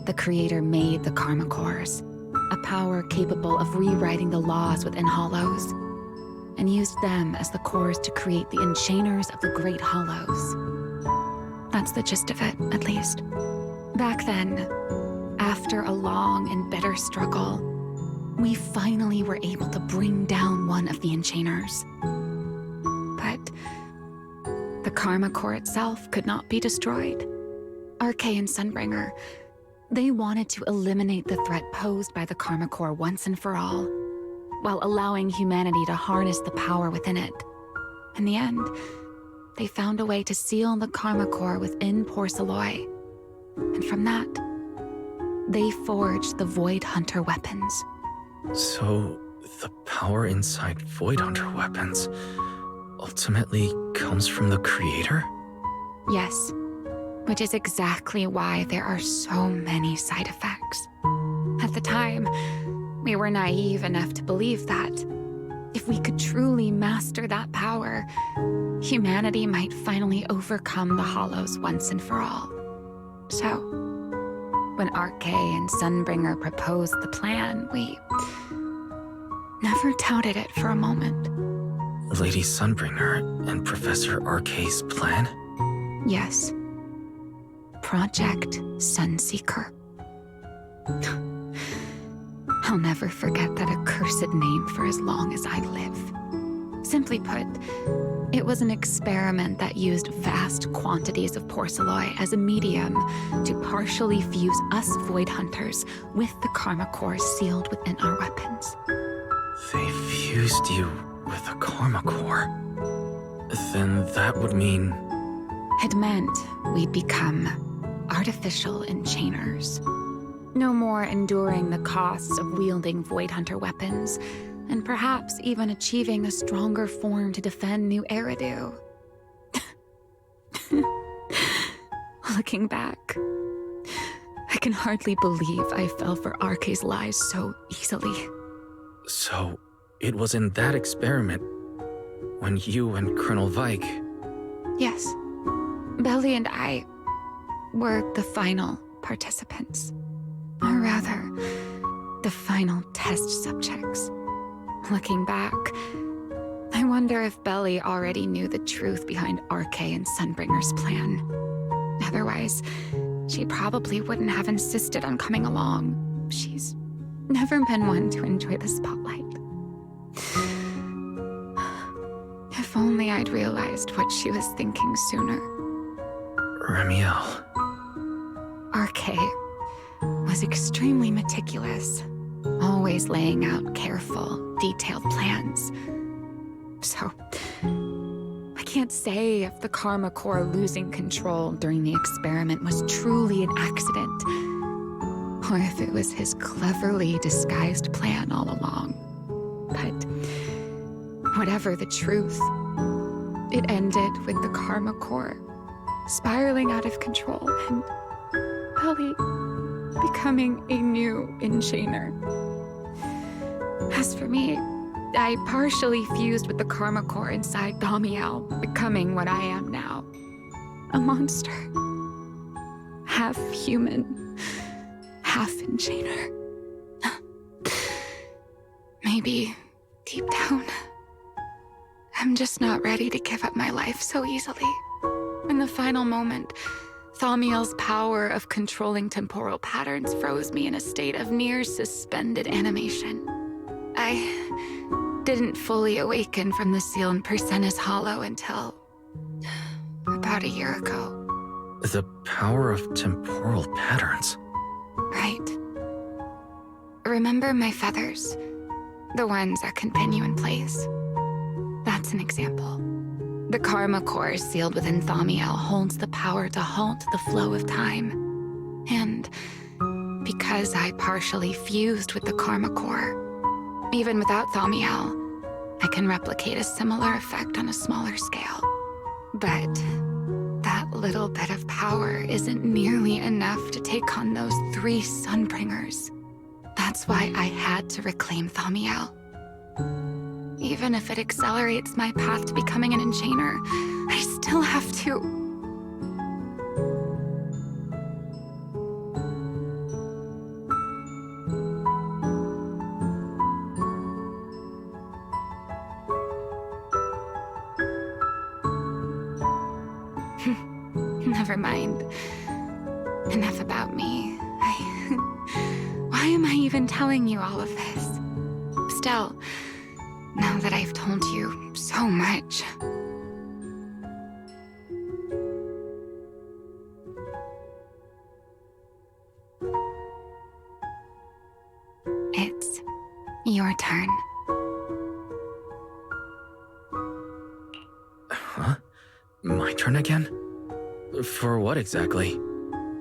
The Creator made the Karma Cores, a power capable of rewriting the laws within Hollows, and used them as the cores to create the Enchainers of the Great Hollows. That's the gist of it, at least. Back then, after a long and bitter struggle, we finally were able to bring down one of the Enchainers. But the Karma Core itself could not be destroyed. RK and Sunbringer, they wanted to eliminate the threat posed by the Karma Core once and for all, while allowing humanity to harness the power within it. In the end, they found a way to seal the Karma Core within Porceloy. And from that, they forged the Void Hunter weapons. So, the power inside Void Hunter weapons ultimately comes from the creator? Yes, which is exactly why there are so many side effects. At the time, we were naive enough to believe that if we could truly master that power, humanity might finally overcome the Hollows once and for all. So, when Arche and Sunbringer proposed the plan, we never doubted it for a moment. Lady Sunbringer and Professor Arche's plan? Yes. Project Sunseeker. I'll never forget that accursed name for as long as I live. Simply put, it was an experiment that used vast quantities of Porceloy as a medium to partially fuse us Void Hunters with the Karma Core sealed within our weapons. They fused you with a Karma Core. Then that would mean... It meant we'd become artificial enchainers. No more enduring the costs of wielding Void Hunter weapons, and perhaps even achieving a stronger form to defend New Eridu. Looking back, I can hardly believe I fell for Arche's lies so easily. So, it was in that experiment when you and Colonel Vike... Yes. Belly and I were the final participants. Or rather, the final test subjects. Looking back, I wonder if Belly already knew the truth behind Arche and Sunbringer's plan. Otherwise, she probably wouldn't have insisted on coming along. She's never been one to enjoy the spotlight. If only I'd realized what she was thinking sooner. Remiel. Arche was extremely meticulous, always laying out careful, detailed plans. So, I can't say if the Karma Core losing control during the experiment was truly an accident, or if it was his cleverly disguised plan all along. But whatever the truth, it ended with the Karma Core spiraling out of control and Belly becoming a new enchainer. As for me, I partially fused with the Karma Core inside Thaumiel, becoming what I am now. A monster. Half human, half enchainer. Maybe, deep down, I'm just not ready to give up my life so easily. In the final moment, Thaumiel's power of controlling temporal patterns froze me in a state of near suspended animation. I didn't fully awaken from the seal in Persena's Hollow until about a year ago. The power of temporal patterns. Right. Remember my feathers? The ones that can pin you in place? That's an example. The Karma Core sealed within Thaumiel holds the power to halt the flow of time. And because I partially fused with the Karma Core, even without Thaumiel, I can replicate a similar effect on a smaller scale. But that little bit of power isn't nearly enough to take on those 3 Sunbringers. That's why I had to reclaim Thaumiel. Even if it accelerates my path to becoming an enchainer, I still have to... Never mind. Enough about me. Why am I even telling you all of this? Still, now that I've told you so much... It's your turn. Huh? My turn again? For what exactly?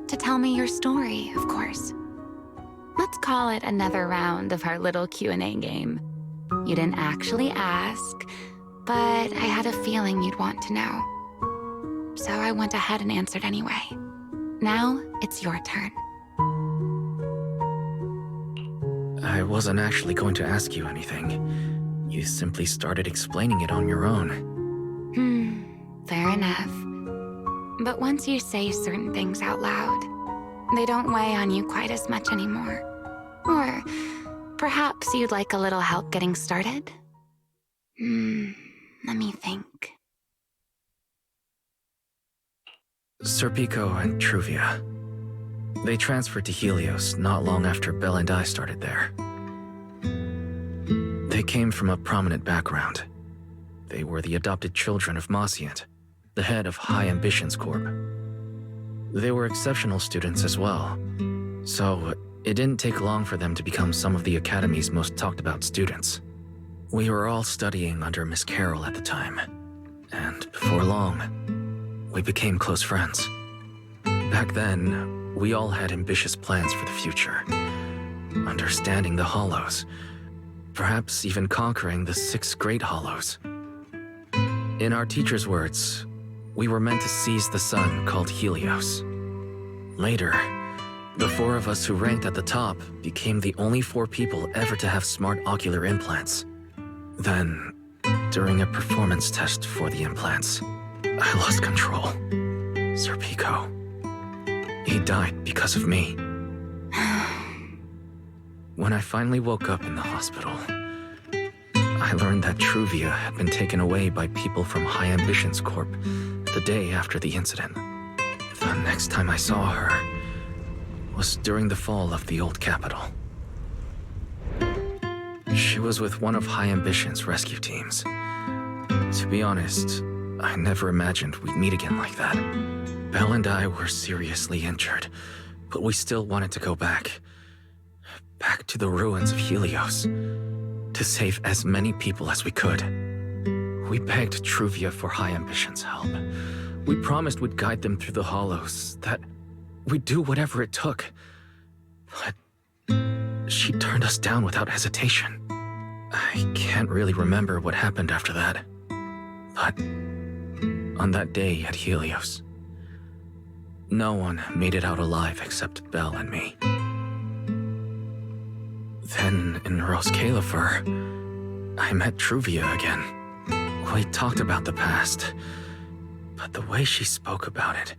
To tell me your story, of course. Let's call it another round of our little Q&A game. You didn't actually ask, but I had a feeling you'd want to know. So I went ahead and answered anyway. Now, it's your turn. I wasn't actually going to ask you anything. You simply started explaining it on your own. Fair enough. But once you say certain things out loud, they don't weigh on you quite as much anymore. Or perhaps you'd like a little help getting started? Let me think. Serpico and Truvia. They transferred to Helios not long after Belle and I started there. They came from a prominent background. They were the adopted children of Mosient, the head of High Ambitions Corp. They were exceptional students as well, so it didn't take long for them to become some of the Academy's most talked about students. We were all studying under Miss Carroll at the time, and before long, we became close friends. Back then, we all had ambitious plans for the future, understanding the Hollows, perhaps even conquering the 6 Great Hollows. In our teacher's words, we were meant to seize the sun called Helios. Later, the 4 of us who ranked at the top became the only 4 people ever to have smart ocular implants. Then, during a performance test for the implants, I lost control. Serpico. He died because of me. When I finally woke up in the hospital, I learned that Truvia had been taken away by people from High Ambitions Corp the day after the incident. The next time I saw her was during the fall of the old capital. She was with one of High Ambitions' rescue teams. To be honest, I never imagined we'd meet again like that. Belle and I were seriously injured, but we still wanted to go back. Back to the ruins of Helios, to save as many people as we could. We begged Truvia for High Ambitions' help. We promised we'd guide them through the Hollows, that we'd do whatever it took. But she turned us down without hesitation. I can't really remember what happened after that. But on that day at Helios, no one made it out alive except Belle and me. Then, in Rose Califer, I met Truvia again. We talked about the past, but the way she spoke about it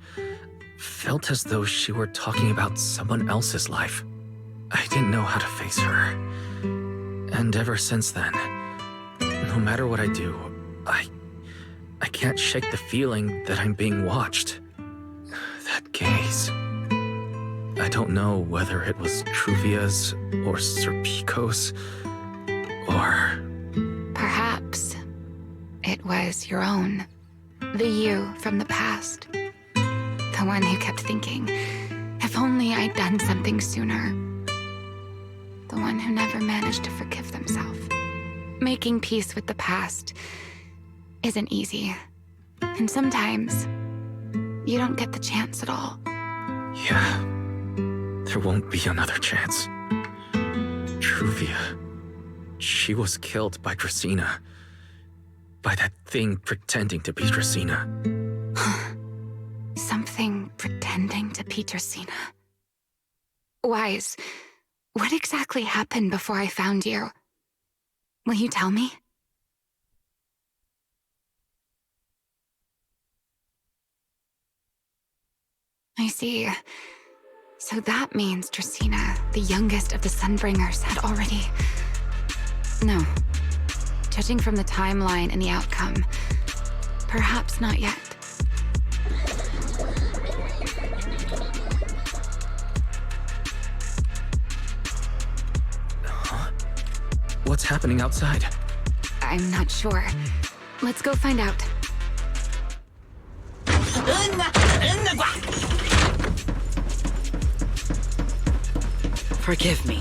felt as though she were talking about someone else's life. I didn't know how to face her. And ever since then, no matter what I do, I can't shake the feeling that I'm being watched. That gaze. I don't know whether it was Truvia's or Serpico's, or... Perhaps it was your own. The you from the past. The one who kept thinking, if only I'd done something sooner. The one who never managed to forgive themselves. Making peace with the past isn't easy. And sometimes, you don't get the chance at all. Yeah. There won't be another chance. Truvia. She was killed by Dracena. By that thing pretending to be Dracena. Something pretending to be Dracena. Wise, what exactly happened before I found you? Will you tell me? I see. So that means Dracena, the youngest of the Sunbringers, had already... No. Judging from the timeline and the outcome, perhaps not yet. Huh? What's happening outside? I'm not sure. Let's go find out. Forgive me,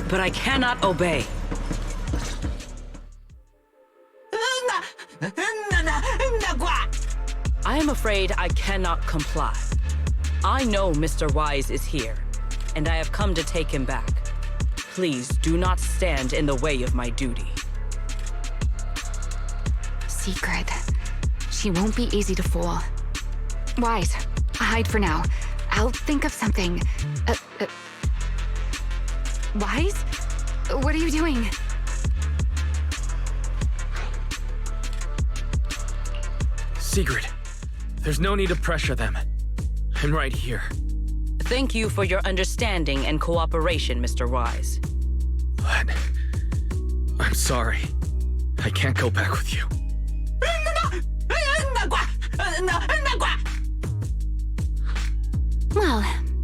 but I cannot obey. I am afraid I cannot comply. I know Mr. Wise is here, and I have come to take him back. Please do not stand in the way of my duty. Secret. She won't be easy to fool. Wise, hide for now. I'll think of something. Wise? What are you doing? Sigrid, there's no need to pressure them. I'm right here. Thank you for your understanding and cooperation, Mr. Wise. But I'm sorry. I can't go back with you. Well,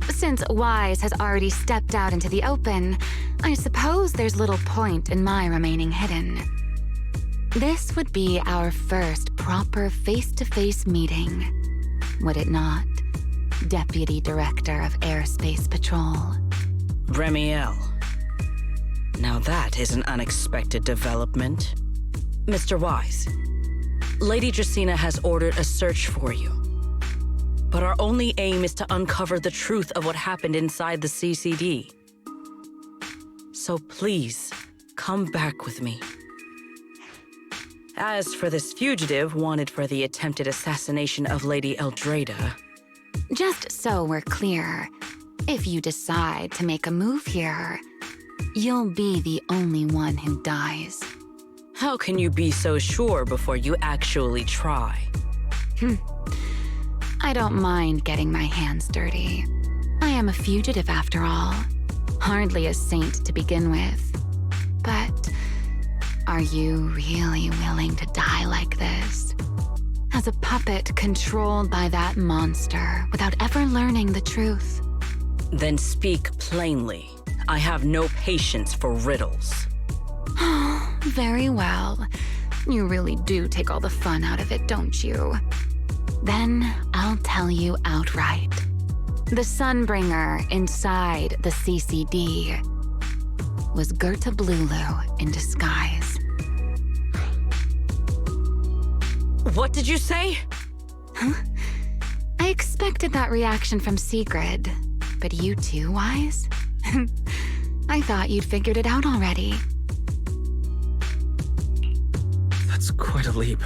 since Wise has already stepped out into the open, I suppose there's little point in my remaining hidden. This would be our first proper face-to-face meeting, would it not, Deputy Director of Airspace Patrol? Remiel. Now that is an unexpected development. Mr. Wise, Lady Dracaena has ordered a search for you. But our only aim is to uncover the truth of what happened inside the CCD. So please, come back with me. As for this fugitive wanted for the attempted assassination of Lady Eldrada... Just so we're clear, if you decide to make a move here, you'll be the only one who dies. How can you be so sure before you actually try? I don't mind getting my hands dirty. I am a fugitive after all. Hardly a saint to begin with. But are you really willing to die like this? As a puppet controlled by that monster without ever learning the truth? Then speak plainly. I have no patience for riddles. Very well. You really do take all the fun out of it, don't you? Then I'll tell you outright. The Sunbringer inside the CCD was Gerta Blulu in disguise. What did you say? Huh? I expected that reaction from Sigrid, but you too, Wise? I thought you'd figured it out already. That's quite a leap.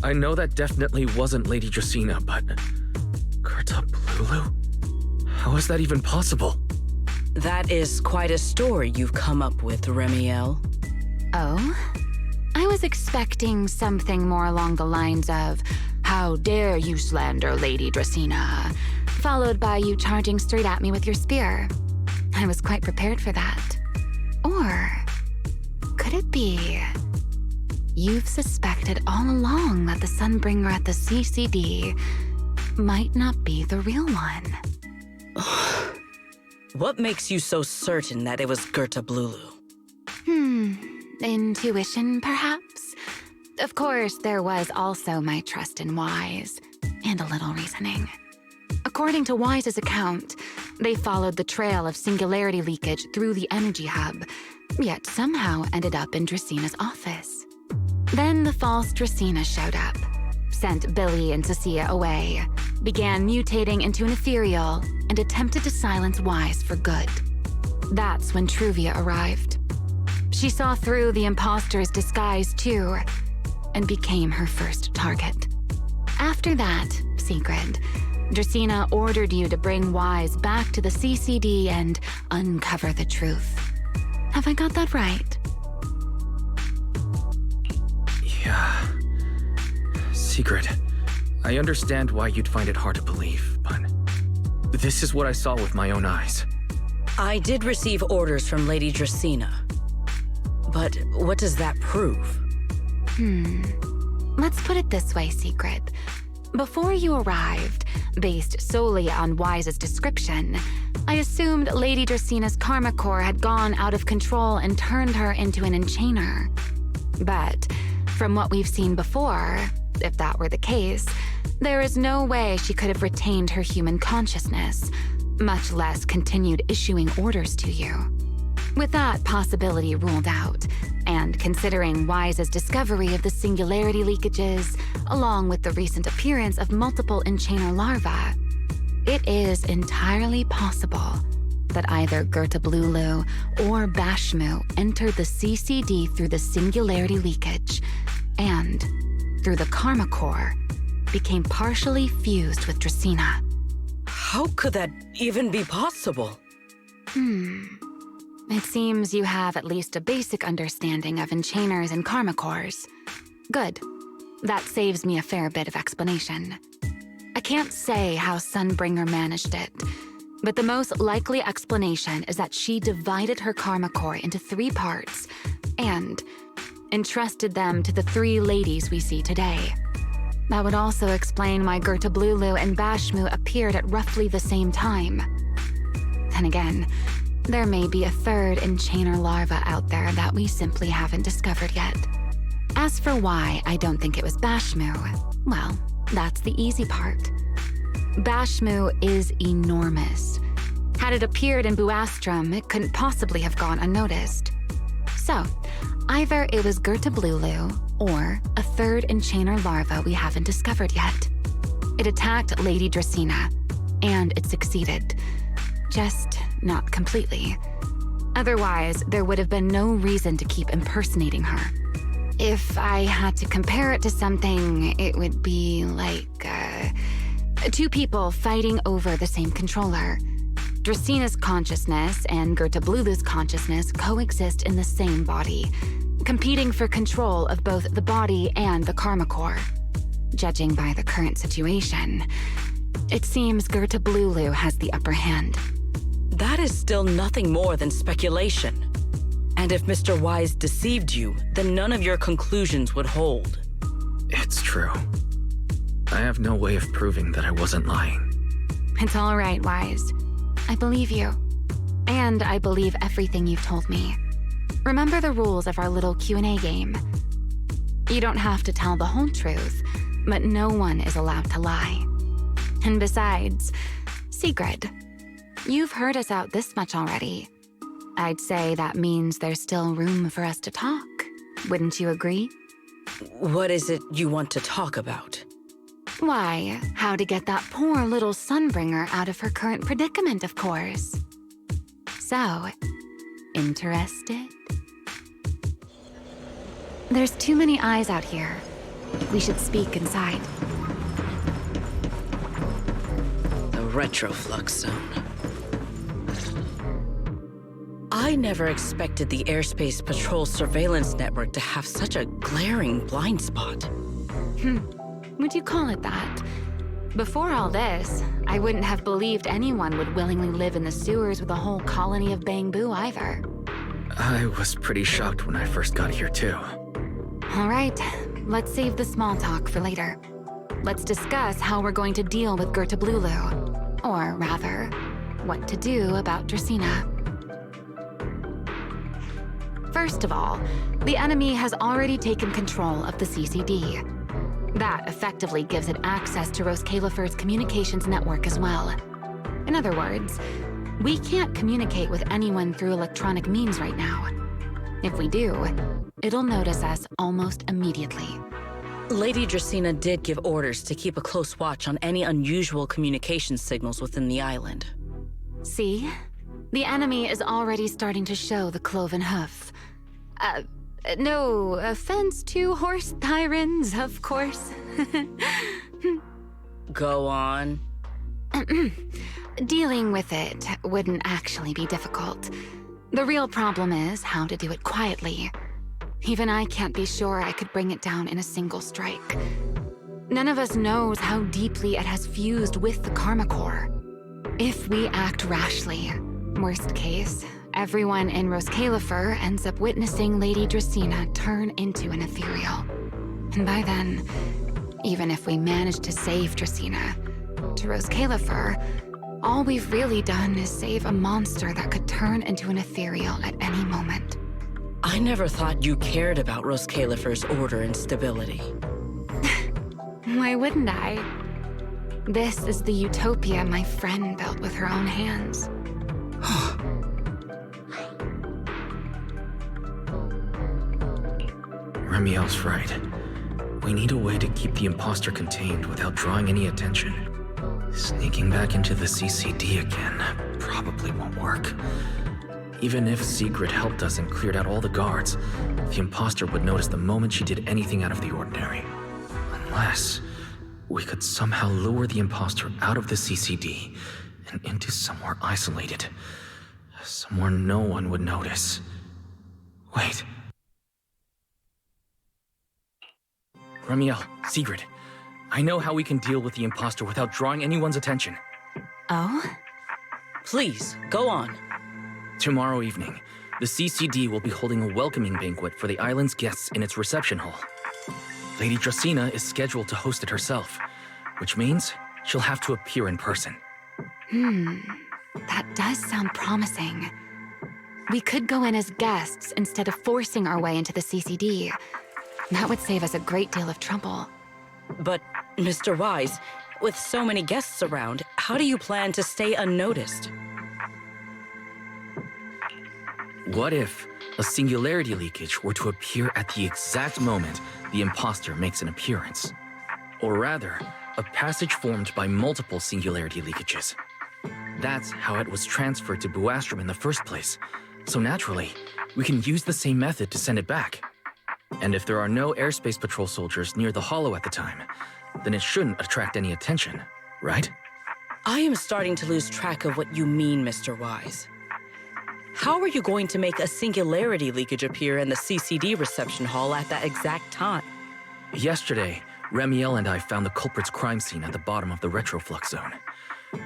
I know that definitely wasn't Lady Dracaena, but... Gerta Blulu? How is that even possible? That is quite a story you've come up with, Remiel. Oh? I was expecting something more along the lines of, "How dare you slander Lady Dracaena?" followed by you charging straight at me with your spear. I was quite prepared for that. Or could it be you've suspected all along that the Sunbringer at the CCD might not be the real one? What makes you so certain that it was Gerta Blulu? Intuition, perhaps? Of course, there was also my trust in Wise, and a little reasoning. According to Wise's account, they followed the trail of singularity leakage through the energy hub, yet somehow ended up in Dracena's office. Then the false Dracaena showed up, sent Billy and Cecilia away, began mutating into an ethereal, and attempted to silence Wise for good. That's when Truvia arrived. She saw through the imposter's disguise too, and became her first target. After that, Sigrid, Dracaena ordered you to bring Wise back to the CCD and uncover the truth. Have I got that right? Yeah. Sigrid, I understand why you'd find it hard to believe, but this is what I saw with my own eyes. I did receive orders from Lady Dracaena. But what does that prove? Let's put it this way, Sigrid. Before you arrived, based solely on Wise's description, I assumed Lady Dracena's karma core had gone out of control and turned her into an enchainer. But from what we've seen before, if that were the case, there is no way she could have retained her human consciousness, much less continued issuing orders to you. With that possibility ruled out, and considering Wise's discovery of the singularity leakages, along with the recent appearance of multiple enchainer larvae, it is entirely possible that either Gertablulu or Bashmu entered the CCD through the singularity leakage, and, through the karma core, became partially fused with Dracaena. How could that even be possible? It seems you have at least a basic understanding of enchainers and karma cores. Good. That saves me a fair bit of explanation. I can't say how Sunbringer managed it, but the most likely explanation is that she divided her karma core into 3 parts and entrusted them to the 3 ladies we see today. That would also explain why Gertablulu and Bashmu appeared at roughly the same time. Then again, there may be a 3rd enchainer larva out there that we simply haven't discovered yet. As for why I don't think it was Bashmu, well, that's the easy part. Bashmu is enormous. Had it appeared in Buastrum, it couldn't possibly have gone unnoticed. So, either it was Gertablulu or a 3rd enchainer larva we haven't discovered yet. It attacked Lady Dracaena, and it succeeded. Just not completely. Otherwise, there would have been no reason to keep impersonating her. If I had to compare it to something, it would be like, 2 people fighting over the same controller. Draceena's consciousness and Gertablulu's consciousness coexist in the same body, competing for control of both the body and the karma core. Judging by the current situation, it seems Gertablulu has the upper hand. That is still nothing more than speculation. And if Mr. Wise deceived you, then none of your conclusions would hold. It's true. I have no way of proving that I wasn't lying. It's all right, Wise. I believe you. And I believe everything you've told me. Remember the rules of our little Q&A game. You don't have to tell the whole truth, but no one is allowed to lie. And besides, Sigrid, you've heard us out this much already. I'd say that means there's still room for us to talk. Wouldn't you agree? What is it you want to talk about? Why, how to get that poor little Sunbringer out of her current predicament, of course. So, interested? There's too many eyes out here. We should speak inside. The retroflux zone. I never expected the Airspace Patrol surveillance network to have such a glaring blind spot. Would you call it that? Before all this, I wouldn't have believed anyone would willingly live in the sewers with a whole colony of Bangbu either. I was pretty shocked when I first got here too. All right, let's save the small talk for later. Let's discuss how we're going to deal with Gertablulu. Or rather, what to do about Dracaena. First of all, the enemy has already taken control of the CCD. That effectively gives it access to Roskalifer's communications network as well. In other words, we can't communicate with anyone through electronic means right now. If we do, it'll notice us almost immediately. Lady Dracaena did give orders to keep a close watch on any unusual communication signals within the island. See? The enemy is already starting to show the cloven hoof. No offense to horse tyrants, of course. Go on. Dealing with it wouldn't actually be difficult. The real problem is how to do it quietly. Even I can't be sure I could bring it down in a single strike. None of us knows how deeply it has fused with the Karma Core. If we act rashly, worst case, everyone in Roskalifer ends up witnessing Lady Dracaena turn into an ethereal. And by then, even if we manage to save Dracaena, to Roskalifer, all we've really done is save a monster that could turn into an ethereal at any moment. I never thought you cared about Roskalifer's order and stability. Why wouldn't I? This is the utopia my friend built with her own hands. Remiel's right. We need a way to keep the imposter contained without drawing any attention. Sneaking back into the CCD again probably won't work. Even if Sigrid helped us and cleared out all the guards, the imposter would notice the moment she did anything out of the ordinary. Unless we could somehow lure the imposter out of the CCD and into somewhere isolated. Somewhere no one would notice. Wait. Remiel, Sigrid, I know how we can deal with the imposter without drawing anyone's attention. Oh? Please, go on. Tomorrow evening, the CCD will be holding a welcoming banquet for the island's guests in its reception hall. Lady Dracaena is scheduled to host it herself, which means she'll have to appear in person. That does sound promising. We could go in as guests instead of forcing our way into the CCD. That would save us a great deal of trouble. But, Mr. Wise, with so many guests around, how do you plan to stay unnoticed? What if a singularity leakage were to appear at the exact moment the imposter makes an appearance? Or rather, a passage formed by multiple singularity leakages. That's how it was transferred to Buastrom in the first place. So naturally, we can use the same method to send it back. And if there are no airspace patrol soldiers near the hollow at the time, then it shouldn't attract any attention, right? I am starting to lose track of what you mean, Mr. Wise. How are you going to make a singularity leakage appear in the CCD reception hall at that exact time? Yesterday, Remiel and I found the culprit's crime scene at the bottom of the retroflux zone.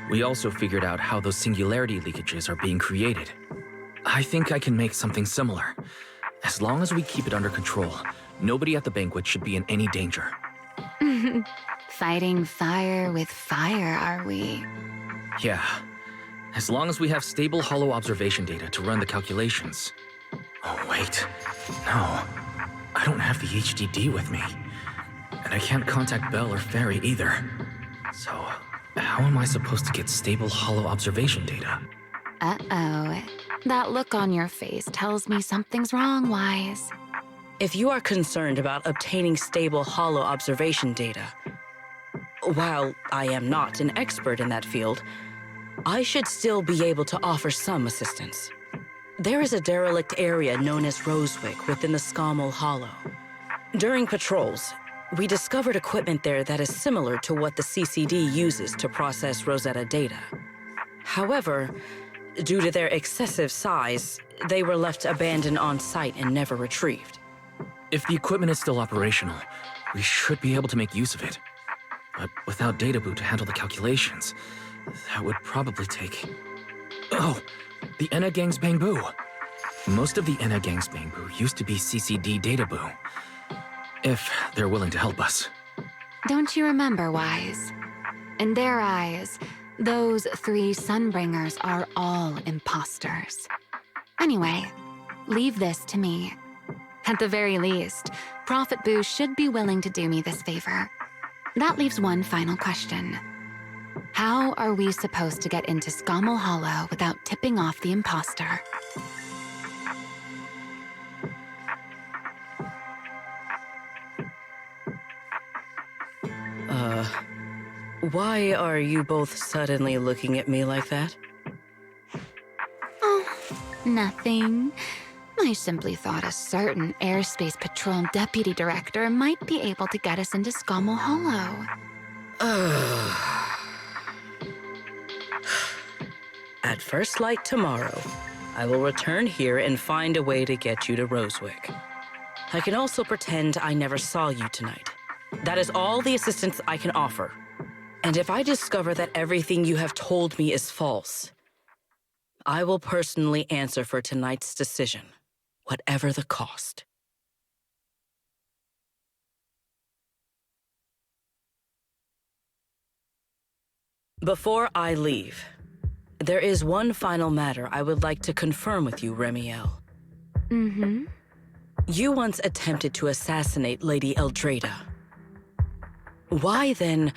We also figured out how those singularity leakages are being created. I think I can make something similar. As long as we keep it under control, nobody at the banquet should be in any danger. Fighting fire with fire, are we? Yeah. As long as we have stable hollow observation data to run the calculations. Oh, wait. No. I don't have the HDD with me. And I can't contact Belle or Ferry either. So, how am I supposed to get stable hollow observation data? Uh-oh. That look on your face tells me something's wrong, Wise. If you are concerned about obtaining stable hollow observation data, while I am not an expert in that field, I should still be able to offer some assistance. There is a derelict area known as Rosewick within the Scommel Hollow. During patrols, we discovered equipment there that is similar to what the CCD uses to process Rosetta data. However, due to their excessive size, they were left abandoned on site and never retrieved. If the equipment is still operational, we should be able to make use of it. But without data boot to handle the calculations, that would probably take... Oh, the Enna Gang's Bangbu. Most of the Enna Gang's Bangbu used to be CCD data boo. If they're willing to help us. Don't you remember, Wise? In their eyes, those 3 Sunbringers are all imposters. Anyway, leave this to me. At the very least, Prophet Boo should be willing to do me this favor. That leaves one final question. How are we supposed to get into Scommel Hollow without tipping off the imposter? Why are you both suddenly looking at me like that? Oh, nothing. I simply thought a certain airspace patrol deputy director might be able to get us into Scommel Hollow. At first light tomorrow, I will return here and find a way to get you to Rosewick. I can also pretend I never saw you tonight. That is all the assistance I can offer. And if I discover that everything you have told me is false, I will personally answer for tonight's decision, whatever the cost. Before I leave, there is one final matter I would like to confirm with you, Remiel. Mm-hmm. You once attempted to assassinate Lady Eldrada. Why, then,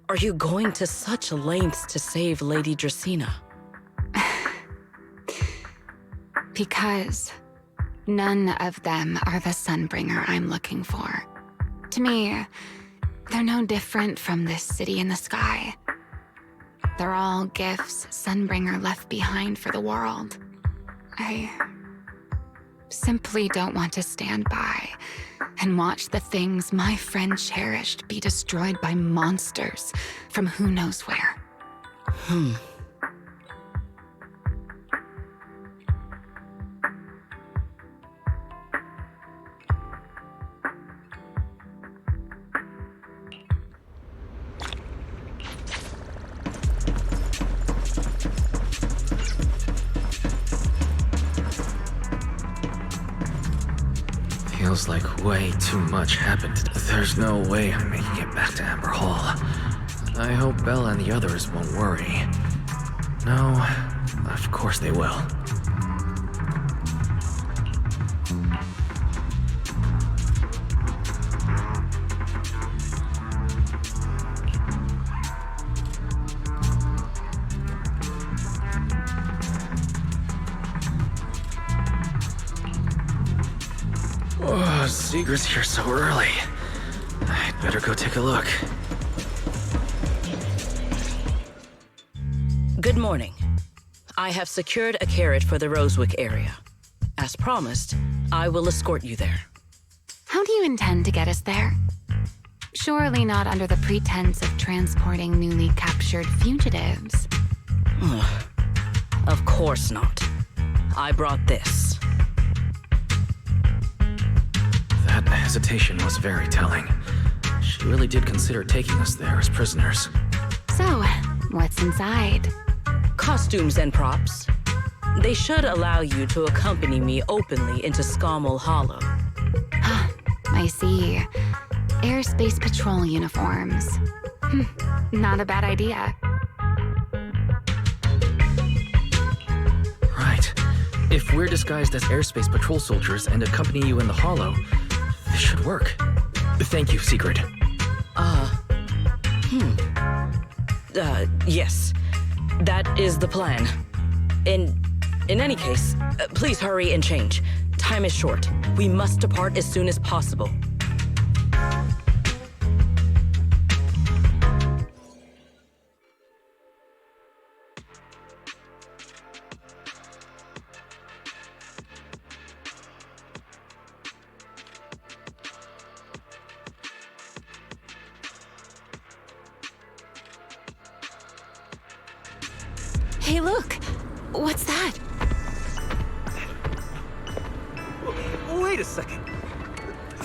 are you going to such lengths to save Lady Dracaena? Because None of them are the Sunbringer I'm looking for. To me, they're no different from this city in the sky. They're all gifts Sunbringer left behind for the world. I simply don't want to stand by and watch the things my friend cherished be destroyed by monsters from who knows where. Feels like way too much happened. There's no way I'm making it back to Amber Hall. I hope Bella and the others won't worry. No, of course they will. Oh, Sigrid's here so early. I'd better go take a look. Good morning. I have secured a carriage for the Rosewick area. As promised, I will escort you there. How do you intend to get us there? Surely not under the pretense of transporting newly captured fugitives. Of course not. I brought this. That hesitation was very telling. She really did consider taking us there as prisoners. So, what's inside? Costumes and props. They should allow you to accompany me openly into Scommel Hollow. I see. Airspace patrol uniforms. Not a bad idea. Right. If we're disguised as airspace patrol soldiers and accompany you in the Hollow, this should work. Thank you, Sigrid. Yes. That is the plan. In any case, please hurry and change. Time is short. We must depart as soon as possible. Hey, look! What's that? Wait a second.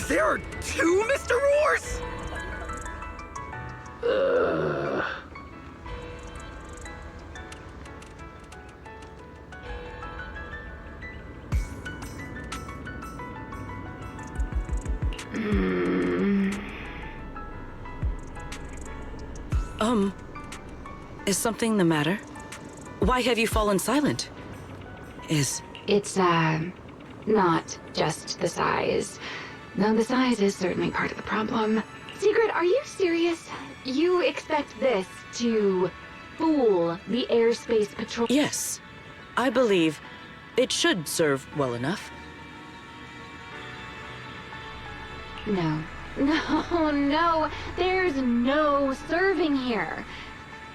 There are two Mr. Roars? Is something the matter? Why have you fallen silent? It's, not just the size. Though the size is certainly part of the problem. Sigrid, are you serious? You expect this to fool the airspace patrol? Yes. I believe it should serve well enough. No. No. There's no serving here.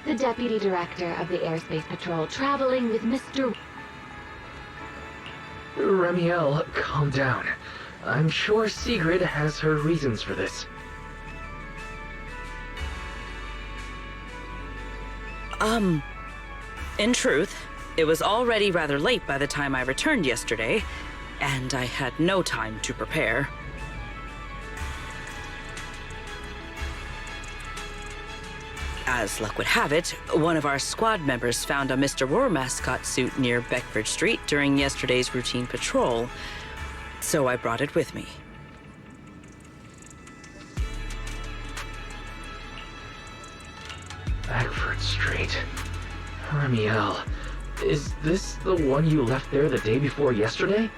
The deputy director of the airspace patrol traveling with Mr. Remiel, calm down. I'm sure Sigrid has her reasons for this. In truth, it was already rather late by the time I returned yesterday, and I had no time to prepare. As luck would have it, one of our squad members found a Mr. Roar mascot suit near Beckford Street during yesterday's routine patrol, so I brought it with me. Beckford Street. Remiel, is this the one you left there the day before yesterday?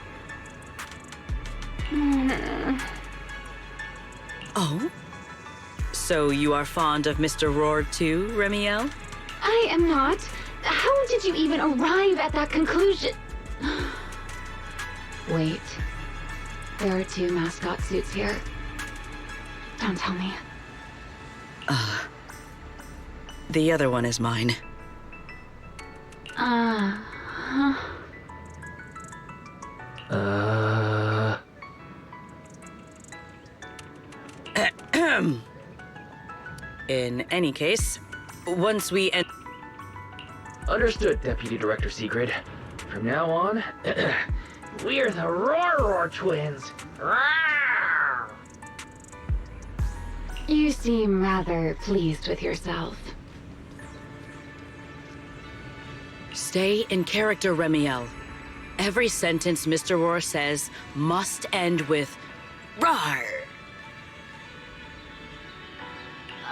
Oh? So you are fond of Mr. Roar too, Remiel? I am not. How did you even arrive at that conclusion? Wait, There are 2 mascot suits here. Don't tell me. The other one is mine. In any case, once we end... Understood, Deputy Director Sigrid. From now on, we're the Roar twins. Rawr! You seem rather pleased with yourself. Stay in character, Remiel. Every sentence Mr. Roar says must end with "rawr."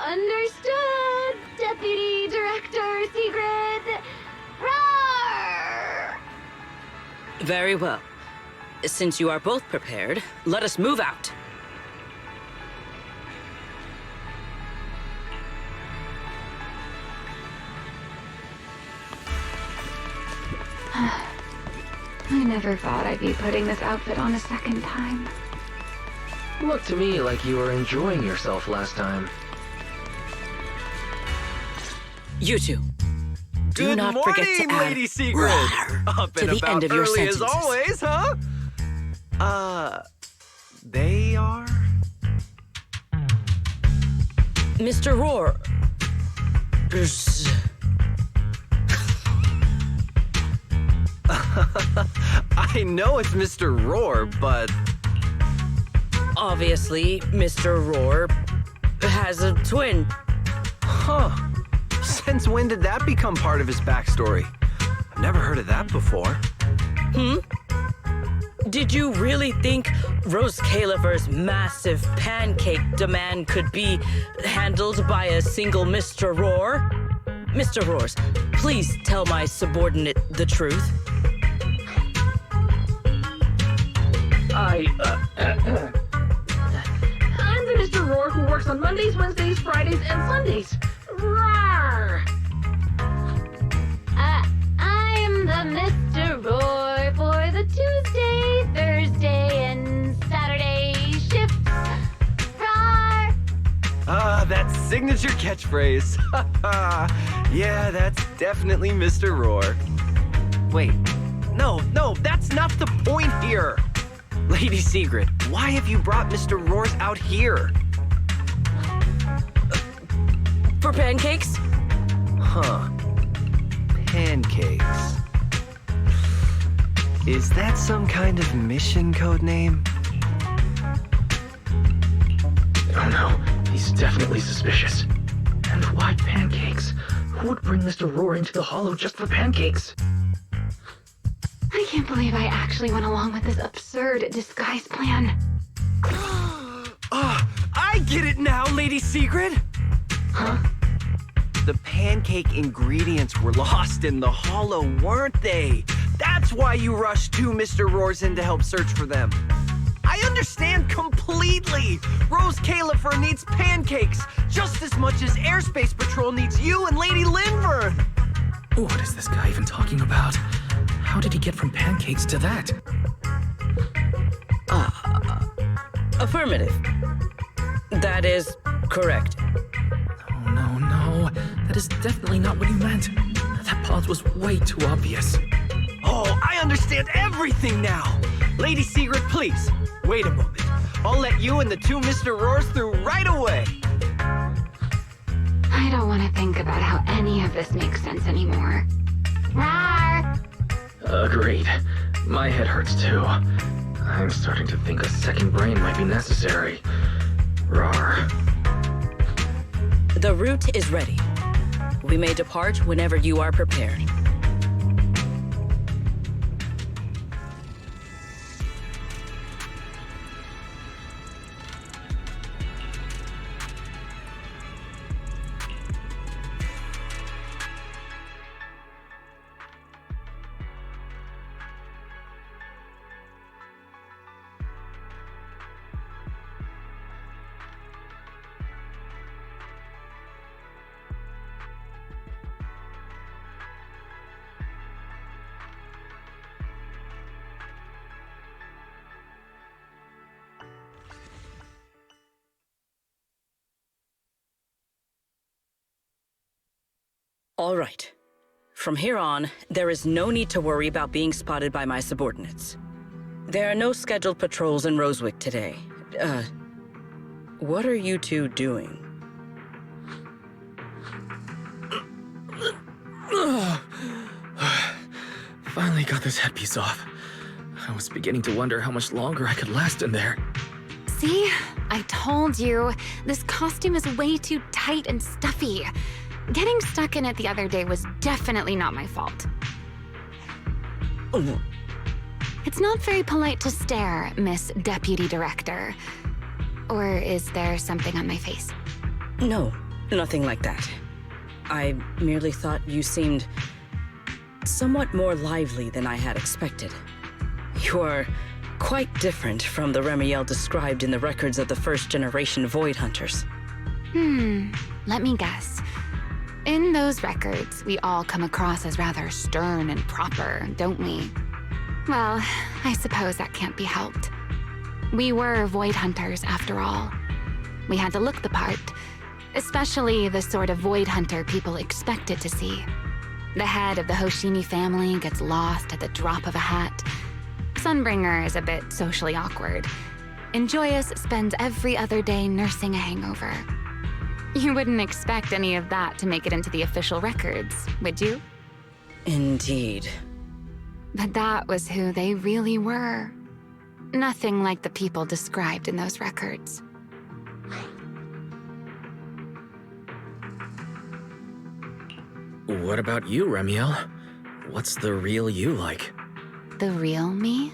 Understood, Deputy Director Sigrid. Roar! Very well. Since you are both prepared, let us move out. I never thought I'd be putting this outfit on a second time. Looked to me like you were enjoying yourself last time. You two. Do Good not morning, forget to add Lady Sigrid. Up to and the about end of your early sentences. as always, huh? They are? Mr. Roar. I know it's Mr. Roar, but... Obviously, Mr. Roar has a twin. Huh. Since when did that become part of his backstory? I've never heard of that before. Did you really think Rose Califer's massive pancake demand could be handled by a single Mr. Roar? Mr. Roars, please tell my subordinate the truth. I'm the Mr. Roar who works on Mondays, Wednesdays, Fridays, and Sundays. Rawr! I'm the Mr. Roar for the Tuesday, Thursday, and Saturday shifts. Rawr! That signature catchphrase. Yeah, that's definitely Mr. Roar. Wait, no, that's not the point here. Lady Sigrid, why have you brought Mr. Roars out here? For pancakes? Huh. Pancakes. Is that some kind of mission code name? Oh no, he's definitely suspicious. And why pancakes? Who would bring Mr. Roar into the Hollow just for pancakes? I can't believe I actually went along with this absurd disguise plan. I get it now, Lady Sigrid! Huh? The pancake ingredients were lost in the Hollow, weren't they? That's why you rushed 2 Mr. Roars in to help search for them. I understand completely! Rose Califer needs pancakes just as much as Airspace Patrol needs you and Lady Linburn! What is this guy even talking about? How did he get from pancakes to that? Affirmative. That is correct. No. That is definitely not what he meant. That pause was way too obvious. Oh, I understand everything now! Lady Sigrid, please, wait a moment. I'll let you and the 2 Mr. Roars through right away. I don't want to think about how any of this makes sense anymore. Rawr! Agreed. My head hurts too. I'm starting to think a second brain might be necessary. Rawr. The route is ready. We may depart whenever you are prepared. All right. From here on, there is no need to worry about being spotted by my subordinates. There are no scheduled patrols in Rosewick today. What are you two doing? Finally got this headpiece off. I was beginning to wonder how much longer I could last in there. See? I told you. This costume is way too tight and stuffy. Getting stuck in it the other day was definitely not my fault. It's not very polite to stare, Miss Deputy Director. Or is there something on my face? No, nothing like that. I merely thought you seemed somewhat more lively than I had expected. You are quite different from the Remiel described in the records of the first-generation Void Hunters. Let me guess. In those records, we all come across as rather stern and proper, don't we? Well, I suppose that can't be helped. We were Void Hunters, after all. We had to look the part, especially the sort of Void Hunter people expected to see. The head of the Hoshimi family gets lost at the drop of a hat. Sunbringer is a bit socially awkward. And Joyous spends every other day nursing a hangover. You wouldn't expect any of that to make it into the official records, would you? Indeed. But that was who they really were. Nothing like the people described in those records. What about you, Remiel? What's the real you like? The real me?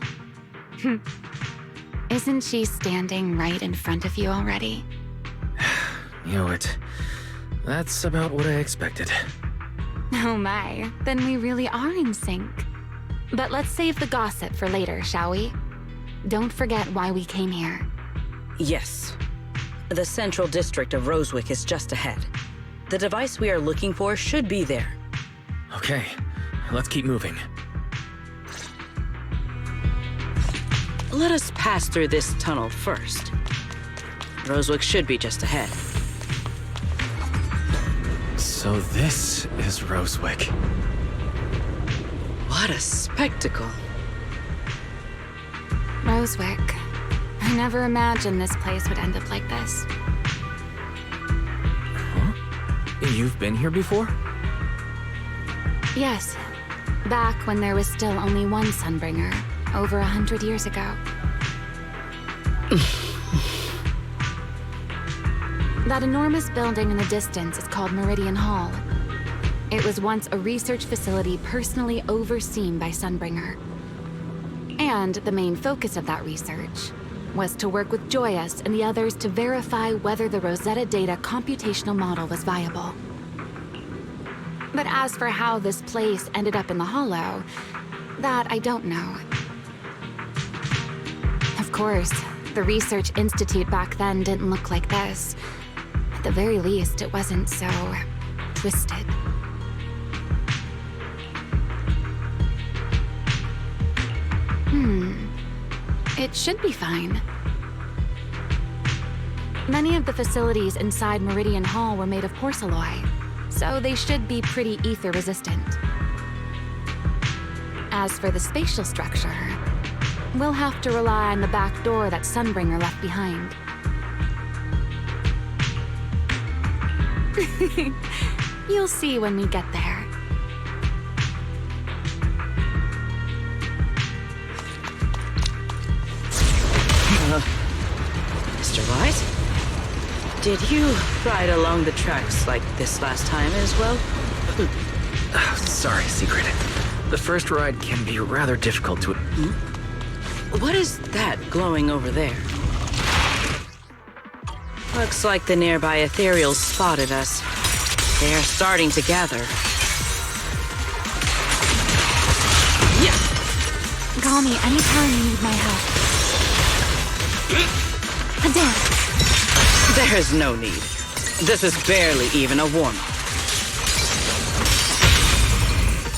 Isn't she standing right in front of you already? You know it. That's about what I expected. Oh my, then we really are in sync. But let's save the gossip for later, shall we? Don't forget why we came here. Yes. The central district of Rosewick is just ahead. The device we are looking for should be there. Okay, let's keep moving. Let us pass through this tunnel first. Rosewick should be just ahead. So this is Rosewick. What a spectacle. Rosewick. I never imagined this place would end up like this. Huh? You've been here before? Yes. Back when there was still only one Sunbringer, over 100 years ago. That enormous building in the distance is called Meridian Hall. It was once a research facility personally overseen by Sunbringer. And the main focus of that research was to work with Joyous and the others to verify whether the Rosetta Data computational model was viable. But as for how this place ended up in the Hollow, that I don't know. Of course, the Research Institute back then didn't look like this. At the very least, it wasn't so twisted. It should be fine. Many of the facilities inside Meridian Hall were made of porcelain, so they should be pretty ether-resistant. As for the spatial structure, we'll have to rely on the back door that Sunbringer left behind. You'll see when we get there. Mr. Wise? Did you ride along the tracks like this last time as well? Sorry, Secret. The first ride can be rather difficult to... What is that glowing over there? Looks like the nearby ethereals spotted us. They are starting to gather. Yeah. Call me anytime you need my help. Damn. There's no need. This is barely even a warm-up.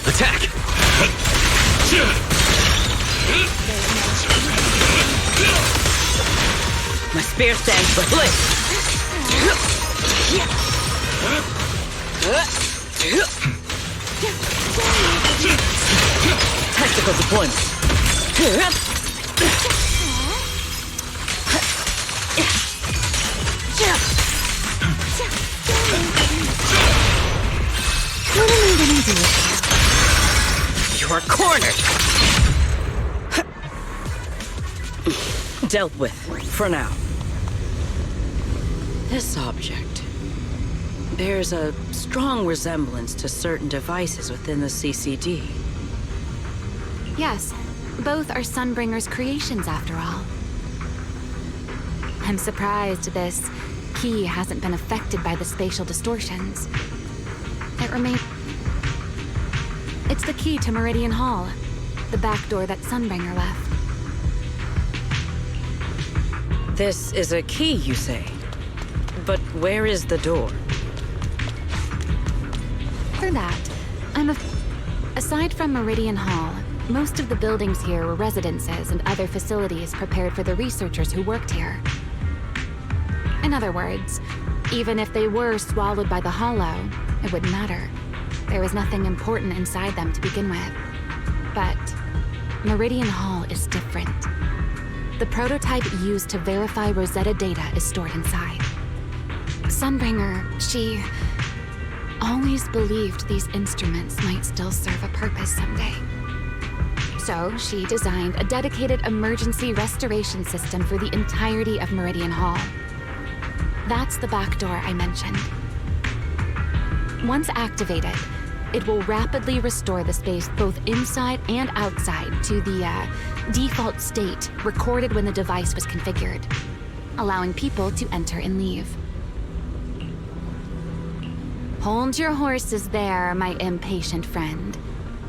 Attack! My spear stands for blitz. deployment. What am I gonna do with you? You're cornered! Dealt with, for now. This object bears a strong resemblance to certain devices within the CCD. Yes, both are Sunbringer's creations after all. I'm surprised this key hasn't been affected by the spatial distortions. It remains... It's the key to Meridian Hall, the back door that Sunbringer left. This is a key, you say? But where is the door? For that, aside from Meridian Hall, most of the buildings here were residences and other facilities prepared for the researchers who worked here. In other words, even if they were swallowed by the Hollow, it wouldn't matter. There was nothing important inside them to begin with. But Meridian Hall is different. The prototype used to verify Rosetta data is stored inside. Sunbringer, she always believed these instruments might still serve a purpose someday. So she designed a dedicated emergency restoration system for the entirety of Meridian Hall. That's the back door I mentioned. Once activated, it will rapidly restore the space both inside and outside to the default state recorded when the device was configured, allowing people to enter and leave. Hold your horses there, my impatient friend.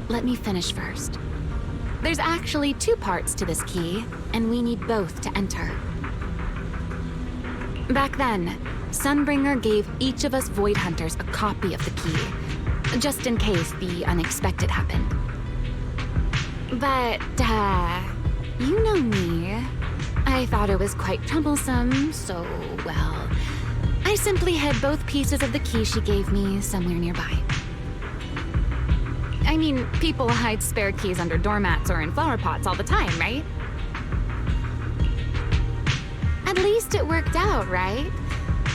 Let me finish first. There's actually two parts to this key, and we need both to enter. Back then, Sunbringer gave each of us Void Hunters a copy of the key, just in case the unexpected happened. But, you know me. I thought it was quite troublesome, so, well, I simply hid both pieces of the key she gave me somewhere nearby. I mean, people hide spare keys under doormats or in flower pots all the time, right? At least it worked out, right?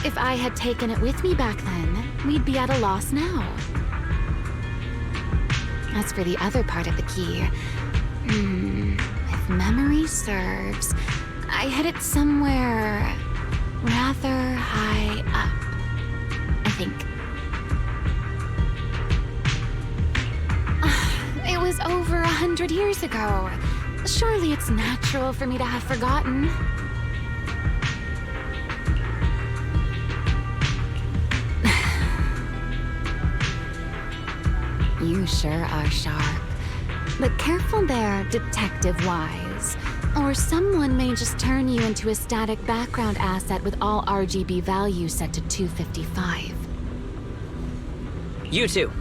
If I had taken it with me back then, we'd be at a loss now. As for the other part of the key, if memory serves, I hid it somewhere rather high up, I think. It was over 100 years ago. Surely it's natural for me to have forgotten. You sure are sharp. But careful there, Detective Wise. Or someone may just turn you into a static background asset with all RGB values set to 255. You two,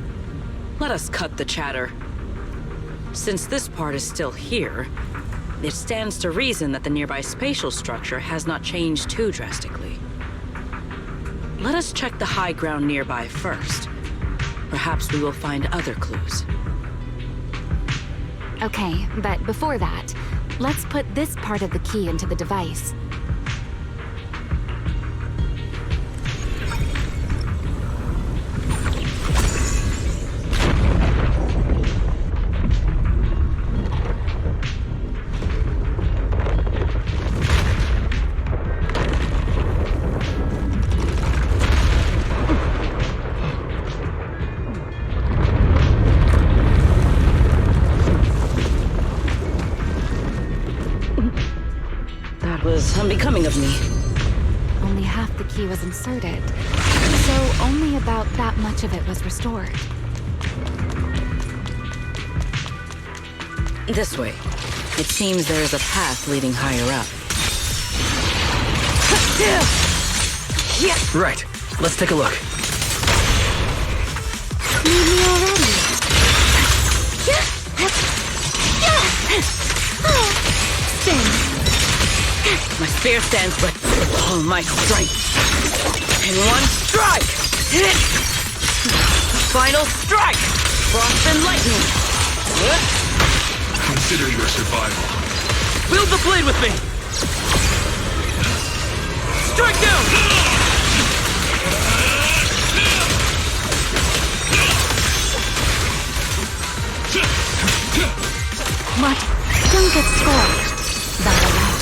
let us cut the chatter. Since this part is still here, it stands to reason that the nearby spatial structure has not changed too drastically. Let us check the high ground nearby first. Perhaps we will find other clues. Okay, but before that, let's put this part of the key into the device. Unbecoming of me. Only half the key was inserted, so only about that much of it was restored. This way. It seems there is a path leading higher up. Right. Let's take a look. Need me already? Spin. My spear stands with all my strength. In one strike! Final strike! Frost and lightning! Consider your survival. Wield the blade with me! Strike down! What? Don't get scored. That'll help.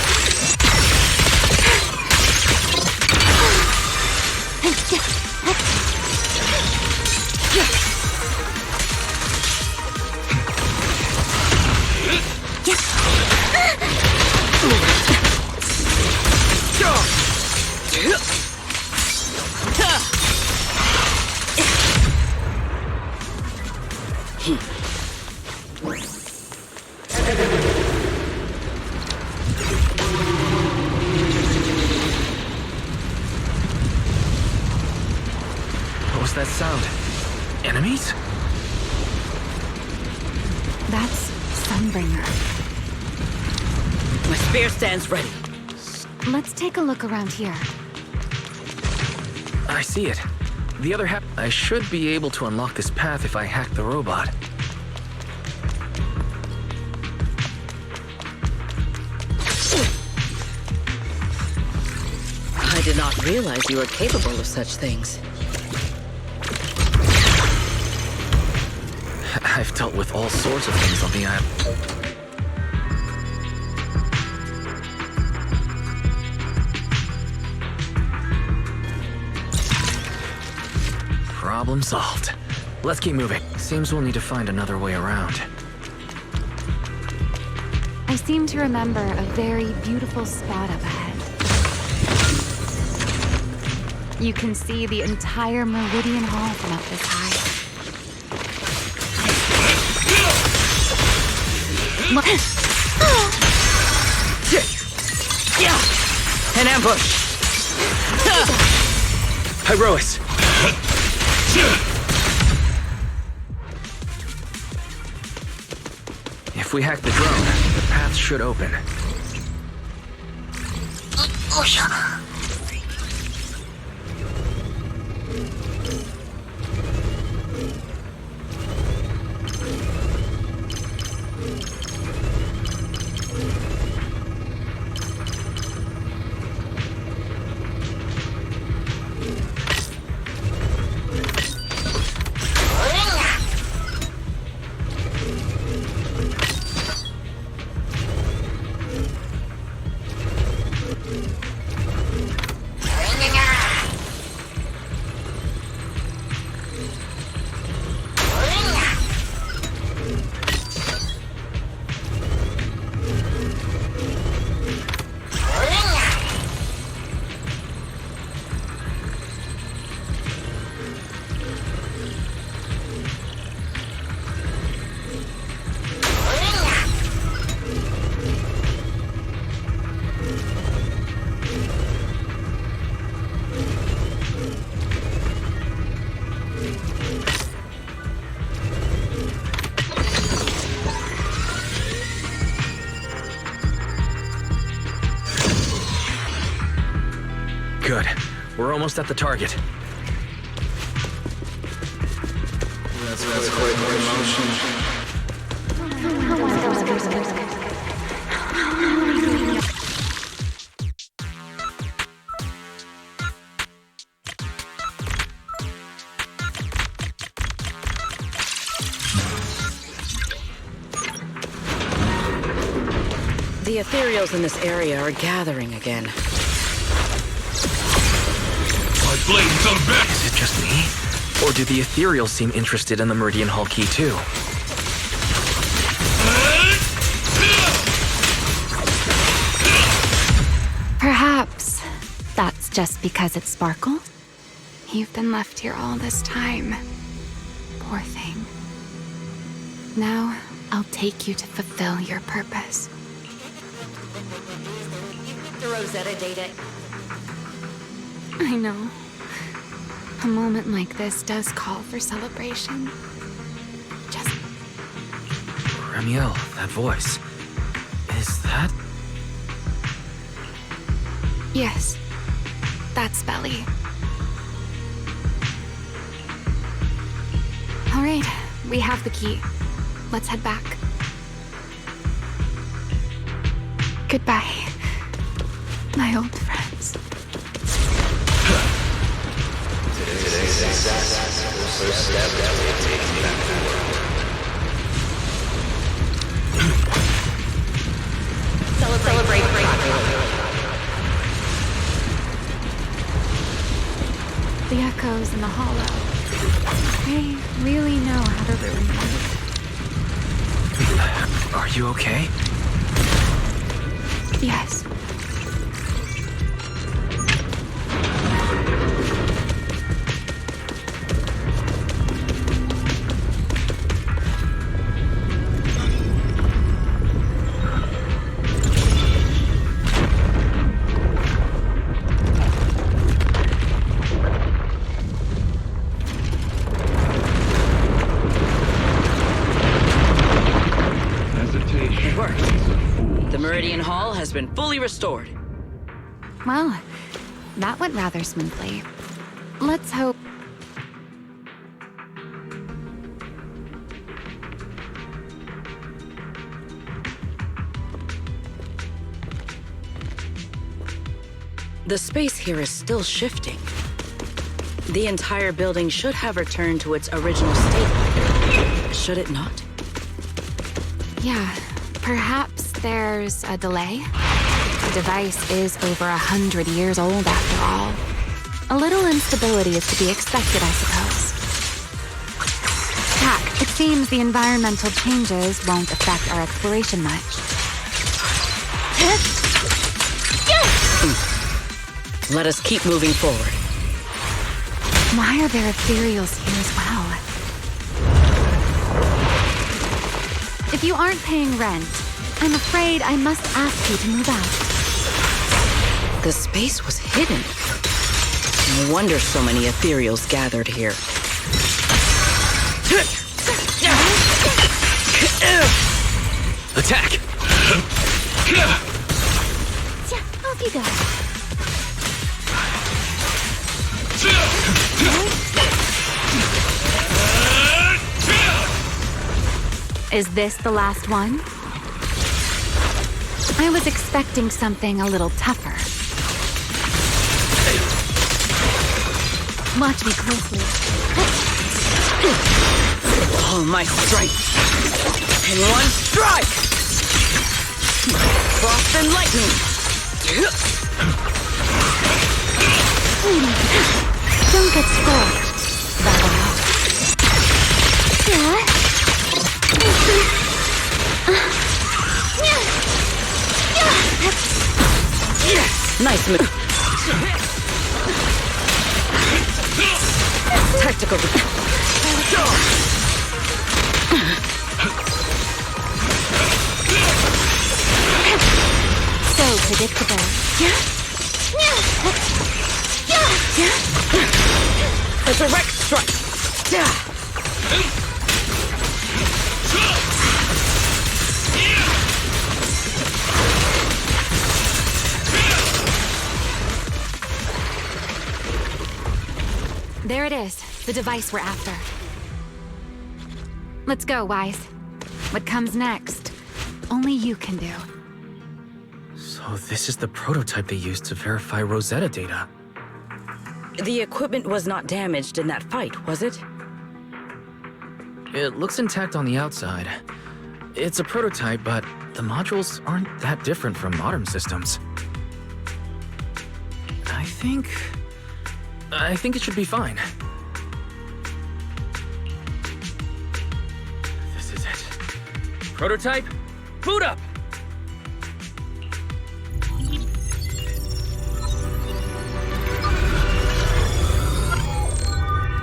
What was that sound? Enemies? That's Sunbringer. My spear stands ready. Let's take a look around here. I see it. The other half. I should be able to unlock this path if I hack the robot. I did not realize you were capable of such things. I've dealt with all sorts of things on the app. Problem solved. Let's keep moving. Seems we'll need to find another way around. I seem to remember a very beautiful spot up ahead. You can see the entire Meridian Hall from up this high. Look. An ambush! Hyrois! If we hack the drone, the path should open. Good. We're almost at the target. That's quite the emotion. The ethereals in this area are gathering again. My blade's unbent! Is it just me? Or do the ethereals seem interested in the Meridian Hall key too? Perhaps that's just because it's Sparkle? You've been left here all this time. Poor thing. Now, I'll take you to fulfill your purpose. The Rosetta data. I know. A moment like this does call for celebration. Just... Ramiel, that voice. Is that... Yes. That's Belly. All right, we have the key. Let's head back. Goodbye, my old friends. Today's success was the first step that we have taken back the world. Celebrate The echoes in the hollow. They really know how to ruin you. Are you okay? Yes. It worked. The Meridian Hall has been fully restored. Well, that went rather smoothly. Let's hope... The space here is still shifting. The entire building should have returned to its original state. Should it not? Yeah, perhaps there's a delay. The device is over 100 years old after all. A little instability is to be expected, I suppose. Tack, it seems the environmental changes won't affect our exploration much. Let us keep moving forward. Why are there ethereals here as well? If you aren't paying rent, I'm afraid I must ask you to move out. The space was hidden. No wonder so many ethereals gathered here. Attack! Off you go. Is this the last one? I was expecting something a little tougher. Watch me closely. All my strength in one strike! Frost and lightning! Don't get scored. Yes! Nice move. Tactical. So predictable. A direct strike. There it is, the device we're after. Let's go, Wise. What comes next, only you can do. So this is the prototype they used to verify Rosetta data. The equipment was not damaged in that fight, was it? It looks intact on the outside. It's a prototype, but the modules aren't that different from modern systems. I think it should be fine. This is it. Prototype, boot up!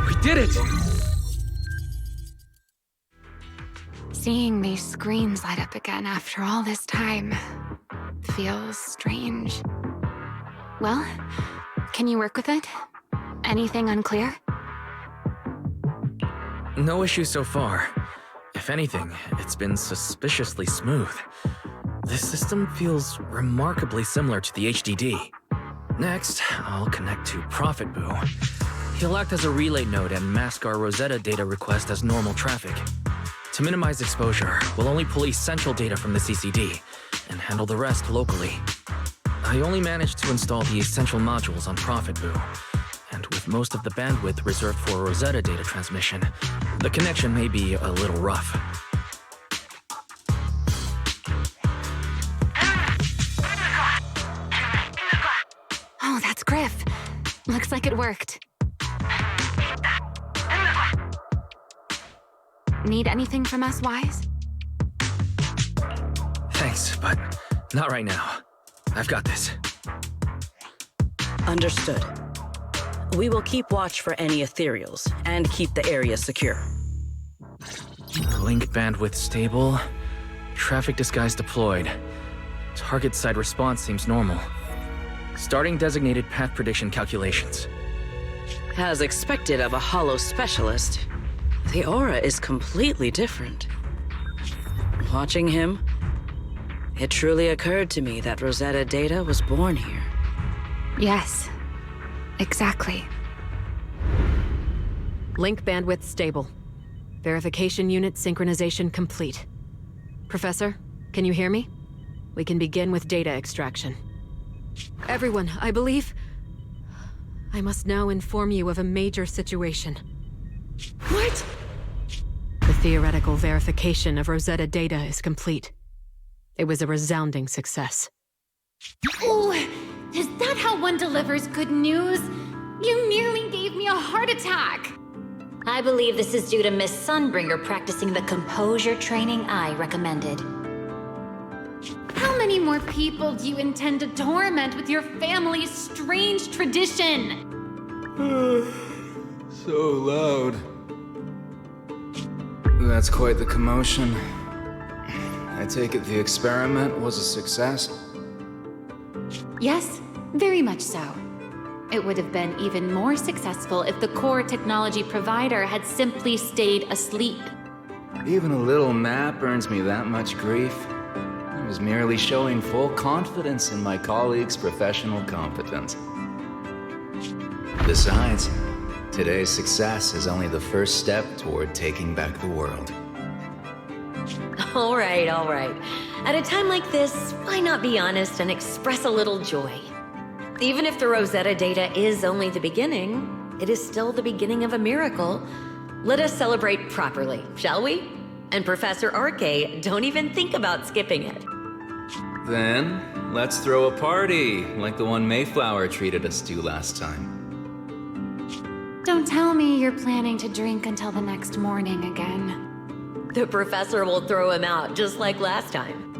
We did it! Seeing these screens light up again after all this time feels strange. Well, can you work with it? Anything unclear? No issues so far. If anything, it's been suspiciously smooth. This system feels remarkably similar to the HDD. Next, I'll connect to Prophet Boo. He'll act as a relay node and mask our Rosetta data request as normal traffic. To minimize exposure, we'll only pull essential data from the CCD and handle the rest locally. I only managed to install the essential modules on Prophet Boo, and with most of the bandwidth reserved for Rosetta data transmission, the connection may be a little rough. Oh, that's Griff. Looks like it worked. Need anything from us, Wise? Thanks, but not right now. I've got this. Understood. We will keep watch for any ethereals and keep the area secure. Link bandwidth stable. Traffic disguise deployed. Target side response seems normal. Starting designated path prediction calculations. As expected of a holo specialist, the aura is completely different. Watching him, it truly occurred to me that Rosetta Data was born here. Yes, exactly. Link bandwidth stable. Verification unit synchronization complete. Professor, can you hear me? We can begin with data extraction. Everyone, I believe... I must now inform you of a major situation. What? The theoretical verification of Rosetta Data is complete. It was a resounding success. Oh, is that how one delivers good news? You nearly gave me a heart attack! I believe this is due to Miss Sunbringer practicing the composure training I recommended. How many more people do you intend to torment with your family's strange tradition? So loud. That's quite the commotion. I take it the experiment was a success? Yes, very much so. It would have been even more successful if the core technology provider had simply stayed asleep. Even a little nap earns me that much grief. I was merely showing full confidence in my colleagues' professional competence. Besides, today's success is only the first step toward taking back the world. All right, all right. At a time like this, why not be honest and express a little joy? Even if the Rosetta Data is only the beginning, it is still the beginning of a miracle. Let us celebrate properly, shall we? And Professor Arke, don't even think about skipping it. Then, let's throw a party, like the one Mayflower treated us to last time. Don't tell me you're planning to drink until the next morning again. The professor will throw him out, just like last time.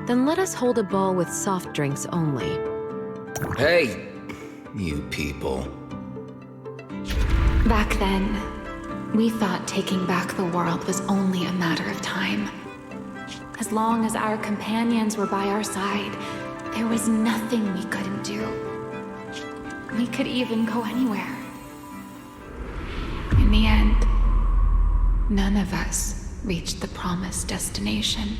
Then let us hold a ball with soft drinks only. Hey, you people. Back then, we thought taking back the world was only a matter of time. As long as our companions were by our side, there was nothing we couldn't do. We could even go anywhere. In the end, none of us reached the promised destination.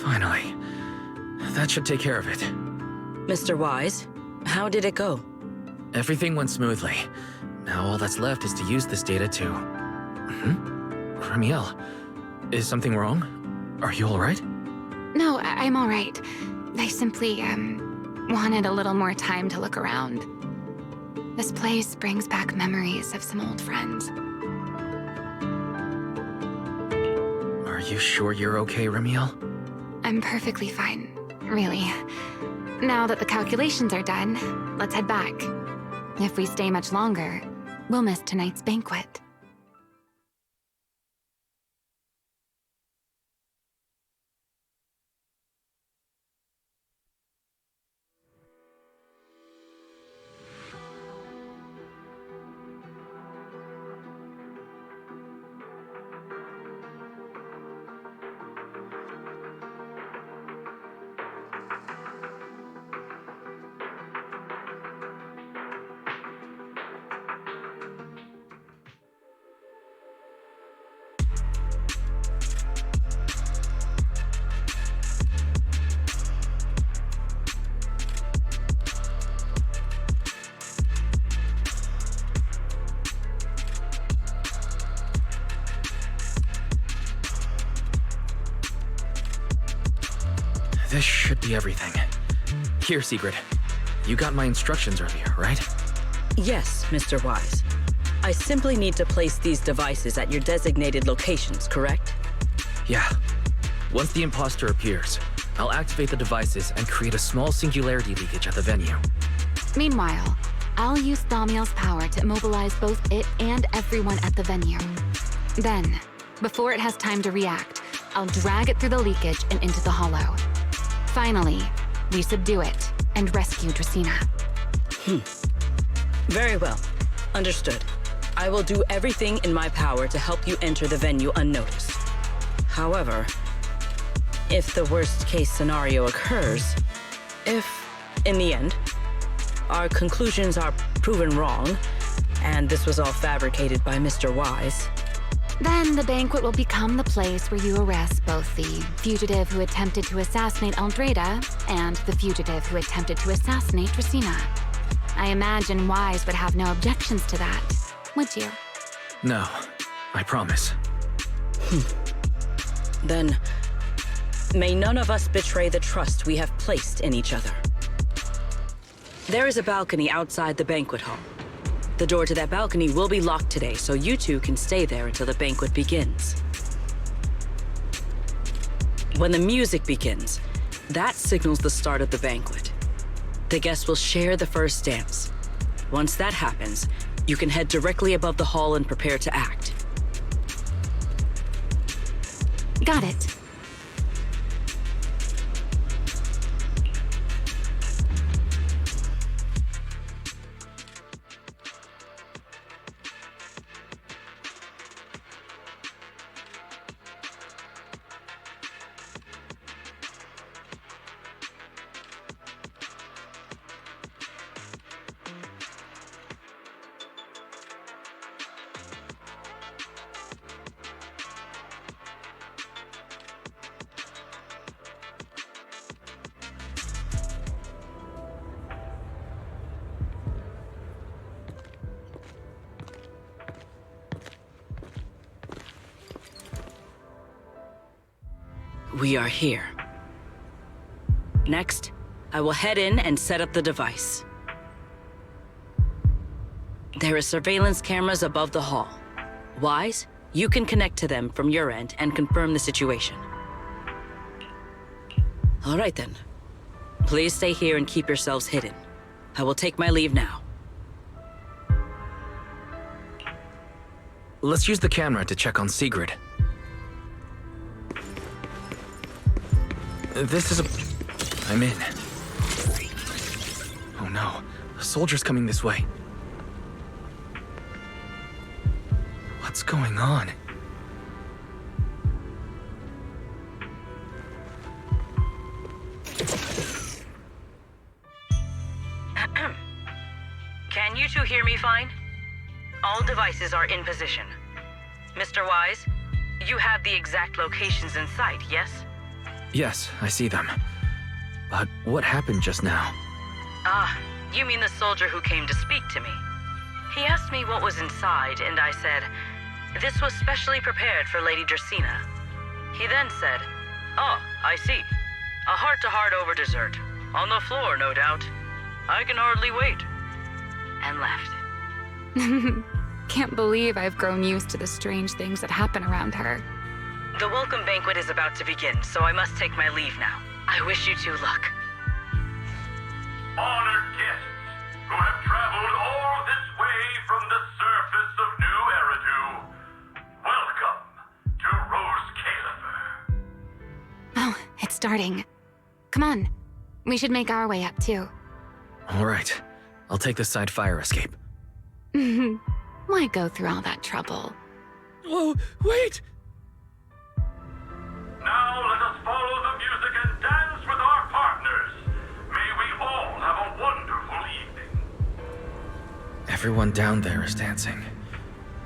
Finally. That should take care of it. Mr. Wise, how did it go? Everything went smoothly. Now all that's left is to use this data to... Ramiel, is something wrong? Are you alright? No, I'm all right. I simply, wanted a little more time to look around. This place brings back memories of some old friends. Are you sure you're okay, Ramiel? I'm perfectly fine, really. Now that the calculations are done, let's head back. If we stay much longer, we'll miss tonight's banquet. should be everything. Here, Sigrid. You got my instructions earlier, right? Yes, Mr. Wise. I simply need to place these devices at your designated locations, correct? Yeah. Once the imposter appears, I'll activate the devices and create a small singularity leakage at the venue. Meanwhile, I'll use Thaumiel's power to immobilize both it and everyone at the venue. Then, before it has time to react, I'll drag it through the leakage and into the hollow. Finally, we subdue it and rescue Dracaena. Very well. Understood. I will do everything in my power to help you enter the venue unnoticed. However, if the worst-case scenario occurs, if, in the end, our conclusions are proven wrong, and this was all fabricated by Mr. Wise, then the banquet will become the place where you arrest both the fugitive who attempted to assassinate Aldrada and the fugitive who attempted to assassinate Dracaena. I imagine Wise would have no objections to that, would you? No, I promise. Then, may none of us betray the trust we have placed in each other. There is a balcony outside the banquet hall. The door to that balcony will be locked today, so you two can stay there until the banquet begins. When the music begins, that signals the start of the banquet. The guests will share the first dance. Once that happens, you can head directly above the hall and prepare to act. Got it. We are here. Next, I will head in and set up the device. There are surveillance cameras above the hall. Wise, you can connect to them from your end and confirm the situation. All right then. Please stay here and keep yourselves hidden. I will take my leave now. Let's use the camera to check on Sigrid. This is a... I'm in. Oh no, a soldier's coming this way. What's going on? Can you two hear me fine? All devices are in position. Mr. Wise, you have the exact locations in sight, yes? Yes, I see them. But what happened just now? Ah, you mean the soldier who came to speak to me. He asked me what was inside, and I said, this was specially prepared for Lady Dracaena. He then said, oh, I see. A heart-to-heart over dessert. On the floor, no doubt. I can hardly wait. And left. Can't believe I've grown used to the strange things that happen around her. The welcome banquet is about to begin, so I must take my leave now. I wish you two luck. Honored guests who have traveled all this way from the surface of New Eridu, welcome to Rose Califer. Oh, it's starting. Come on. We should make our way up, too. All right. I'll take the side fire escape. Why go through all that trouble? Whoa, wait! Now let us follow the music and dance with our partners. May we all have a wonderful evening. Everyone down there is dancing.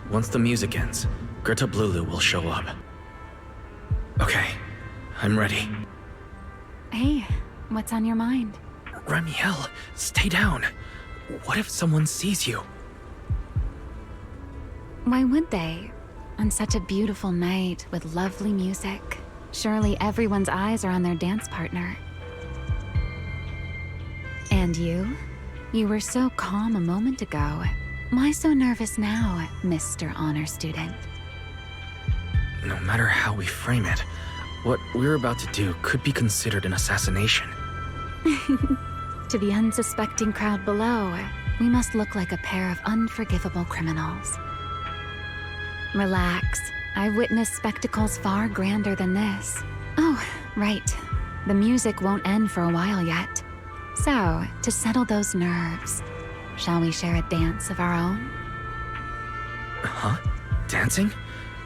Once the music ends, Greta Blulu will show up. Okay, I'm ready. Hey, what's on your mind? Ramiel, stay down. What if someone sees you? Why would they? On such a beautiful night with lovely music. Surely everyone's eyes are on their dance partner. And you? You were so calm a moment ago. Why so nervous now, Mr. Honor Student? No matter how we frame it, what we're about to do could be considered an assassination. To the unsuspecting crowd below, we must look like a pair of unforgivable criminals. Relax. I've witnessed spectacles far grander than this. Oh, right. The music won't end for a while yet. So, to settle those nerves, shall we share a dance of our own? Huh? Dancing?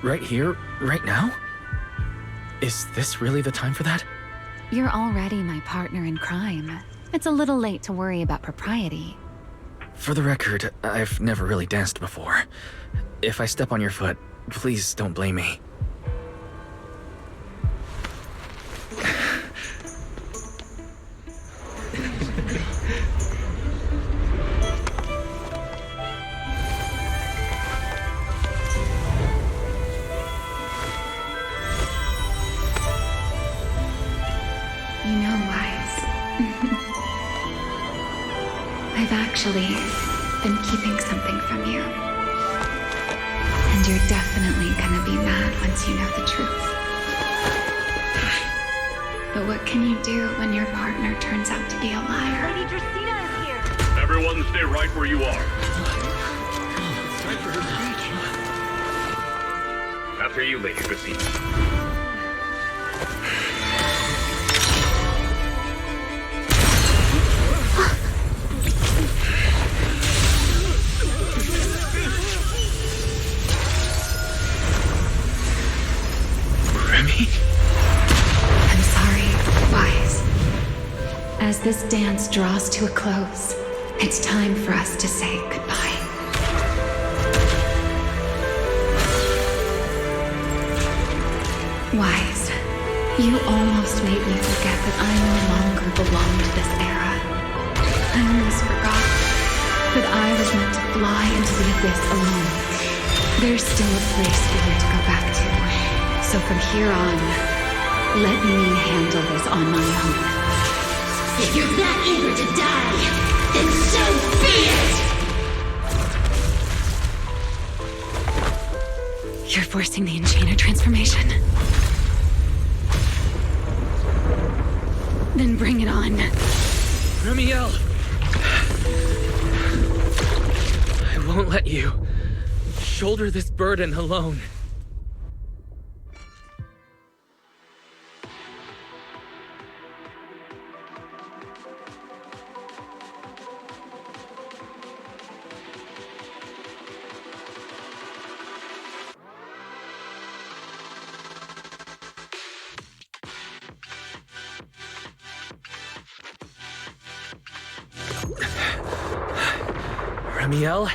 Right here, right now? Is this really the time for that? You're already my partner in crime. It's a little late to worry about propriety. For the record, I've never really danced before. If I step on your foot, please don't blame me. You know, Wise. I've actually been keeping something from you. And you're definitely gonna be mad once you know the truth. But what can you do when your partner turns out to be a liar? Lady Dracaena is here! Everyone stay right where you are. It's time for her speech. After you, Lady Dracaena. I'm sorry, Wise. As this dance draws to a close, it's time for us to say goodbye. Wise, you almost made me forget that I no longer belong to this era. I almost forgot that I was meant to fly into the abyss alone. There's still a place for you to go back to. So from here on, let me handle this on my own. If you're that eager to die, then so be it! You're forcing the Enchainer transformation. Then bring it on. Remiel! I won't let you shoulder this burden alone. Remiel,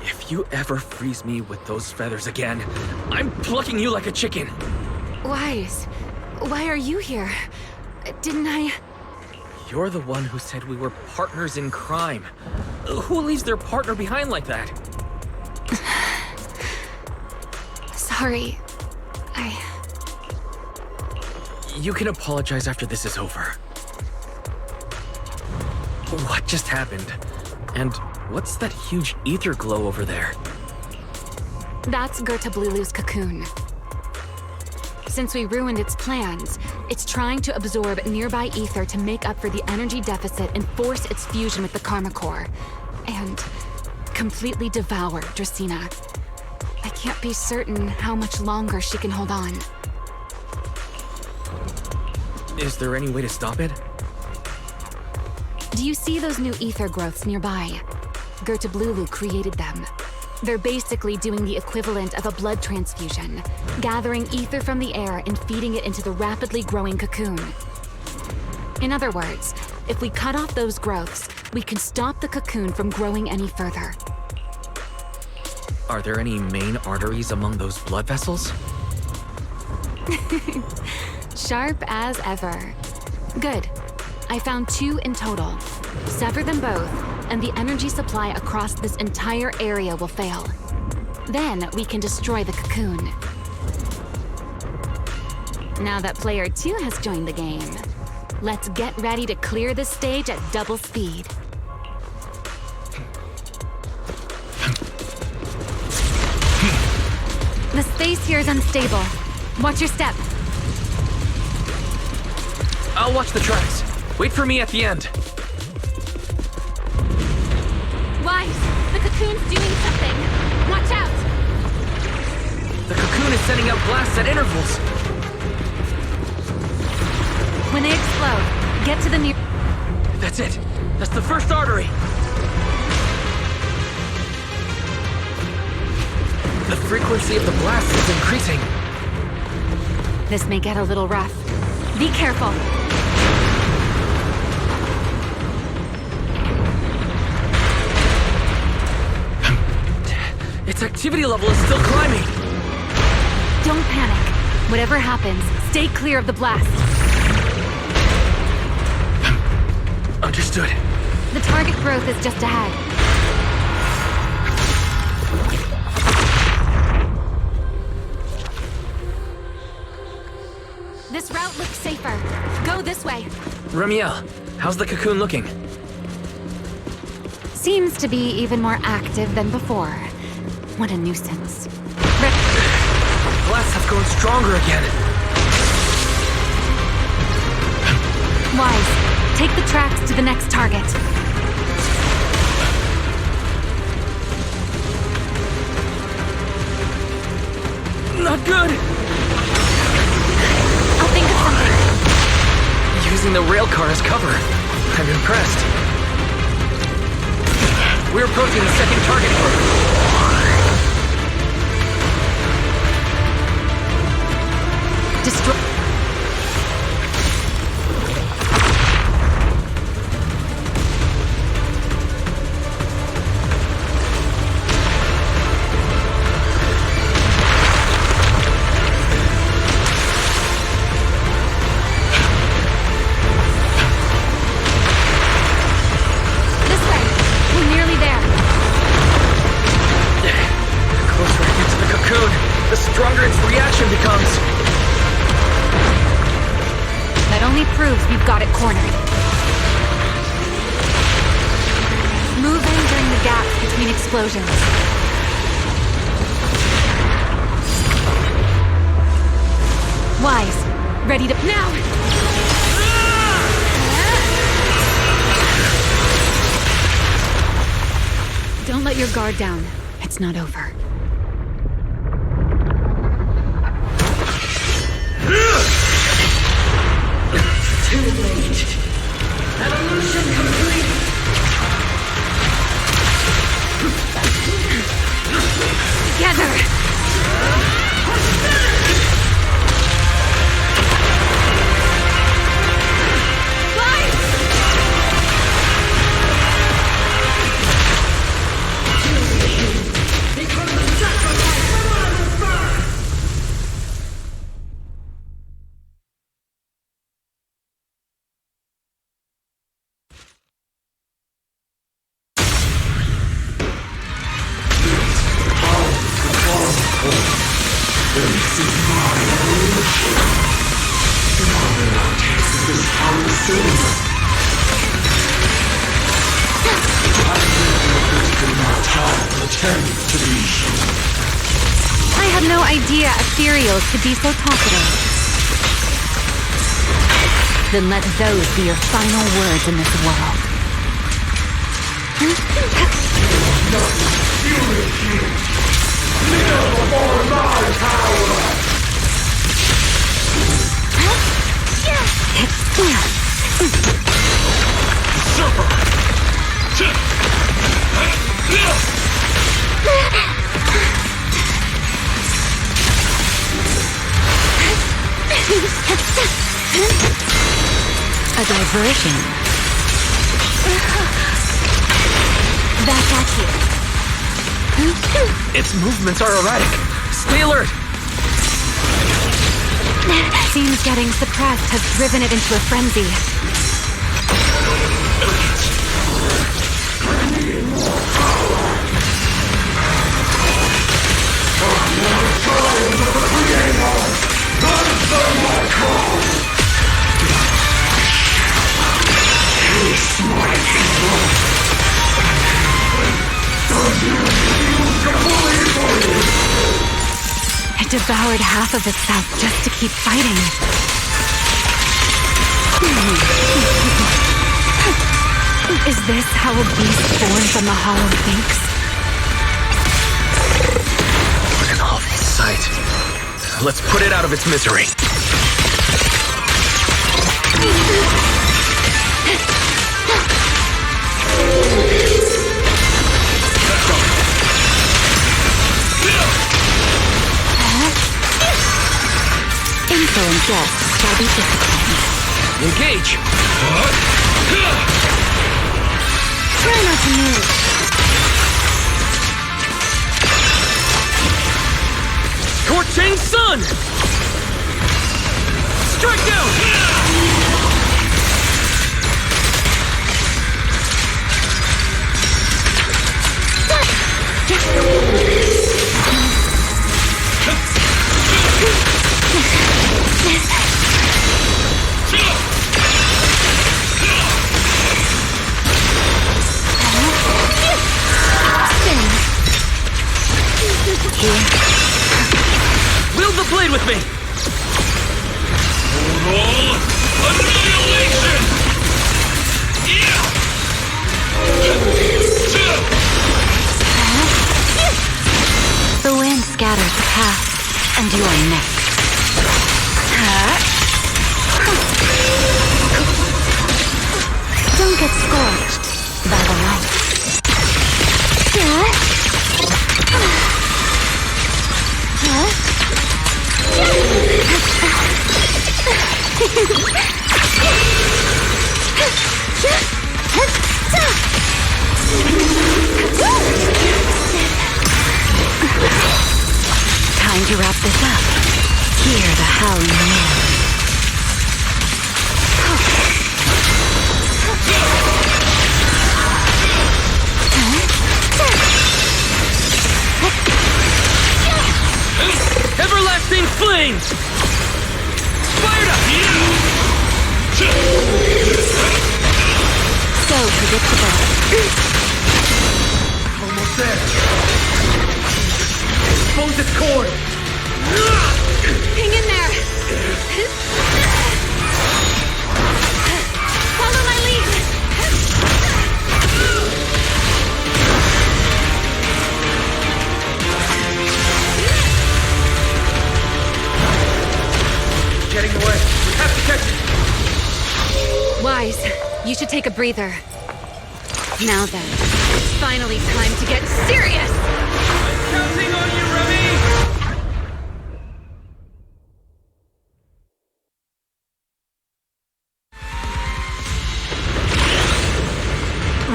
if you ever freeze me with those feathers again, I'm plucking you like a chicken. Wise, why are you here? Didn't I... You're the one who said we were partners in crime. Who leaves their partner behind like that? Sorry. You can apologize after this is over. What just happened? And what's that huge ether glow over there? That's Gertablulu's cocoon. Since we ruined its plans, it's trying to absorb nearby ether to make up for the energy deficit and force its fusion with the Karma Core. And completely devour Dracaena. I can't be certain how much longer she can hold on. Is there any way to stop it? Do you see those new ether growths nearby? Gertablulu created them. They're basically doing the equivalent of a blood transfusion, gathering ether from the air and feeding it into the rapidly growing cocoon. In other words, if we cut off those growths, we can stop the cocoon from growing any further. Are there any main arteries among those blood vessels? Sharp as ever. Good. I found 2 in total. Sever them both, and the energy supply across this entire area will fail. Then we can destroy the cocoon. Now that player 2 has joined the game, Let's get ready to clear the stage at double speed. The space here is unstable. Watch your step. I'll watch the tracks. Wait for me at the end. Wise, the cocoon's doing something. Watch out! The cocoon is sending out blasts at intervals. When they explode, get to the near... That's it. That's the first artery. The frequency of the blast is increasing. This may get a little rough. Be careful. Its activity level is still climbing. Don't panic. Whatever happens, stay clear of the blast. Understood. The target growth is just ahead. This route looks safer. Go this way. Ramiel, how's the cocoon looking? Seems to be even more active than before. What a nuisance. Blasts have grown stronger again. Wise, take the tracks to the next target. Not good! I'll think of something. Using the rail car as cover. I'm impressed. We're approaching the second target group. Destroy... Explosions. Wise, ready to... Now! Don't let your guard down. It's not over. Too late. Evolution complete. Together! I had no idea ethereals could be so talkative. Then let those be your final words in this world. A diversion. Back at you. Its movements are erratic. Stay alert! Seems getting suppressed has driven it into a frenzy. It devoured half of itself just to keep fighting. Is this how a beast born from the hollow thinks? What an awful sight. Let's put it out of its misery. Insolent guests shall be disciplined. Engage! Try not to move. Scorching sun! Strike down! Wield the blade with me! Total annihilation! The wind scatters the path, and you are next. Don't get scorched by the light. Time to wrap this up. Hear the howling wind. Everlasting flames! Fired up! So predictable. Almost there. Expose its cord! Hang in there! Follow my lead! Getting away. We have to catch it. Wise, you should take a breather. Now then, it's finally time to get serious! I'm counting on you, Remy!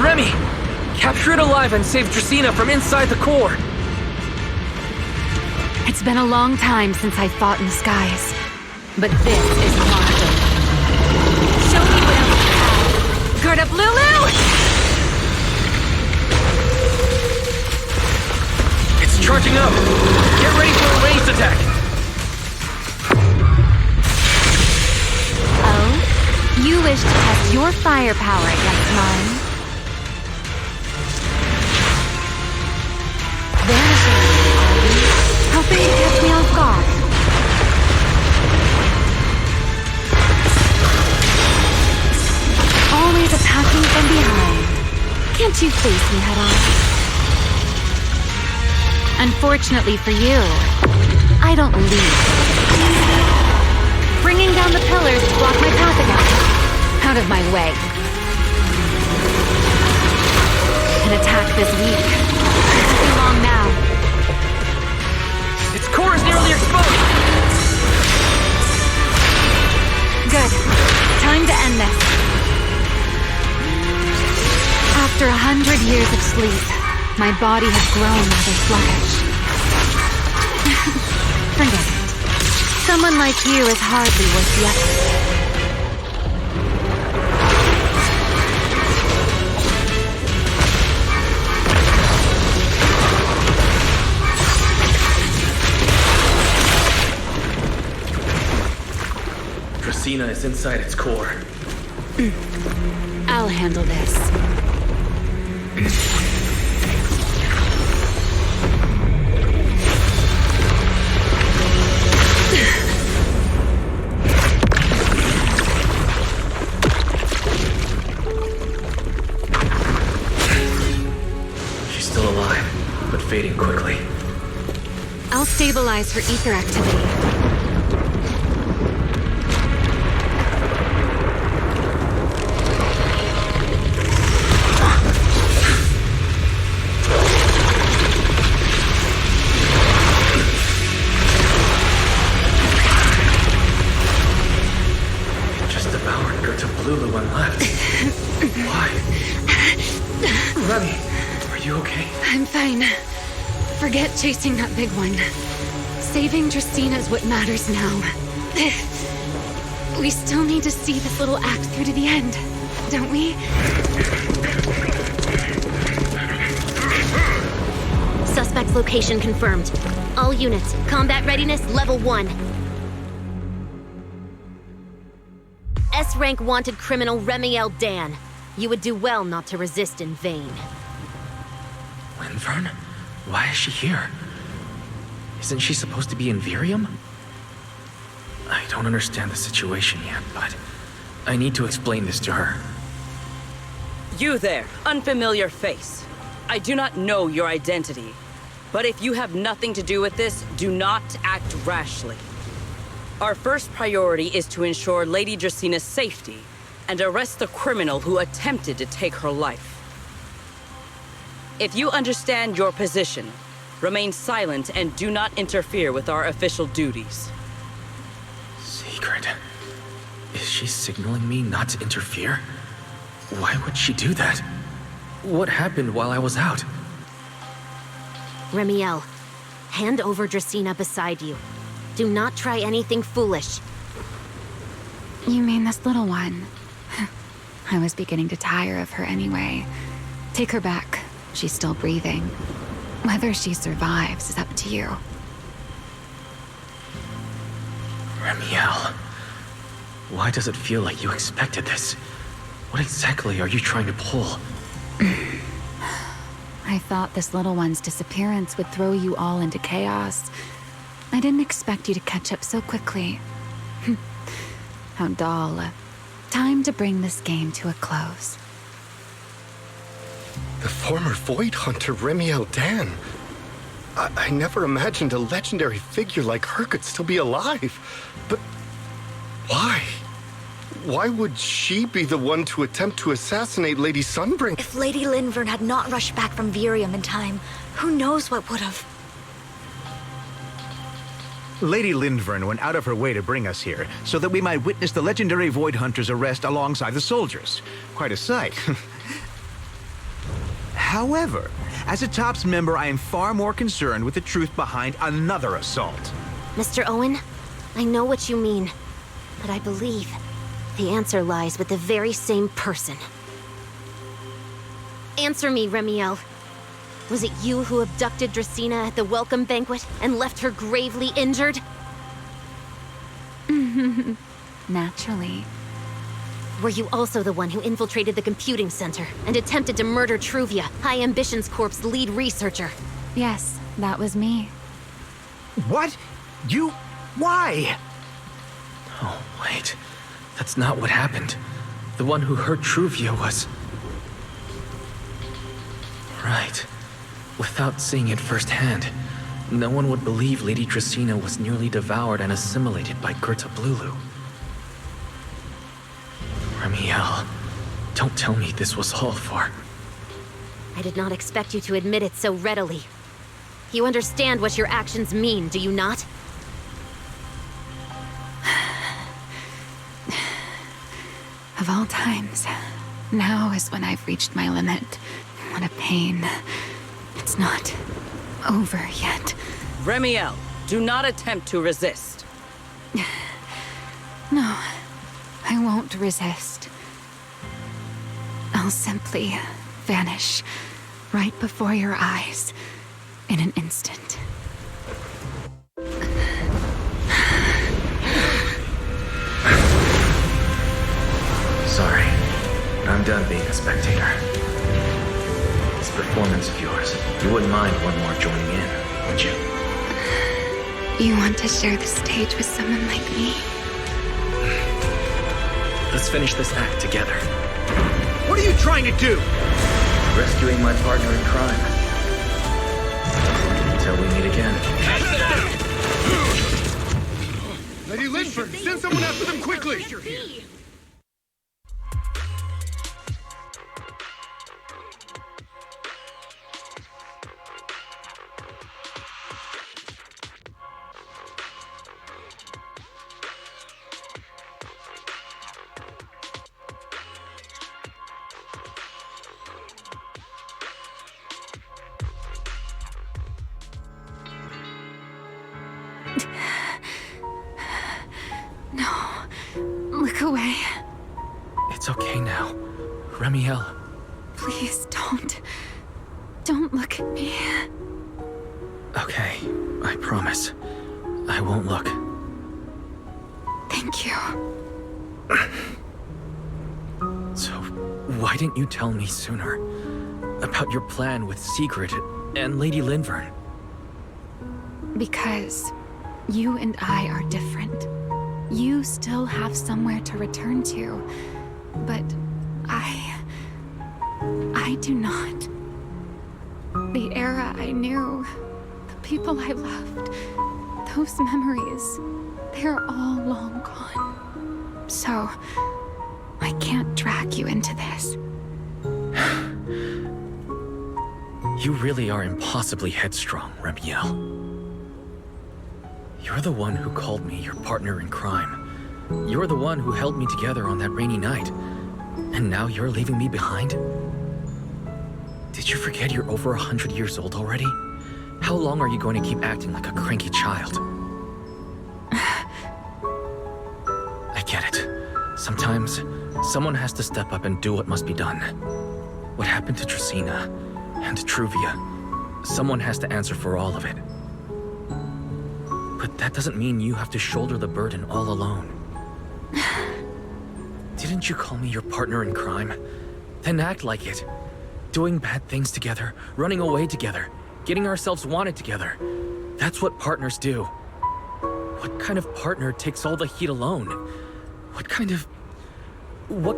Remy! Capture it alive and save Dracena from inside the core! It's been a long time since I fought in the skies. But this is Martin. Show me what else you have. Gird up, Lulu! It's charging up! Get ready for a ranged attack! Oh? You wish to test your firepower against mine? Vanishing, are you? Hoping to catch me off guard. Always attacking from behind. Can't you face me head on? Unfortunately for you, I don't lead. Bringing down the pillars to block my path again. Out of my way. An attack this weak. Won't be long now. Its core is nearly exposed! Good. Time to end this. After 100 years of sleep, my body has grown rather sluggish. Forget it. Someone like you is hardly worth the effort. Dracena is inside its core. I'll handle this. She's still alive, but fading quickly. I'll stabilize her ether activity. Just devoured Blulu and left. Why? Remy, are you okay? I'm fine. Forget chasing that big one. Saving Dracaena is what matters now. We still need to see this little act through to the end, don't we? Suspect's location confirmed. All units, combat readiness level 1. S-rank wanted criminal Remiel Dan. You would do well not to resist in vain. Linvern? Why is she here? Isn't she supposed to be in Virium? I don't understand the situation yet, but I need to explain this to her. You there, unfamiliar face. I do not know your identity, but if you have nothing to do with this, do not act rashly. Our first priority is to ensure Lady Draceena's safety and arrest the criminal who attempted to take her life. If you understand your position, remain silent and do not interfere with our official duties. Secret? Is she signaling me not to interfere? Why would she do that? What happened while I was out? Remiel, hand over Dracaena beside you. Do not try anything foolish. You mean this little one? I was beginning to tire of her anyway. Take her back. She's still breathing. Whether she survives is up to you. Remiel, why does it feel like you expected this? What exactly are you trying to pull? I thought this little one's disappearance would throw you all into chaos. I didn't expect you to catch up so quickly. How dull. Time to bring this game to a close. The former Void Hunter Remiel Dan. I never imagined a legendary figure like her could still be alive. But why? Why would she be the one to attempt to assassinate Lady Sunbring? If Lady Linvern had not rushed back from Virium in time, who knows what would have... Lady Linvern went out of her way to bring us here, so that we might witness the legendary Void Hunter's arrest alongside the soldiers. Quite a sight. However, as a TOPS member, I am far more concerned with the truth behind another assault. Mr. Owen, I know what you mean, but I believe the answer lies with the very same person. Answer me, Remiel. Was it you who abducted Dracaena at the welcome banquet and left her gravely injured? Naturally. Were you also the one who infiltrated the computing center and attempted to murder Truvia, High Ambitions Corp's lead researcher? Yes, that was me. What? You... why? Oh, wait. That's not what happened. The one who hurt Truvia was... Right. Without seeing it firsthand, no one would believe Lady Dracaena was nearly devoured and assimilated by Blulu. Remiel, don't tell me this was all for... I did not expect you to admit it so readily. You understand what your actions mean, do you not? Of all times, now is when I've reached my limit. What a pain. It's not over yet. Remiel, do not attempt to resist. No, I won't resist. I'll simply vanish right before your eyes in an instant. Sorry. I'm done being a spectator. This performance of yours, you wouldn't mind one more joining in, would you? You want to share the stage with someone like me? Let's finish this act together. What are you trying to do? Rescuing my partner in crime. Until we meet again. Lady Linford, send someone after them quickly! Look away. It's okay now. Remiel. Please don't. Don't look at me. Okay, I promise. I won't look. Thank you. So, why didn't you tell me sooner? About your plan with Sigrid and Lady Linvern? Because you and I are different. You still have somewhere to return to, but I do not. The era I knew, the people I loved, those memories, they're all long gone. So, I can't drag you into this. You really are impossibly headstrong, Remiel. You're the one who called me your partner in crime. You're the one who held me together on that rainy night. And now you're leaving me behind? Did you forget you're over 100 years old already? How long are you going to keep acting like a cranky child? I get it. Sometimes, someone has to step up and do what must be done. What happened to Tresina and Truvia? Someone has to answer for all of it. But that doesn't mean you have to shoulder the burden all alone. Didn't you call me your partner in crime? Then act like it. Doing bad things together, running away together, getting ourselves wanted together. That's what partners do. What kind of partner takes all the heat alone? What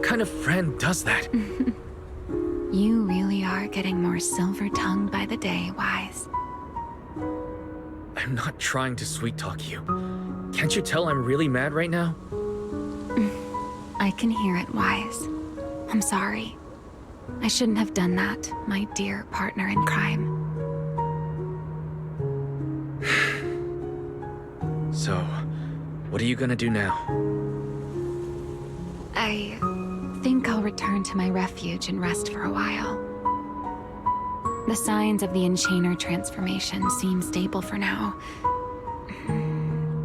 kind of friend does that? You really are getting more silver-tongued by the day, Wise. I'm not trying to sweet-talk you. Can't you tell I'm really mad right now? I can hear it, Wise. I'm sorry. I shouldn't have done that, my dear partner in crime. So, what are you gonna do now? I think I'll return to my refuge and rest for a while. The signs of the Enchainer transformation seem stable for now.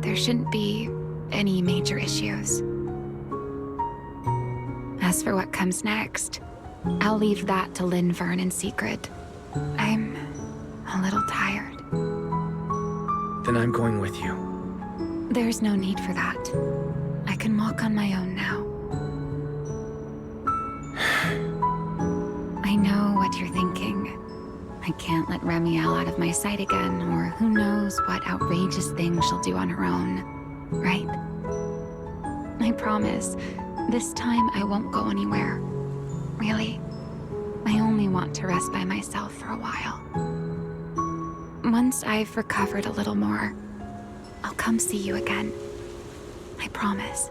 There shouldn't be any major issues. As for what comes next, I'll leave that to Linvern and Sigrid. I'm a little tired. Then I'm going with you. There's no need for that. I can walk on my own now. I know what you're thinking. I can't let Remiel out of my sight again, or who knows what outrageous thing she'll do on her own, right? I promise, this time I won't go anywhere. Really, I only want to rest by myself for a while. Once I've recovered a little more, I'll come see you again. I promise.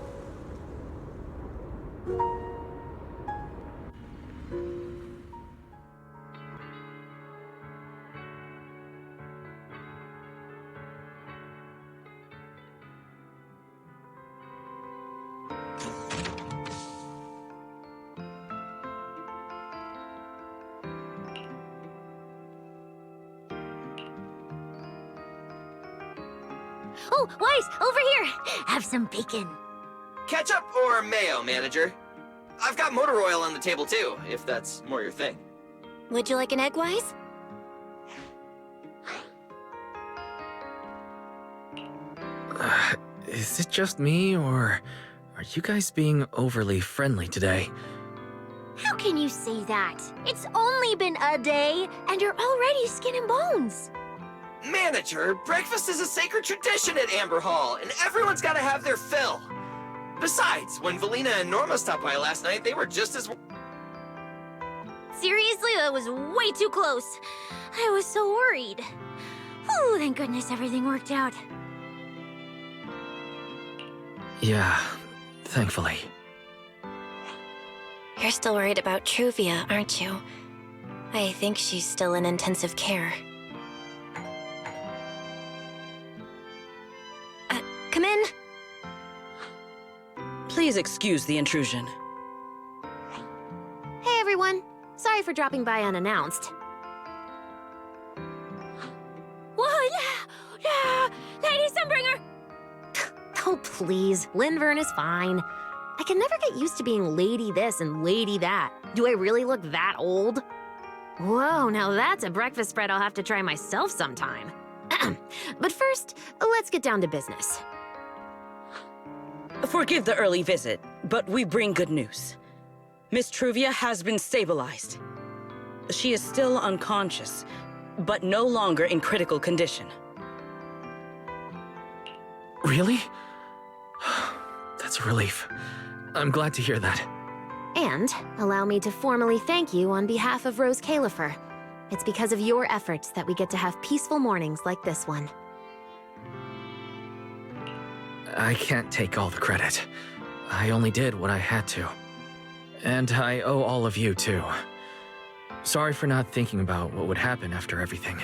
Oh, Wise, over here! Have some bacon. Ketchup or mayo, manager? I've got motor oil on the table too, if that's more your thing. Would you like an egg, Wise? Is it just me, or are you guys being overly friendly today? How can you say that? It's only been a day, and you're already skin and bones. Manager, breakfast is a sacred tradition at Amber Hall, and everyone's gotta have their fill. Besides, when Valina and Norma stopped by last night, they were just as... Seriously, that was way too close. I was so worried. Whew, thank goodness everything worked out. Yeah, thankfully. You're still worried about Truvia, aren't you? I think she's still in intensive care. Come in. Please excuse the intrusion. Hey everyone. Sorry for dropping by unannounced. Whoa, Lady Sunbringer! Oh please, Lindvern is fine. I can never get used to being lady this and lady that. Do I really look that old? Whoa, now that's a breakfast spread I'll have to try myself sometime. But first, let's get down to business. Forgive the early visit, but we bring good news. Miss Truvia has been stabilized. She is still unconscious, but no longer in critical condition. Really? That's a relief. I'm glad to hear that. And allow me to formally thank you on behalf of Rose Califer. It's because of your efforts that we get to have peaceful mornings like this one. I can't take all the credit. I only did what I had to. And I owe all of you, too. Sorry for not thinking about what would happen after everything.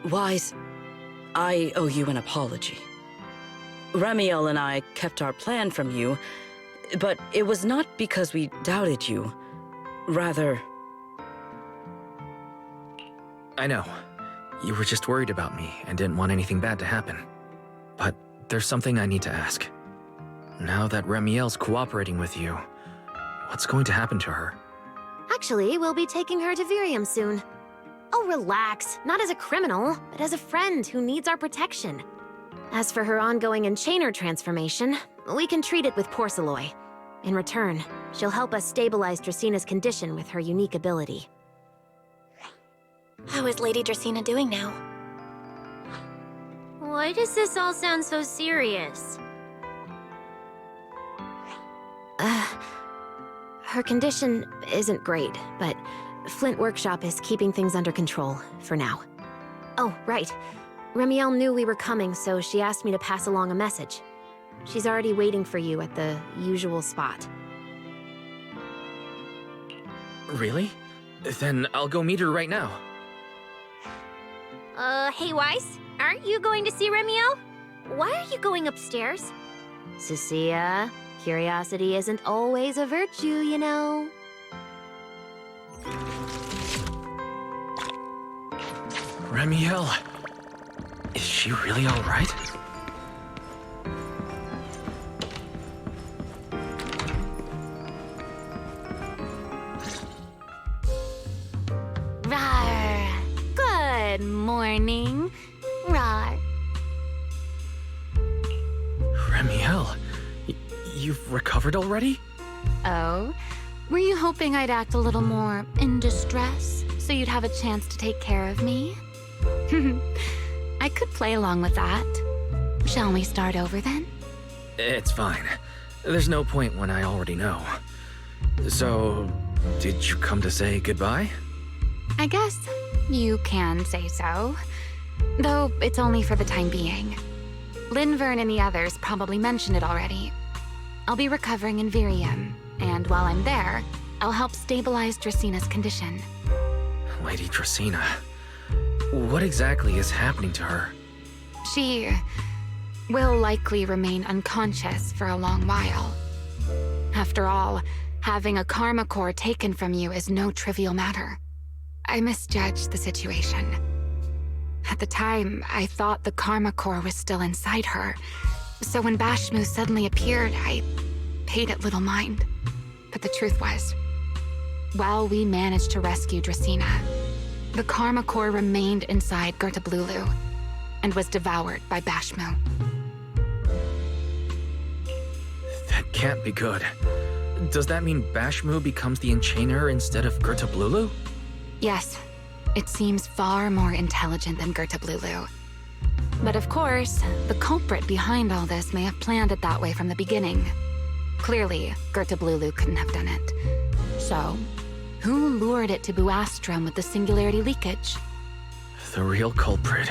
Wise, I owe you an apology. Ramiel and I kept our plan from you, but it was not because we doubted you. Rather... I know. You were just worried about me and didn't want anything bad to happen. But there's something I need to ask. Now that Ramiel's cooperating with you, what's going to happen to her? Actually, we'll be taking her to Virium soon. Oh, relax. Not as a criminal, but as a friend who needs our protection. As for her ongoing Enchainer transformation, we can treat it with Porceloy. In return, she'll help us stabilize Dracina's condition with her unique ability. How is Lady Dracina doing now? Why does this all sound so serious? Her condition isn't great, but Flint Workshop is keeping things under control, for now. Oh, right. Ramiel knew we were coming, so she asked me to pass along a message. She's already waiting for you at the usual spot. Really? Then I'll go meet her right now. Hey Weiss, aren't you going to see Ramiel? Why are you going upstairs? Cecilia, curiosity isn't always a virtue, you know. Ramiel, is she really all right? Rawr. Good morning. Rawr. Ramiel, you've recovered already? Oh? Were you hoping I'd act a little more in distress so you'd have a chance to take care of me? I could play along with that. Shall we start over then? It's fine. There's no point when I already know. So, did you come to say goodbye? I guess you can say so. Though it's only for the time being. Lindvern and the others probably mentioned it already. I'll be recovering in Virium, and while I'm there, I'll help stabilize Dracina's condition. Lady Dracina, what exactly is happening to her? She will likely remain unconscious for a long while. After all, having a karma core taken from you is no trivial matter. I misjudged the situation. At the time, I thought the karma core was still inside her, so when Bashmu suddenly appeared, I paid it little mind. But the truth was, while we managed to rescue Dracina, the karma core remained inside Gertablulu and was devoured by Bashmu. That can't be good. Does that mean Bashmu becomes the Enchainer instead of Gertablulu? Yes, it seems far more intelligent than Gertablulu. But of course, the culprit behind all this may have planned it that way from the beginning. Clearly, Gertablulu couldn't have done it. So, who lured it to Buastrom with the singularity leakage? The real culprit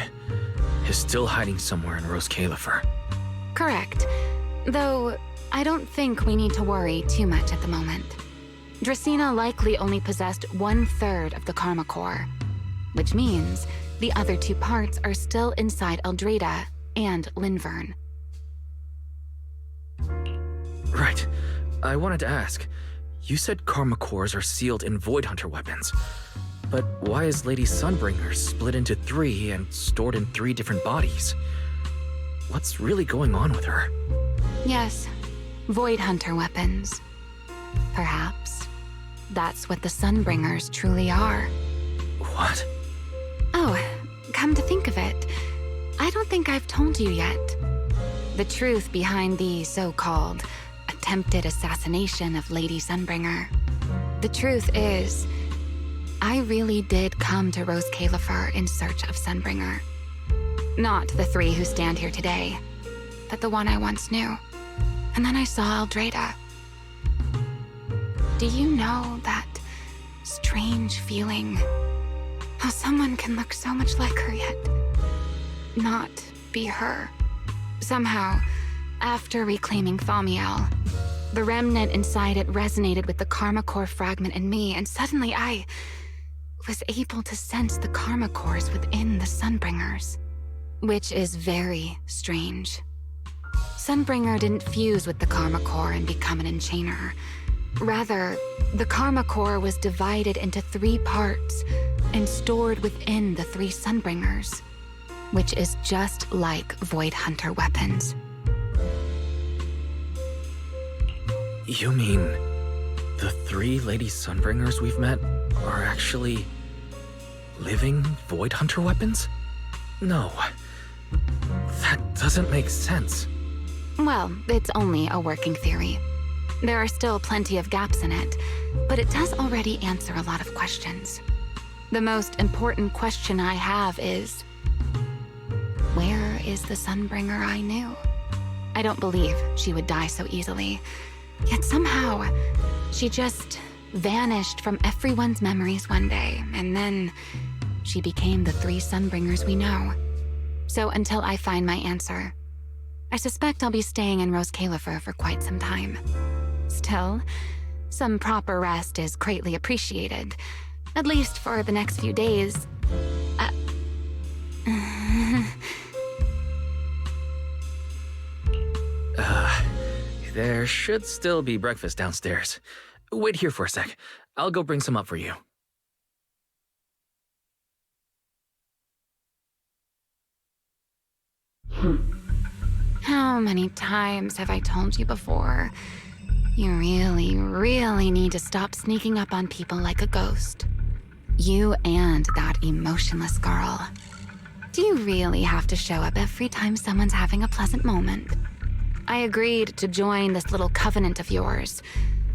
is still hiding somewhere in Rose Califer. Correct. Though, I don't think we need to worry too much at the moment. Dracaena likely only possessed 1/3 of the Karma Core, which means the other 2 parts are still inside Eldrada and Linvern. Right. I wanted to ask, you said Karma Cores are sealed in Void Hunter weapons. But why is Lady Sunbringer split into 3 and stored in 3 different bodies? What's really going on with her? Yes, Void Hunter weapons. Perhaps that's what the Sunbringers truly are. What? Oh, come to think of it, I don't think I've told you yet. The truth behind the so-called attempted assassination of Lady Sunbringer. The truth is, I really did come to Rose Califer in search of Sunbringer. Not the 3 who stand here today, but the one I once knew. And then I saw Eldrada. Do you know that strange feeling? How someone can look so much like her yet not be her. Somehow, after reclaiming Thaumiel, the remnant inside it resonated with the Karma Core fragment in me, and suddenly I was able to sense the Karma Cores within the Sunbringers, which is very strange. Sunbringer didn't fuse with the Karma Core and become an Enchainer. Rather, the Karma Core was divided into 3 parts and stored within the 3 Sunbringers, which is just like Void Hunter weapons. You mean the 3 Lady Sunbringers we've met are actually living Void Hunter weapons? No, that doesn't make sense. Well, it's only a working theory. There are still plenty of gaps in it, but it does already answer a lot of questions. The most important question I have is, where is the Sunbringer I knew? I don't believe she would die so easily. Yet somehow, she just vanished from everyone's memories one day, and then she became the 3 Sunbringers we know. So until I find my answer, I suspect I'll be staying in Rose Califer for quite some time. Still, some proper rest is greatly appreciated, at least for the next few days. There should still be breakfast downstairs. Wait here for a sec. I'll go bring some up for you. How many times have I told you before? You really, really need to stop sneaking up on people like a ghost. You and that emotionless girl. Do you really have to show up every time someone's having a pleasant moment? I agreed to join this little covenant of yours,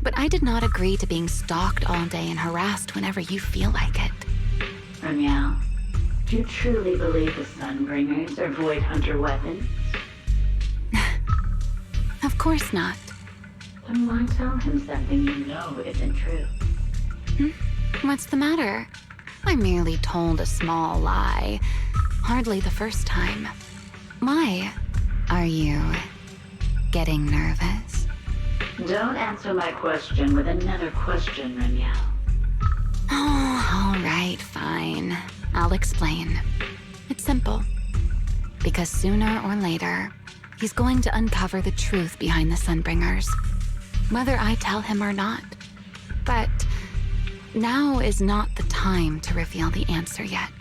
but I did not agree to being stalked all day and harassed whenever you feel like it. Ramiel, do you truly believe the Sunbringers are Void Hunter weapons? Of course not. Then why tell him something you know isn't true? What's the matter? I merely told a small lie. Hardly the first time. Why? Are you getting nervous? Don't answer my question with another question, Ramiel. Oh, all right, fine. I'll explain. It's simple. Because sooner or later, he's going to uncover the truth behind the Sunbringers, whether I tell him or not. But now is not the time to reveal the answer yet.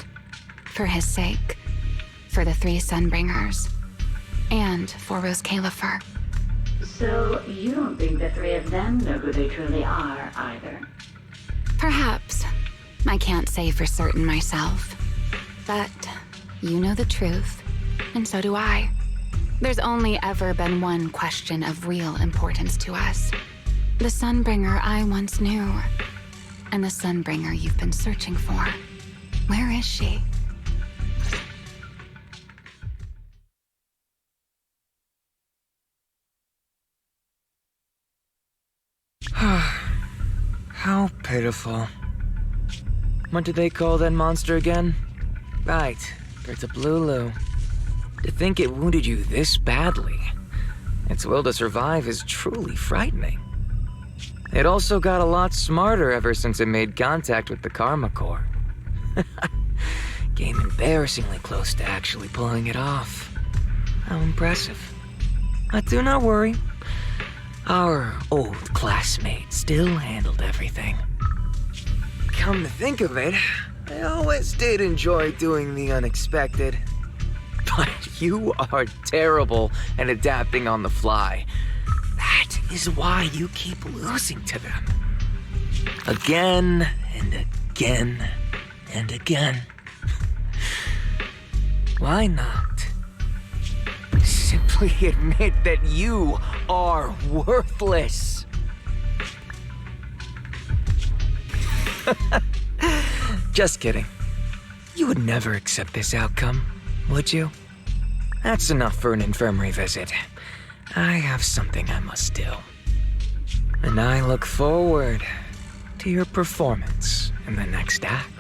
For his sake, for the 3 Sunbringers, and for Rose Califer. So you don't think the 3 of them know who they truly are, either? Perhaps. I can't say for certain myself. But you know the truth, and so do I. There's only ever been one question of real importance to us. The Sunbringer I once knew, and the Sunbringer you've been searching for. Where is she? How pitiful. What do they call that monster again? Right, Bertablulu. To think it wounded you this badly. Its will to survive is truly frightening. It also got a lot smarter ever since it made contact with the Karma Core. Came embarrassingly close to actually pulling it off. How impressive. But do not worry. Our old classmate still handled everything. Come to think of it, I always did enjoy doing the unexpected. But you are terrible at adapting on the fly. That is why you keep losing to them. Again and again and again. Why not? Simply admit that you are worthless. Just kidding. You would never accept this outcome, would you? That's enough for an infirmary visit. I have something I must do. And I look forward to your performance in the next act.